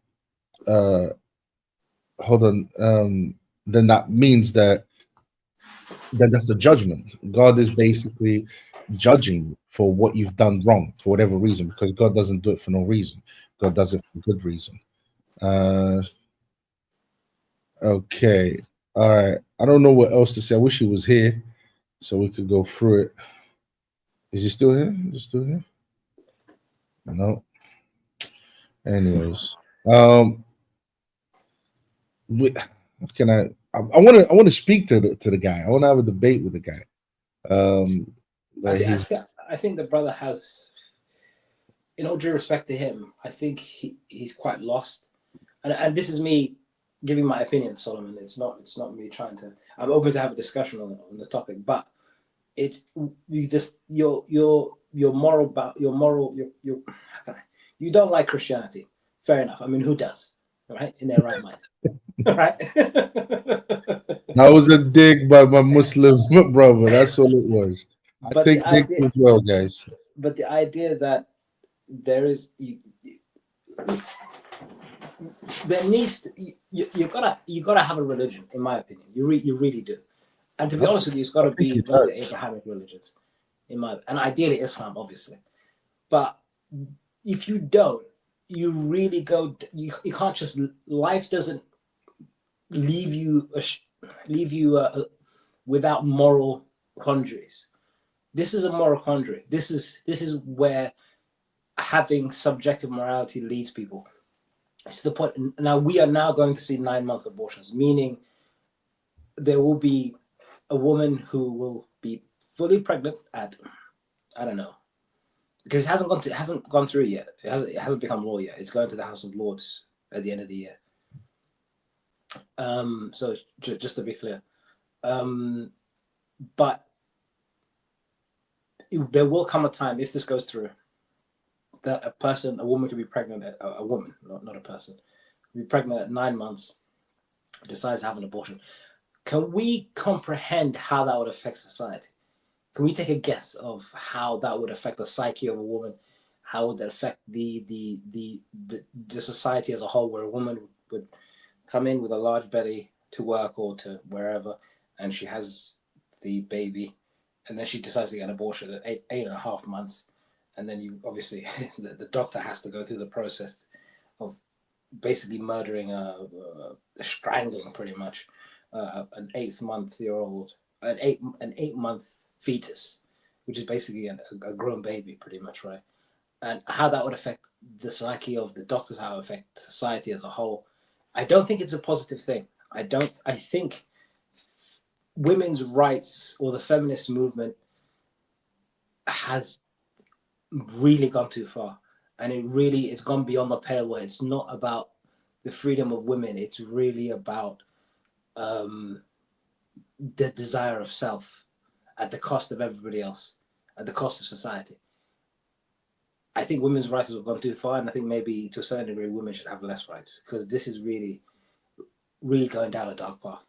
on. Then that means that that's a judgment. God is basically judging you for what you've done wrong for whatever reason, because God doesn't do it for no reason. God does it for good reason. Okay. All right. I don't know what else to say. I wish he was here so we could go through it. Is he still here? Is he still here? No. Anyways, can I want to speak to the guy. I want to have a debate with the guy. I think the brother has, in all due respect to him, I think he's quite lost. And this is me giving my opinion, Solomon. It's not me trying to. I'm open to have a discussion on the topic, but your moral you don't like Christianity. Fair enough. I mean, who does? Right? In their right mind. Right? That was a dig by my Muslim brother. That's all it was. I take digs as well, guys. But the idea that there is there needs to, you gotta have a religion, in my opinion. You really do. And to be honest with you, it's got to be one of the Abrahamic religions, and ideally Islam, obviously. But if you don't, you really go. You can't just. Life doesn't leave you without moral quandaries. This is a moral quandary. This is where having subjective morality leads people. It's the point. Now we are now going to see 9-month abortions, meaning there will be a woman who will be fully pregnant at, I don't know, because it hasn't gone through yet. It hasn't become law yet. It's going to the House of Lords at the end of the year. So just to be clear, but there will come a time, if this goes through, that a woman could be pregnant, a woman, not a person, be pregnant at 9 months, decides to have an abortion. Can we comprehend how that would affect society? Can we take a guess of how that would affect the psyche of a woman? How would that affect the society as a whole, where a woman would come in with a large belly to work or to wherever, and she has the baby, and then she decides to get an abortion at 8.5 months, and then you obviously the doctor has to go through the process of basically murdering, strangling pretty much an 8-month-old, an 8-month fetus, which is basically a grown baby, pretty much, right? And how that would affect the psyche of the doctors, how it would affect society as a whole. I don't think it's a positive thing. I think women's rights or the feminist movement has really gone too far. And it's gone beyond the pale, where it's not about the freedom of women. It's really about the desire of self at the cost of everybody else, at the cost of society. I think women's rights have gone too far, and I think maybe to a certain degree women should have less rights, because this is really, really going down a dark path.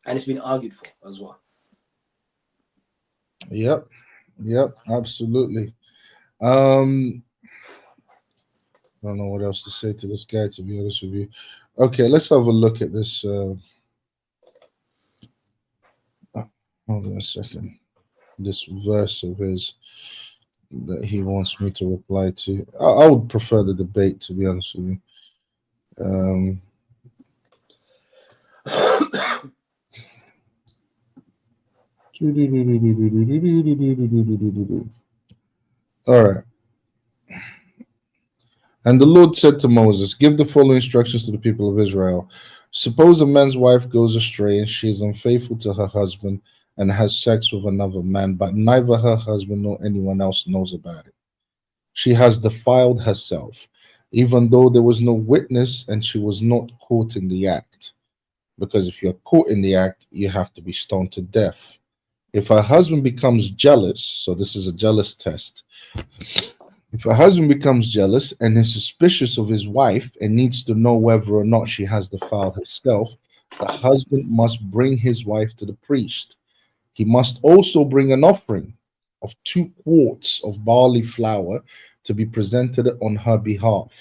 And it's been argued for as well. Yep, absolutely. I don't know what else to say to this guy, to be honest with you. Okay, let's have a look at this. Hold on a second. This verse of his that he wants me to reply to. I would prefer the debate, to be honest with you. All right. And the Lord said to Moses, give the following instructions to the people of Israel. Suppose a man's wife goes astray and she is unfaithful to her husband and has sex with another man, but neither her husband nor anyone else knows about it. She has defiled herself, even though there was no witness and she was not caught in the act. Because if you're caught in the act, you have to be stoned to death. If her husband becomes jealous, so this is a jealous test. If her husband becomes jealous and is suspicious of his wife and needs to know whether or not she has defiled herself, the husband must bring his wife to the priest. He must also bring an offering of 2 quarts of barley flour to be presented on her behalf.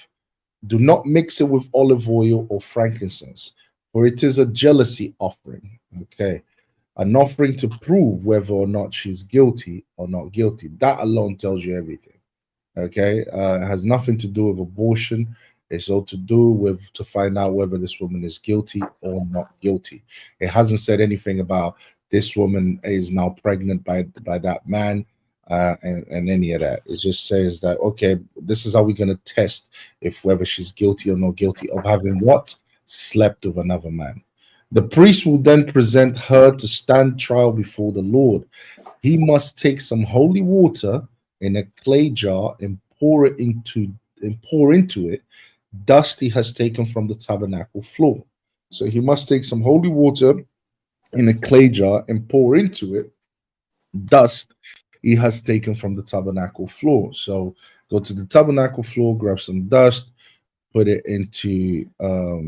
Do not mix it with olive oil or frankincense, for it is a jealousy offering. Okay. An offering to prove whether or not she's guilty or not guilty. That alone tells you everything. Okay. It has nothing to do with abortion. It's all to do with to find out whether this woman is guilty or not guilty. It hasn't said anything about this woman is now pregnant by that man and any of that. It just says that, okay, this is how we're going to test if whether she's guilty or not guilty of having what? Slept with another man. The priest will then present her to stand trial before the Lord. He must take some holy water in a clay jar and pour into it dust he has taken from the tabernacle floor. So he must take some holy water in a clay jar and pour into it dust he has taken from the tabernacle floor. So go to the tabernacle floor, grab some dust, put it into a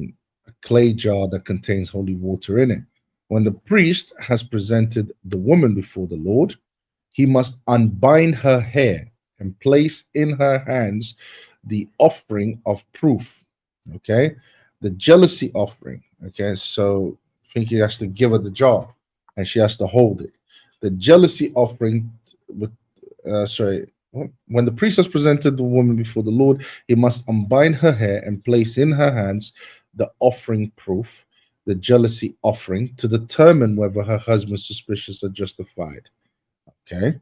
clay jar that contains holy water in it. When the priest has presented the woman before the Lord, he must unbind her hair and place in her hands the offering of proof. Okay, the jealousy offering. Okay, so I think he has to give her the jar and she has to hold it. The jealousy offering with when the priest has presented the woman before the Lord, he must unbind her hair and place in her hands the offering proof, the jealousy offering, to determine whether her husband's suspicions are justified. Okay,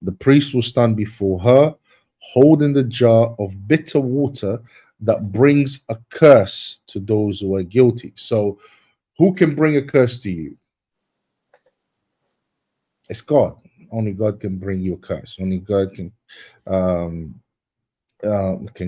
the priest will stand before her holding the jar of bitter water that brings a curse to those who are guilty. So who can bring a curse to you? It's God. Only God can bring you a curse. Only God can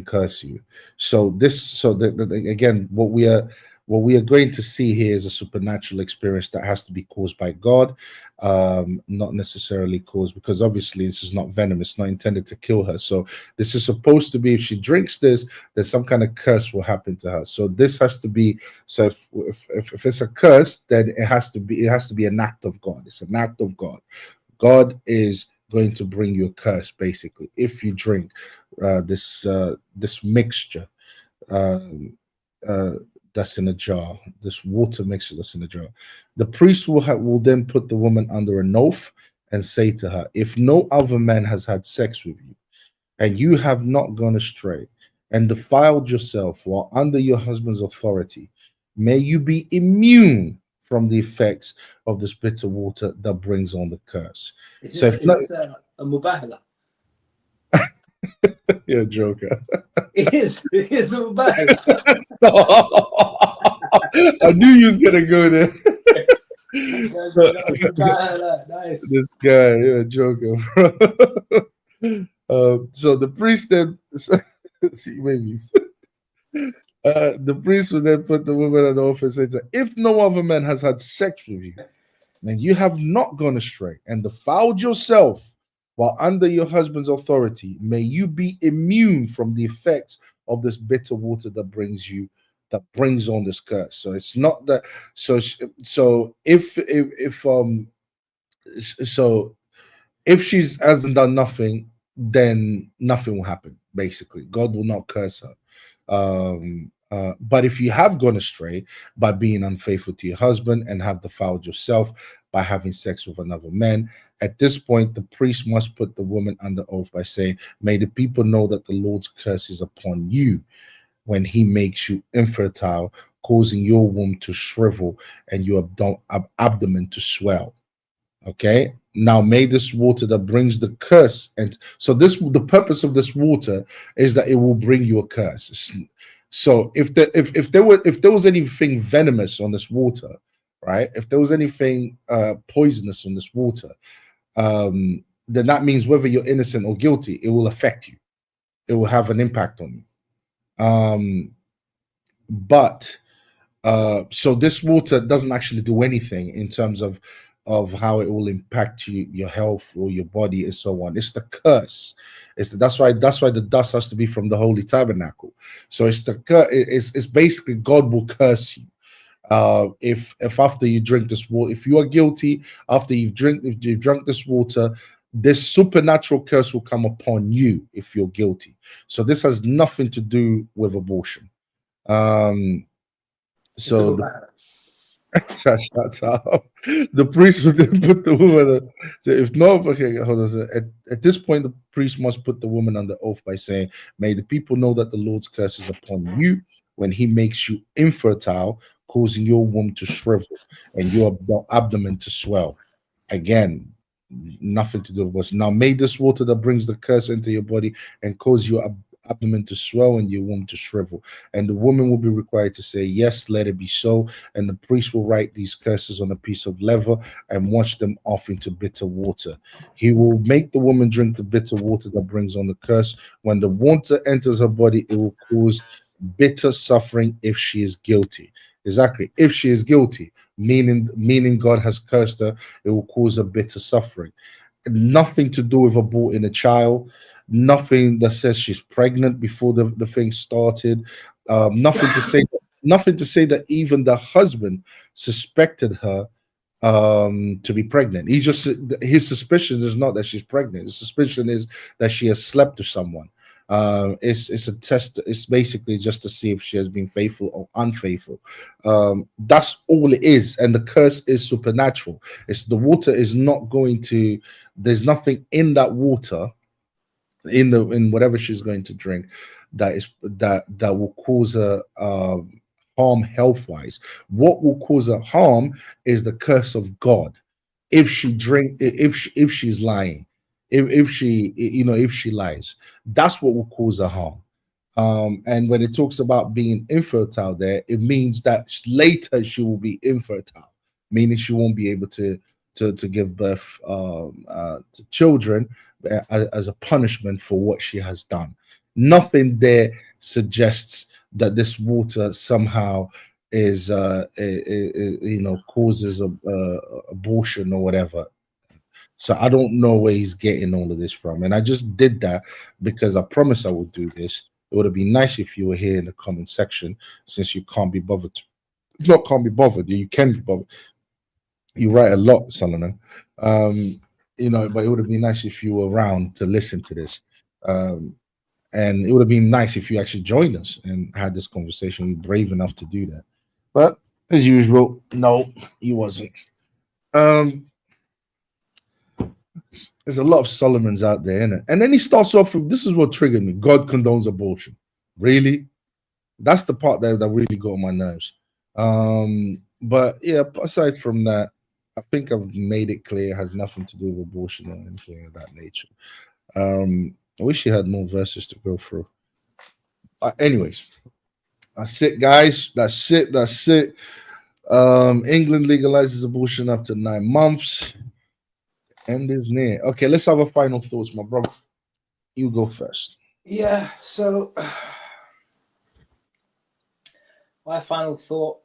curse you. So again, what we are what we are going to see here is a supernatural experience that has to be caused by God, not necessarily caused, because obviously this is not venom, it's not intended to kill her. So this is supposed to be, if she drinks this, then some kind of curse will happen to her. So this has to be, so if it's a curse, then it has to be an act of God. It's an act of God. God is going to bring you a curse, basically, if you drink this mixture that's in a jar, this water mixture that's in a jar. The priest will then put the woman under an oath and say to her, if no other man has had sex with you, and you have not gone astray and defiled yourself while under your husband's authority, may you be immune from the effects of this bitter water that brings on the curse. Is So this a mubahala? You're a joker. It is a mubahala. I knew you was gonna go there. Nice. This guy, you're a joker, bro. So the priest then see maybe the priest would then put the woman on the oath and say, if no other man has had sex with you, and you have not gone astray and defiled yourself while under your husband's authority, may you be immune from the effects of this bitter water that brings on this curse. So it's not that. So if she hasn't done nothing, then nothing will happen. Basically, God will not curse her. But if you have gone astray by being unfaithful to your husband and have defiled yourself by having sex with another man, at this point, the priest must put the woman under oath by saying, may the people know that the Lord's curse is upon you when he makes you infertile, causing your womb to shrivel and your abdomen to swell. Okay, now may this water that brings the curse, and so the purpose of this water is that it will bring you a curse. So if there was anything venomous on this water, right? If there was anything poisonous on this water, then that means whether you're innocent or guilty, it will affect you. It will have an impact on you. So this water doesn't actually do anything in terms of how it will impact you, your health or your body and so on. It's the curse. That's why the dust has to be from the holy tabernacle. So it's basically God will curse you. If after you drink this water, if you are guilty after you've drunk this water, this supernatural curse will come upon you if you're guilty. So this has nothing to do with abortion. Shut up. The priest would then put the woman. Hold on. At this point, the priest must put the woman under oath by saying, "May the people know that the Lord's curse is upon you when He makes you infertile, causing your womb to shrivel and your abdomen to swell." Again, nothing to do with abortion. Now, may this water that brings the curse into your body and cause your abdomen to swell and your womb to shrivel. And the woman will be required to say, "Yes, let it be so." And the priest will write these curses on a piece of leather and wash them off into bitter water. He will make the woman drink the bitter water that brings on the curse. When the water enters her body, it will cause bitter suffering if she is guilty. Exactly. If she is guilty, meaning God has cursed her, it will cause her bitter suffering. Nothing to do with aborting a child. Nothing that says she's pregnant before the thing started. Nothing to say that even the husband suspected her to be pregnant. His suspicion is not that she's pregnant. His suspicion is that she has slept with someone. It's a test. It's basically just to see if she has been faithful or unfaithful. That's all it is. And the curse is supernatural. The water is not going to. There's nothing in that water, in whatever she's going to drink, that will cause her harm health-wise. What will cause her harm is the curse of God. If she's lying, if she lies, that's what will cause her harm. And when it talks about being infertile there, it means that later she will be infertile, meaning she won't be able to give birth to children as a punishment for what she has done. Nothing there suggests that this water somehow is causes abortion or whatever. So I don't know where he's getting all of this from. And I just did that because I promised I would do this. It would have been nice if you were here in the comment section, since you can't be bothered. Not can't be bothered, you can be bothered. You write a lot, Solomon. But it would have been nice if you were around to listen to this. And it would have been nice if you actually joined us and had this conversation. You're brave enough to do that. But as usual, no, he wasn't. There's a lot of Solomons out there, innit? And then he starts off with, this is what triggered me. God condones abortion. Really? That's the part that really got on my nerves. But yeah, aside from that, I think I've made it clear it has nothing to do with abortion or anything of that nature. I wish you had more verses to go through. Anyways, that's it, guys. That's it. England legalizes abortion up to 9 months. End is near. Okay, let's have a final thoughts, my brother. You go first. Yeah, so my final thought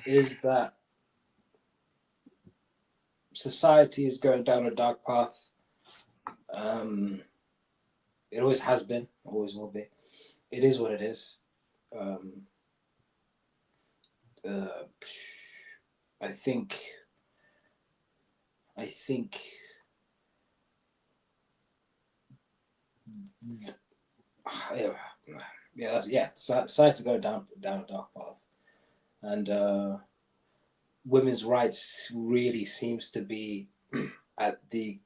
is that society is going down a dark path. It always has been, always will be. It is what it is. I think society go down a dark path, and women's rights really seems to be at the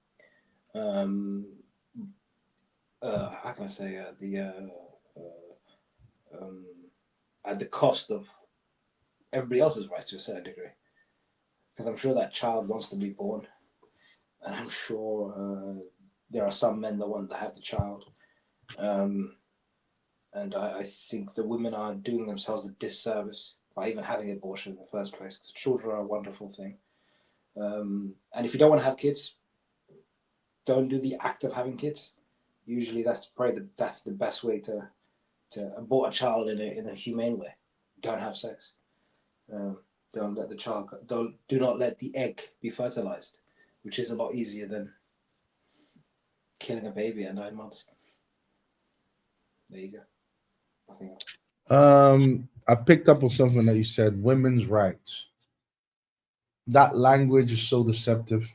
how can I say at the cost of everybody else's rights to a certain degree, because I'm sure that child wants to be born, and I'm sure there are some men that want to have the child, and I think the women are doing themselves a disservice by even having abortion in the first place, because children are a wonderful thing, and if you don't want to have kids, don't do the act of having kids. Usually that's probably that's the best way to abort a child in a humane way. Don't have sex. Don't let the child. Do not let the egg be fertilized, which is a lot easier than killing a baby at 9 months. There you go. Nothing else. I picked up on something that you said. Women's rights. That language is so deceptive.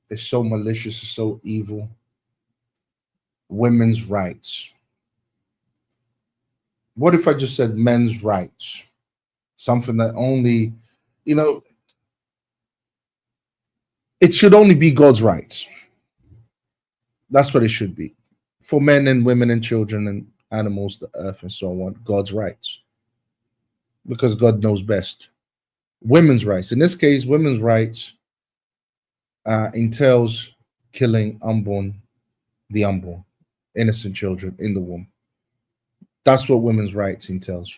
It's so malicious. It's so evil. Women's rights. What if I just said men's rights? Something that only, it should only be God's rights. That's what it should be. For men and women and children and animals, the earth and so on, God's rights. Because God knows best. Women's rights. In this case, women's rights entails killing the unborn, innocent children in the womb. That's what women's rights entails.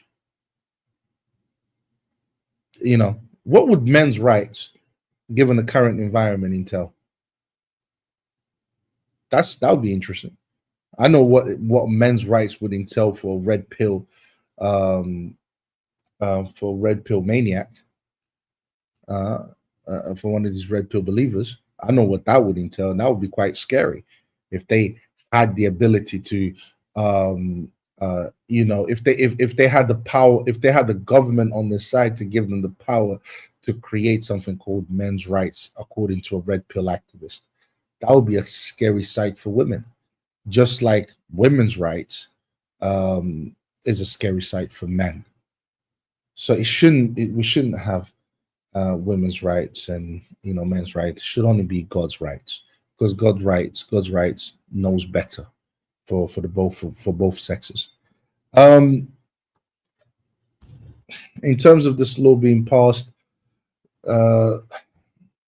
What would men's rights, given the current environment, entail? That would be interesting. I know what men's rights would entail for a red pill, maniac, for one of these red pill believers. I know what that would entail, and that would be quite scary if they had the ability to, if they had the power, if they had the government on their side to give them the power to create something called men's rights, according to a red pill activist. That would be a scary sight for women, just like women's rights is a scary sight for men. So we shouldn't have women's rights and men's rights. It should only be God's rights, because God's rights knows better for both sexes. In terms of this law being passed,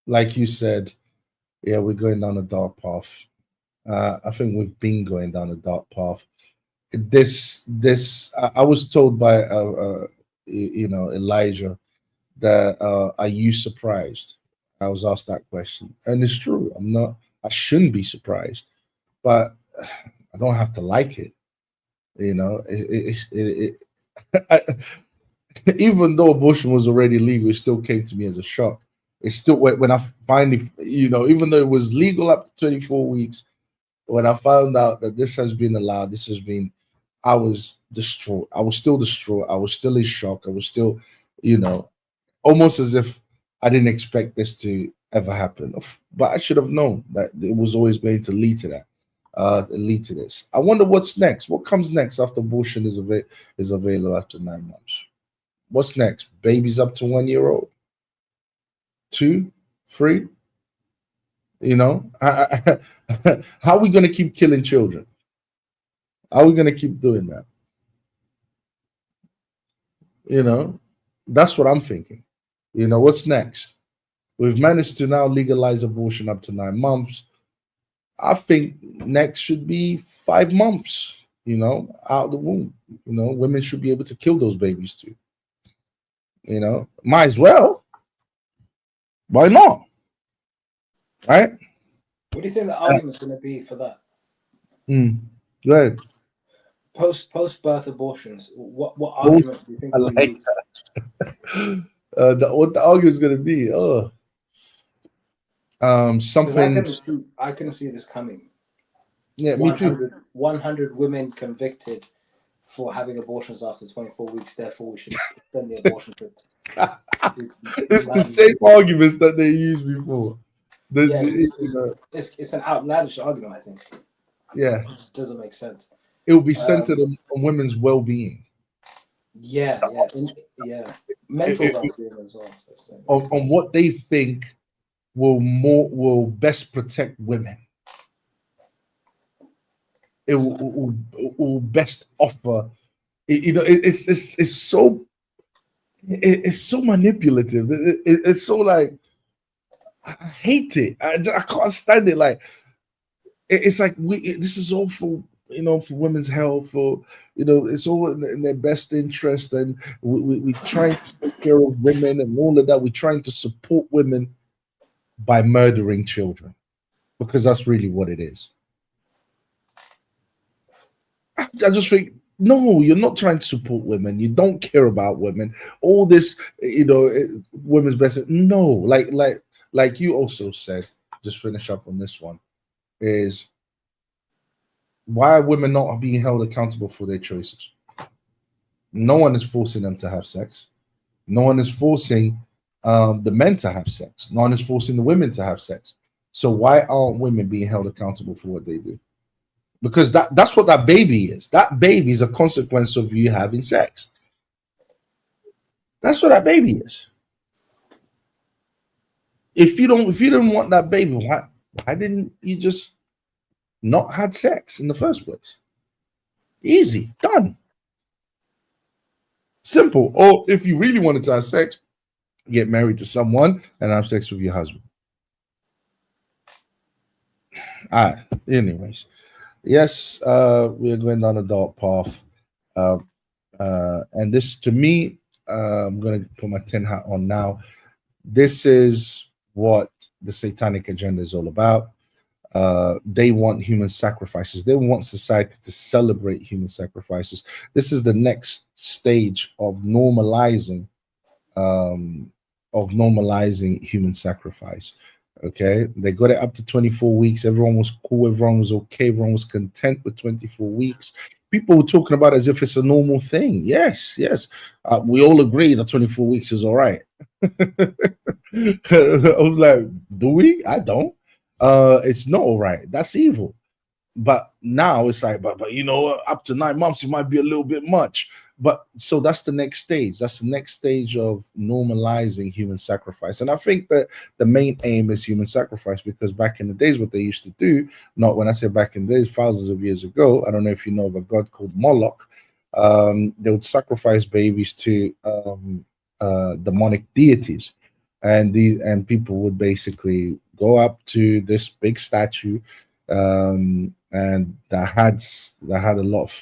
like you said, yeah, we're going down a dark path. I think we've been going down a dark path. I was told by Elijah that are you surprised? I was asked that question, and it's true. I shouldn't be surprised, but I don't have to like it. even though abortion was already legal, it still came to me as a shock. It's still when I finally, even though it was legal up to 24 weeks, when I found out that this has been allowed, I was distraught. I was still distraught. I was still in shock. I was still, almost as if I didn't expect this to ever happen. But I should have known that it was always going to lead to that, lead to this. I wonder what's next. What comes next after abortion is available after 9 months? What's next? Babies up to 1 year old? 2, 3? How are we going to keep killing children? How are we going to keep doing that? That's what I'm thinking. What's next? We've managed to now legalize abortion up to 9 months. I think next should be 5 months, out of the womb. Women should be able to kill those babies too. Might as well. Why not? Right? What do you think the argument's going to be for that? Go ahead. Post-birth abortions. What argument do you think? What the argument is going to be? Something. I couldn't see this coming. Yeah, me too. 100 women convicted for having abortions after 24 weeks. Therefore, we should extend the abortion. It's the same arguments that they used before. It's an outlandish argument, I think. Yeah, it doesn't make sense. It will be centered on women's well-being. Mental well-being as well. On what they think will best protect women. It will best offer. It's so manipulative. It's so like, I hate it. I can't stand it. Like it's like this is all for for women's health. For it's all in their best interest, and we trying to take care of women and all of that. We're trying to support women by murdering children, because that's really what it is. I just think, no, you're not trying to support women. You don't care about women. All this, women's best. No, like you also said, just finish up on this one, is why are women not being held accountable for their choices? No one is forcing them to have sex. No one is forcing the men to have sex. No one is forcing the women to have sex. So why aren't women being held accountable for what they do? Because that's what that baby is. That baby is a consequence of you having sex. That's what that baby is. If you didn't want that baby, why didn't you just not had sex in the first place? Easy, done. Simple. Or if you really wanted to have sex, get married to someone and have sex with your husband. Anyways. Yes, we are going down a dark path. And this, to me, I'm going to put my tin hat on now. This is what the satanic agenda is all about. They want human sacrifices. They want society to celebrate human sacrifices. This is the next stage of normalizing human sacrifice. Okay, they got it up to 24 weeks. Everyone was cool. Everyone was okay. Everyone was content with 24 weeks. People were talking about it as if it's a normal thing. Yes. We all agree that 24 weeks is all right. I was like, do we? I don't. It's not all right. That's evil. But now it's like, but up to 9 months, it might be a little bit much. But so that's the next stage. That's the next stage of normalizing human sacrifice. And I think that the main aim is human sacrifice, because back in the days, what they used to do, not when I say back in the days, thousands of years ago, I don't know if you know of a god called Moloch. They would sacrifice babies to demonic deities. And people would basically go up to this big statue, and that had a lot of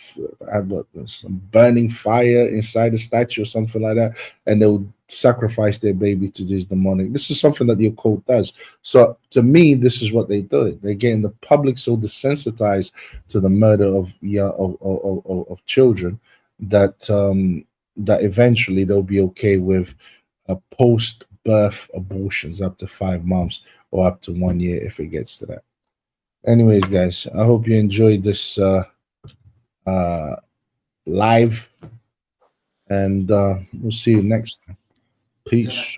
some burning fire inside the statue or something like that, and they would sacrifice their baby to these demonic. This is something that the occult does. So to me, this is what they do. They're getting the public so desensitized to the murder of children that that eventually they'll be okay with post-birth abortions up to 5 months or up to 1 year if it gets to that. Anyways, guys, I hope you enjoyed this live, and we'll see you next time. Peace.